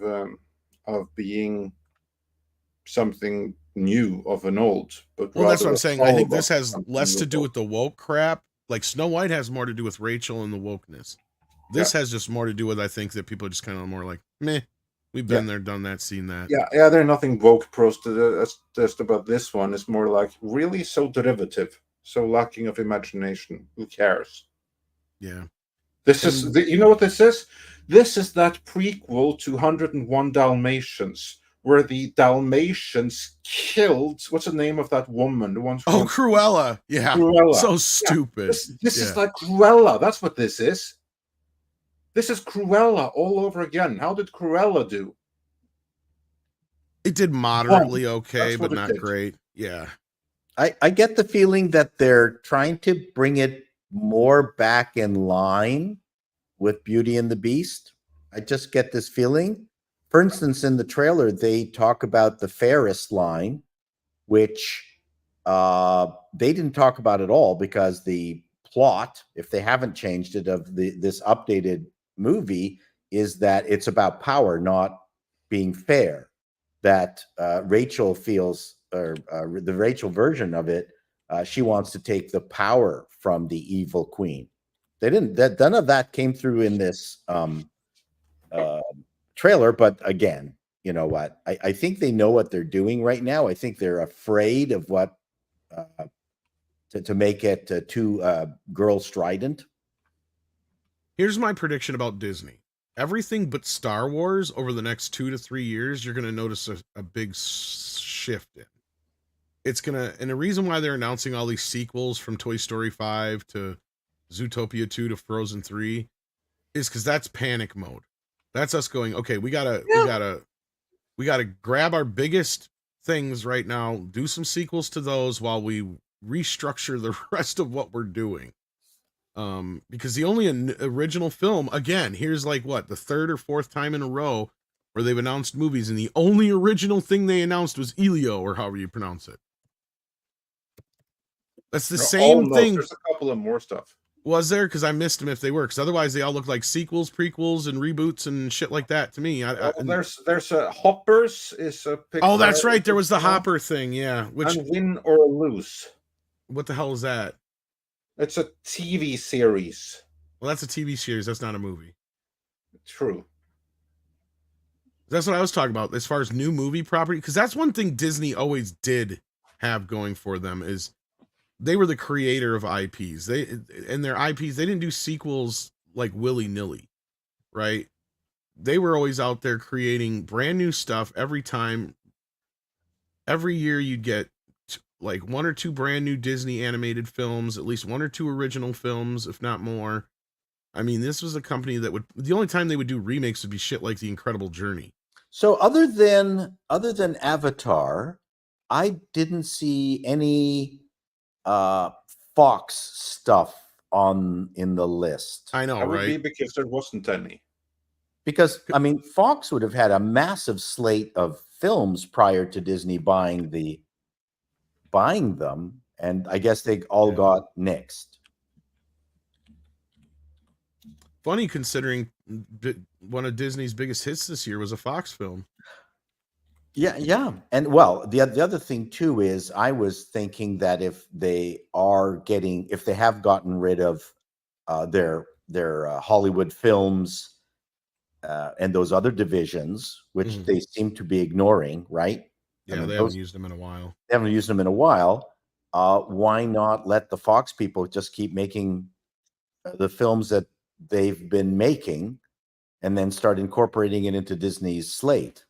Speaker 2: being something new of an old. But
Speaker 6: well, that's what I'm saying. I think this has less to do with the woke crap. Like Snow White has more to do with Rachel and the wokeness. This has just more to do with, I think, that people are just kind of more like, meh, we've been there, done that, seen that.
Speaker 2: Yeah, there's nothing woke just about this one. It's more like, really so derivative, so lacking of imagination. Who cares?
Speaker 6: Yeah.
Speaker 2: This is, you know what this is? This is that prequel to 101 Dalmatians, where the Dalmatians killed, what's the name of that woman? The one
Speaker 6: Cruella. Yeah. Cruella. So stupid.
Speaker 2: This is like Cruella. That's what this is. This is Cruella all over again. How did Cruella do?
Speaker 6: It did moderately okay, but not great. Yeah.
Speaker 3: I get the feeling that they're trying to bring it more back in line with Beauty and the Beast. I just get this feeling. For instance, in the trailer, they talk about the Ferris line, which they didn't talk about at all, because the plot, if they haven't changed it, of this updated movie is that it's about power, not being fair. That Rachel feels, or the Rachel version of it, she wants to take the power from the evil queen. They didn't. None of that came through in this trailer, but again, you know what? I think they know what they're doing right now. I think they're afraid of what to make it too girl strident.
Speaker 6: Here's my prediction about Disney. Everything but Star Wars over the next 2 to 3 years, you're going to notice a big shift in. It's going to, and the reason why they're announcing all these sequels from Toy Story 5 to Zootopia 2 to Frozen 3 is because that's panic mode. That's us going, okay, we gotta grab our biggest things right now, do some sequels to those while we restructure the rest of what we're doing. Because the only original film, again, here's like what, the 3rd or 4th time in a row where they've announced movies, and the only original thing they announced was Elio, or however you pronounce it. That's the same thing.
Speaker 2: There's a couple of more stuff.
Speaker 6: Was there? Because I missed them if they were. Because otherwise, they all look like sequels, prequels, and reboots and shit like that to me.
Speaker 2: There's a Hoppers is a picture.
Speaker 6: Oh, that's right. There was the Hopper thing. Yeah. Which,
Speaker 2: and Win or Lose.
Speaker 6: What the hell is that?
Speaker 2: It's a TV series.
Speaker 6: Well, that's a TV series. That's not a movie.
Speaker 2: True.
Speaker 6: That's what I was talking about as far as new movie property. Because that's one thing Disney always did have going for them, is they were the creator of IPs. Their IPs, they didn't do sequels like willy-nilly, right? They were always out there creating brand new stuff every time. Every year you'd get like 1 or 2 brand new Disney animated films, at least 1 or 2 original films, if not more. I mean, this was a company that would, the only time they would do remakes would be shit like The Incredible Journey.
Speaker 3: So other than Avatar, I didn't see any Fox stuff in the list.
Speaker 6: I know,
Speaker 2: That would
Speaker 6: right?
Speaker 2: be because there wasn't any.
Speaker 3: Because I mean, Fox would have had a massive slate of films prior to Disney buying them, and I guess they all got nixed.
Speaker 6: Funny considering one of Disney's biggest hits this year was a Fox film.
Speaker 3: Yeah, and well, the other thing too is I was thinking that if they have gotten rid of their Hollywood films and those other divisions, which they seem to be ignoring, right?
Speaker 6: Yeah, they haven't used them in a while.
Speaker 3: They haven't used them in a while. Why not let the Fox people just keep making the films that they've been making, and then start incorporating it into Disney's slate?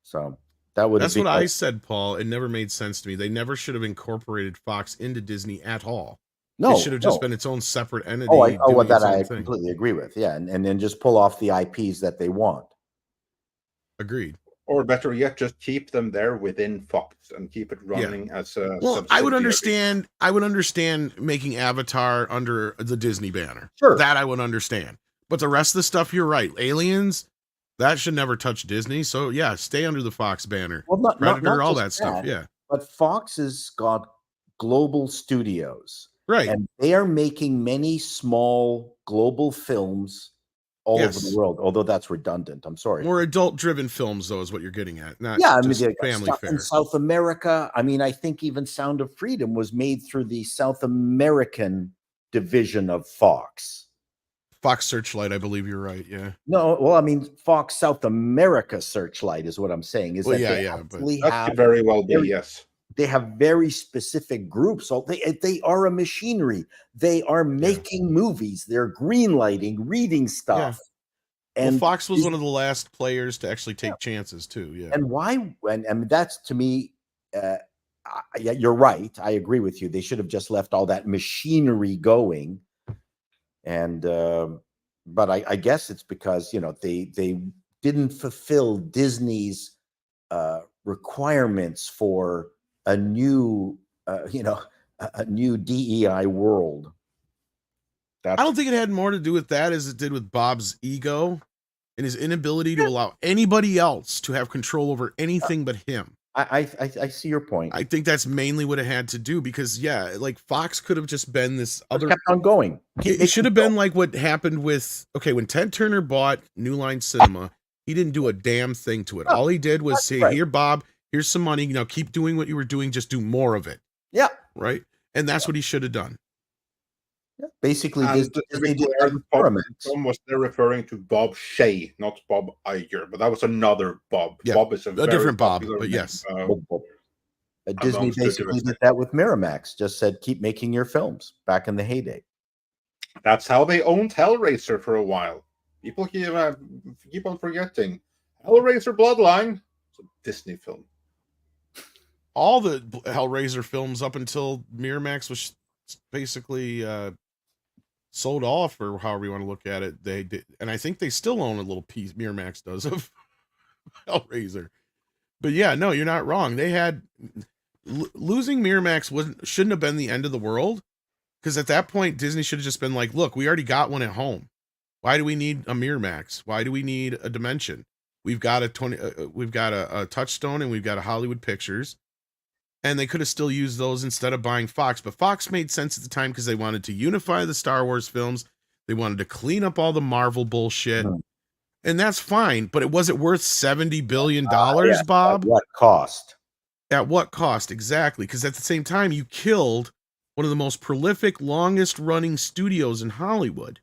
Speaker 3: So that's
Speaker 6: what I said, Paul. It never made sense to me. They never should have incorporated Fox into Disney at all.
Speaker 3: No,
Speaker 6: it should have just been its own separate entity.
Speaker 3: That I completely agree with. Yeah, and then just pull off the IPs that they want.
Speaker 6: Agreed.
Speaker 2: Or better yet, just keep them there within Fox and keep it running as a.
Speaker 6: Well, I would understand. I would understand making Avatar under the Disney banner.
Speaker 3: Sure,
Speaker 6: that I would understand. But the rest of the stuff, you're right. Aliens, that should never touch Disney. So yeah, stay under the Fox banner.
Speaker 3: Well,
Speaker 6: Predator, all that stuff. Yeah,
Speaker 3: but Fox has got global studios.
Speaker 6: Right.
Speaker 3: And they are making many small global films all over the world, although that's redundant. I'm sorry.
Speaker 6: More adult-driven films, though, is what you're getting at. Not family fare.
Speaker 3: In South America, I mean, I think even Sound of Freedom was made through the South American division of Fox.
Speaker 6: Fox Searchlight, I believe you're right, yeah.
Speaker 3: No, well, I mean, Fox South America Searchlight is what I'm saying. Is
Speaker 2: that could very well be, yes.
Speaker 3: They have very specific groups. So they are a machinery. They are making movies. They're greenlighting, reading stuff.
Speaker 6: Yeah. And Fox was one of the last players to actually take chances too. Yeah.
Speaker 3: And why? And that's, to me, you're right. I agree with you. They should have just left all that machinery going. And but I guess it's because they didn't fulfill Disney's requirements for a new DEI world.
Speaker 6: I don't think it had more to do with that as it did with Bob's ego and his inability to allow anybody else to have control over anything but him.
Speaker 3: I see your point.
Speaker 6: I think that's mainly what it had to do because, like Fox could have just been this other.
Speaker 3: Kept on going.
Speaker 6: It should have been like what happened with, when Ted Turner bought New Line Cinema, he didn't do a damn thing to it. All he did was say, here, Bob, here's some money. Now keep doing what you were doing. Just do more of it.
Speaker 3: Yeah.
Speaker 6: Right. And that's what he should have done.
Speaker 3: Yeah. Basically,
Speaker 2: was they're referring to Bob Shea, not Bob Iger, but that was another Bob.
Speaker 6: Yeah,
Speaker 2: Bob is
Speaker 6: a different Bob, but yes.
Speaker 3: Disney basically did that with Miramax. Just said, keep making your films back in the heyday.
Speaker 2: That's how they owned Hellraiser for a while. People keep on forgetting. Hellraiser Bloodline. It's a Disney film.
Speaker 6: All the Hellraiser films up until Miramax was basically sold off, or however you want to look at it, they did, and I think they still own a little piece. Miramax does of Hellraiser, but yeah, no, you're not wrong. They had losing Miramax shouldn't have been the end of the world, because at that point Disney should have just been like, look, we already got one at home. Why do we need a Miramax? Why do we need a Dimension? We've got a Touchstone, and we've got a Hollywood Pictures. And they could have still used those instead of buying Fox. But Fox made sense at the time because they wanted to unify the Star Wars films. They wanted to clean up all the Marvel bullshit. And that's fine. But was it worth $70 billion, Bob?
Speaker 3: At what cost?
Speaker 6: At what cost? Exactly. Because at the same time, you killed one of the most prolific, longest running studios in Hollywood.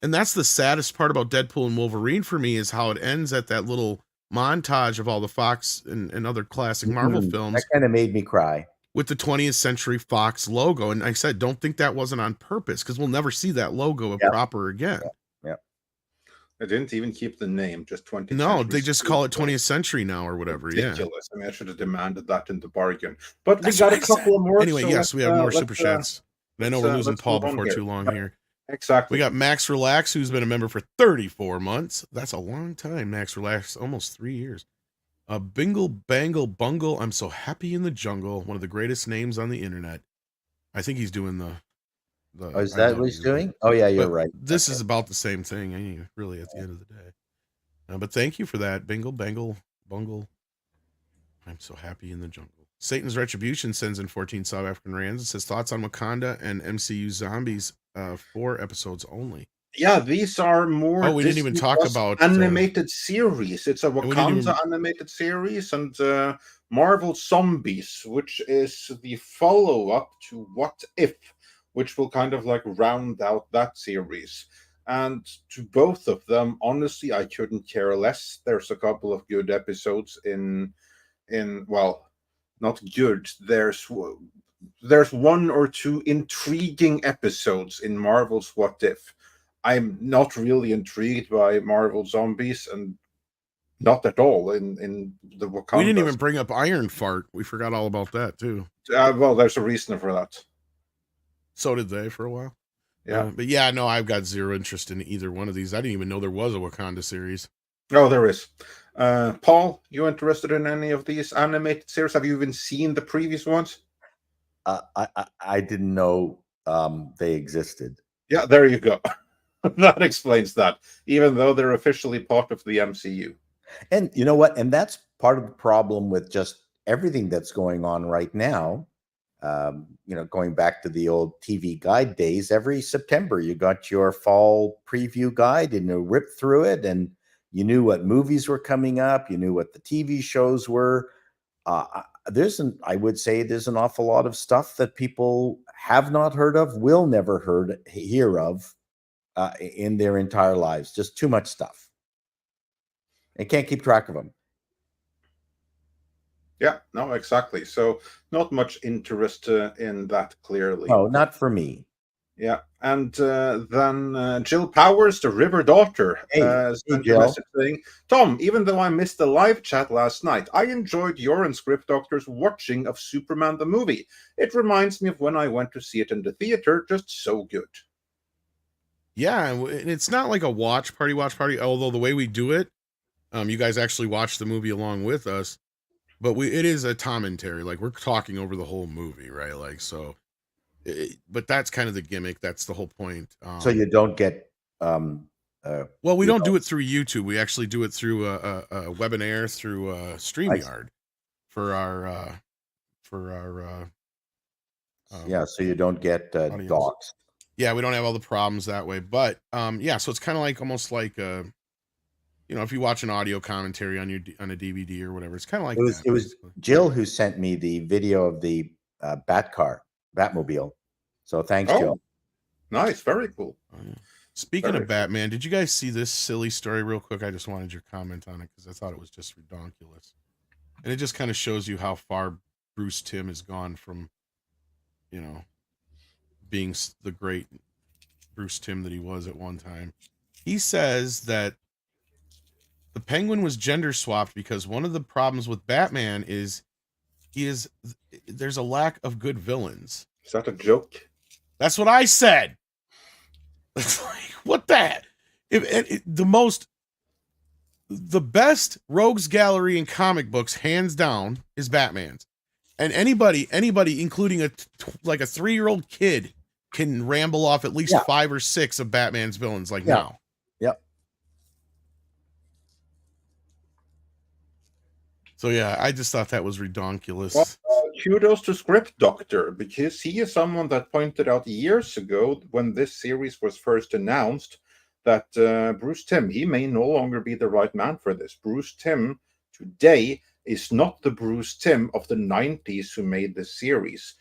Speaker 6: And that's the saddest part about Deadpool and Wolverine for me, is how it ends at that little montage of all the Fox and other classic Marvel films.
Speaker 3: That kind of made me cry.
Speaker 6: With the 20th Century Fox logo. And I said, don't think that wasn't on purpose, because we'll never see that logo proper again.
Speaker 3: Yeah.
Speaker 2: They didn't even keep the name, just 20th
Speaker 6: No,
Speaker 2: Century.
Speaker 6: they just call it 20th Century now or whatever.
Speaker 2: Ridiculous. I mean, I should have demanded that in the bargain. But
Speaker 6: That's
Speaker 2: we got a couple more.
Speaker 6: Anyway, yes, we have more super chats. I know we're losing Paul before too long here.
Speaker 2: Exactly.
Speaker 6: We got Max Relax, who's been a member for 34 months. That's a long time, Max Relax, almost 3 years. Bingle Bangle Bungle, I'm so happy in the jungle. One of the greatest names on the internet. I think he's doing the
Speaker 3: Oh, is that what he's doing? Oh, yeah, you're right.
Speaker 6: This is about the same thing, really, at the end of the day. But thank you for that, Bingle Bangle Bungle. I'm so happy in the jungle. Satan's Retribution sends in 14 South African rands and says thoughts on Wakanda and MCU Zombies, 4 episodes only.
Speaker 2: Yeah, these are more.
Speaker 6: Oh, we didn't even talk about
Speaker 2: animated series. It's a Wakanda animated series, and Marvel Zombies, which is the follow-up to What If, which will kind of like round out that series. And to both of them, honestly, I couldn't care less. There's a couple of good episodes in well, not good. There's 1 or 2 intriguing episodes in Marvel's What If. I'm not really intrigued by Marvel Zombies, and not at all in the Wakanda.
Speaker 6: We didn't even bring up Iron Fart. We forgot all about that too.
Speaker 2: Well, there's a reason for that.
Speaker 6: So did they for a while.
Speaker 2: Yeah.
Speaker 6: But yeah, no, I've got zero interest in either one of these. I didn't even know there was a Wakanda series.
Speaker 2: Oh, there is. Paul, you interested in any of these animated series? Have you even seen the previous ones?
Speaker 3: I didn't know they existed.
Speaker 2: Yeah, there you go. That explains that, even though they're officially part of the MCU.
Speaker 3: And you know what? And that's part of the problem with just everything that's going on right now. Going back to the old TV guide days, every September you got your fall preview guide and you ripped through it, and you knew what movies were coming up. You knew what the TV shows were. I would say there's an awful lot of stuff that people have not heard of, will never hear of in their entire lives. Just too much stuff. They can't keep track of them.
Speaker 2: Yeah, no, exactly. So not much interest in that, clearly.
Speaker 3: No, not for me.
Speaker 2: Yeah, and then Jill Powers, the River Daughter, sent a message saying, Tom, even though I missed the live chat last night, I enjoyed your and Script Doctor's watching of Superman the movie. It reminds me of when I went to see it in the theater, just so good.
Speaker 6: Yeah, and it's not like a watch party, although the way we do it, you guys actually watch the movie along with us, but it is a commentary. Like, we're talking over the whole movie, right? Like, so, but that's kind of the gimmick. That's the whole point.
Speaker 3: So you don't get...
Speaker 6: well, we don't do it through YouTube. We actually do it through a webinar through StreamYard for our
Speaker 3: yeah, so you don't get doxed.
Speaker 6: Yeah, we don't have all the problems that way. But yeah, so it's kind of like almost like if you watch an audio commentary on a DVD or whatever, it's kind of like
Speaker 3: it was Jill who sent me the video of the Batmobile. So thanks, Jill.
Speaker 2: Nice, very cool.
Speaker 6: Speaking of Batman, did you guys see this silly story real quick? I just wanted your comment on it because I thought it was just ridiculous. And it just kind of shows you how far Bruce Timm has gone from, being the great Bruce Timm that he was at one time. He says that the Penguin was gender swapped because one of the problems with Batman is there's a lack of good villains.
Speaker 2: Is that a joke?
Speaker 6: That's what I said. It's like, what that? The best rogues gallery in comic books, hands down, is Batman's. And anybody, including a 3-year-old kid, can ramble off at least 5 or 6 of Batman's villains now.
Speaker 3: Yep.
Speaker 6: So yeah, I just thought that was ridiculous.
Speaker 2: Well, kudos to Script Doctor, because he is someone that pointed out years ago when this series was first announced that Bruce Timm, he may no longer be the right man for this. Bruce Timm today is not the Bruce Timm of the 90s who made this series.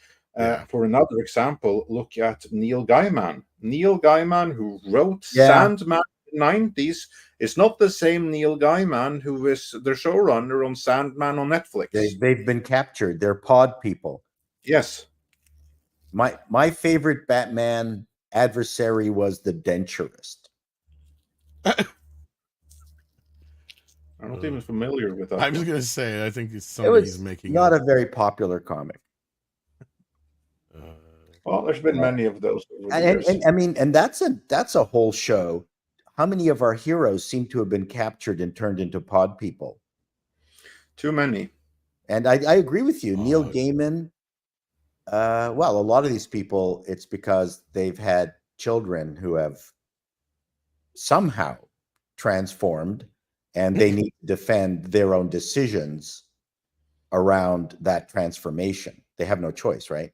Speaker 2: For another example, look at Neil Gaiman. Neil Gaiman, who wrote Sandman in the 90s, is not the same Neil Gaiman who is the showrunner on Sandman on Netflix.
Speaker 3: They've been captured. They're pod people.
Speaker 2: Yes.
Speaker 3: My favorite Batman adversary was the Denturist.
Speaker 2: I'm not even familiar with that.
Speaker 6: I was going to say, I think it's somebody who's making
Speaker 3: not a very popular comic.
Speaker 2: Well, there's been many of those over the
Speaker 3: And,
Speaker 2: years.
Speaker 3: and I mean, and that's a whole show. How many of our heroes seem to have been captured and turned into pod people?
Speaker 2: Too many.
Speaker 3: And I agree with you. Neil Gaiman, well, a lot of these people, it's because they've had children who have somehow transformed and they need to defend their own decisions around that transformation. They have no choice, right?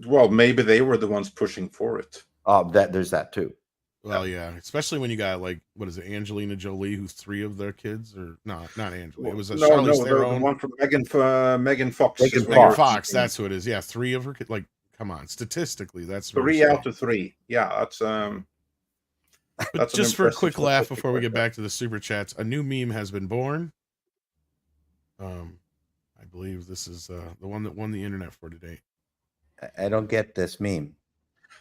Speaker 2: Well, maybe they were the ones pushing for it.
Speaker 3: There's that too.
Speaker 6: Well, yeah, especially when you got like, what is it, Angelina Jolie, who's 3 of their kids, or not Angelina. It was a Charlize Theron.
Speaker 2: The one from Megan Fox.
Speaker 3: Megan
Speaker 6: Fox, that's who it is. Yeah, 3 of her kids. Like, come on, statistically, that's
Speaker 2: 3 out of 3. Yeah, that's
Speaker 6: just for a quick laugh before we get back to the super chats. A new meme has been born. I believe this is the one that won the internet for today.
Speaker 3: I don't get this meme.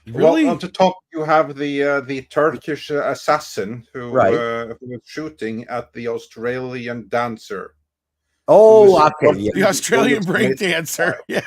Speaker 6: Really?
Speaker 2: Well, on the top you have the Turkish assassin who was shooting at the Australian dancer.
Speaker 3: Oh, okay.
Speaker 6: Yeah. The Australian break dancer. Yeah.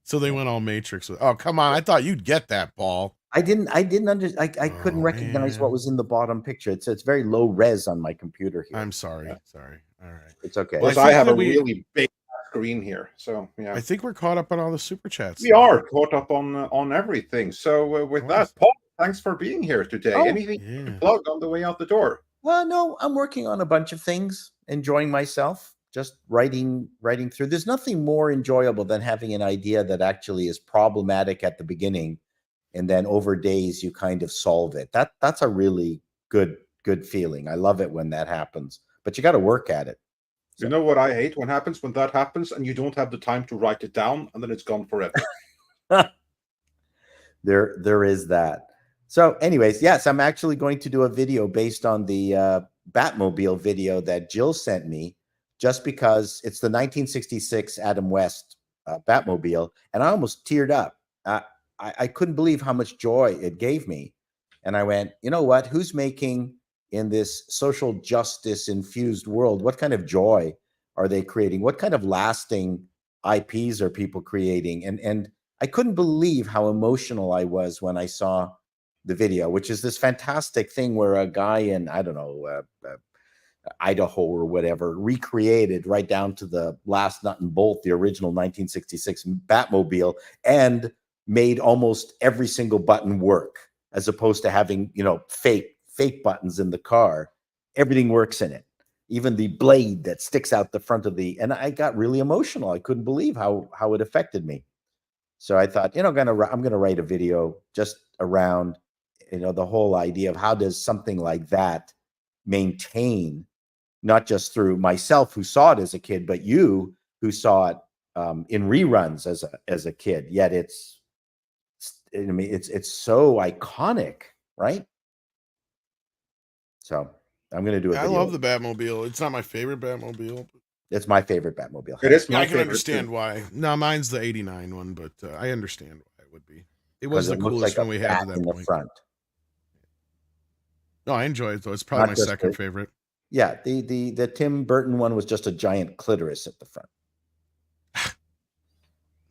Speaker 6: So they went all Matrix with. Oh, come on! I thought you'd get that, Paul.
Speaker 3: I didn't understand. I couldn't recognize what was in the bottom picture. It's very low res on my computer here.
Speaker 6: I'm sorry. Sorry. All right.
Speaker 3: It's okay.
Speaker 2: Because I have a really big screen here, so yeah.
Speaker 6: I think we're caught up on all the super chats.
Speaker 2: We are caught up on everything. So with that, Paul, thanks for being here today. Anything you can plug on the way out the door?
Speaker 3: Well, no, I'm working on a bunch of things, enjoying myself, just writing through. There's nothing more enjoyable than having an idea that actually is problematic at the beginning, and then over days you kind of solve it. That's a really good feeling. I love it when that happens, but you got to work at it.
Speaker 2: You know what I hate when that happens and you don't have the time to write it down and then it's gone forever.
Speaker 3: There is that. So anyways, yes, I'm actually going to do a video based on the Batmobile video that Jill sent me, just because it's the 1966 Adam West Batmobile, and I almost teared up. I couldn't believe how much joy it gave me. And I went, you know what? Who's making, in this social justice infused world, what kind of joy are they creating? What kind of lasting IPs are people creating? And I couldn't believe how emotional I was when I saw the video, which is this fantastic thing where a guy in, I don't know, Idaho or whatever, recreated right down to the last nut and bolt the original 1966 Batmobile and made almost every single button work, as opposed to having, you know, fake buttons in the car. Everything works in it, even the blade that sticks out the front of the. And I got really emotional. I couldn't believe how it affected me. So I thought, you know, I'm gonna write a video just around, you know, the whole idea of how does something like that maintain, not just through myself who saw it as a kid, but you who saw it in reruns as a kid. Yet it's so iconic, right? So I'm going to do it.
Speaker 6: I love the Batmobile. It's not my favorite Batmobile.
Speaker 3: It's my favorite Batmobile.
Speaker 2: It is.
Speaker 6: Yeah, I can understand why. No, mine's the '89 one, but I understand why it would be. It was the coolest one we had to that point.
Speaker 3: Front.
Speaker 6: No, I enjoy it though. It's probably my second favorite.
Speaker 3: Yeah, the Tim Burton one was just a giant clitoris at the front.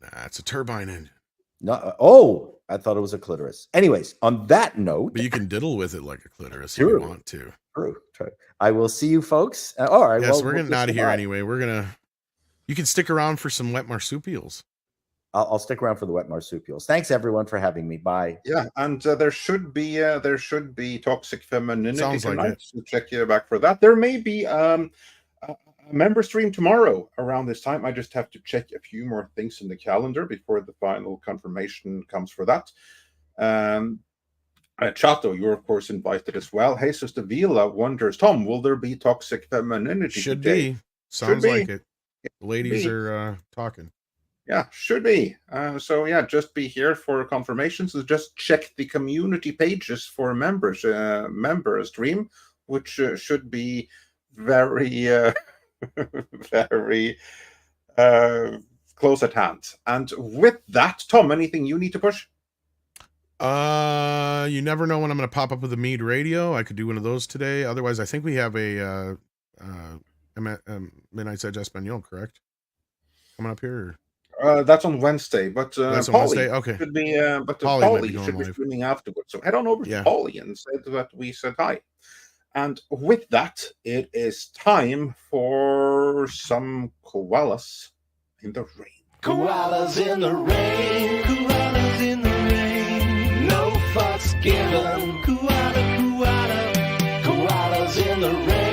Speaker 6: Nah, it's a turbine engine.
Speaker 3: No, I thought it was a clitoris. Anyways, on that note,
Speaker 6: but you can diddle with it like a clitoris if you want to.
Speaker 3: True. I will see you folks. All right.
Speaker 6: Yes, well, we're getting out of here anyway. You can stick around for some wet marsupials.
Speaker 3: I'll stick around for the wet marsupials. Thanks everyone for having me. Bye.
Speaker 2: Yeah, and there should be Toxic Femininity
Speaker 6: Sounds
Speaker 2: tonight.
Speaker 6: like it.
Speaker 2: So check you back for that. There may be a member stream tomorrow around this time. I just have to check a few more things in the calendar before the final confirmation comes for that. Chato, you're of course invited as well. Jesus de Vila wonders, Tom, will there be Toxic Femininity
Speaker 6: Should
Speaker 2: today?
Speaker 6: be. Sounds like it. The ladies are talking.
Speaker 2: Yeah, should be. So yeah, just be here for confirmations. So just check the community pages for member stream, which should be very very close at hand. And with that, Tom, anything you need to push?
Speaker 6: You never know when I'm going to pop up with a Mead radio. I could do one of those today. Otherwise, I think we have a Midnight Edge Espanol, correct? Coming up here.
Speaker 2: That's on Wednesday, but
Speaker 6: That's on
Speaker 2: Polly
Speaker 6: Wednesday? Okay.
Speaker 2: should be, but
Speaker 6: Polly might
Speaker 2: Polly
Speaker 6: be going
Speaker 2: should be
Speaker 6: live.
Speaker 2: streaming afterwards. So head on over
Speaker 6: Yeah.
Speaker 2: to Polly and say that we said hi. And with that, it is time for some koalas in the rain.
Speaker 7: Koalas in the rain, koalas in the rain, no fucks given. Koalas in the rain.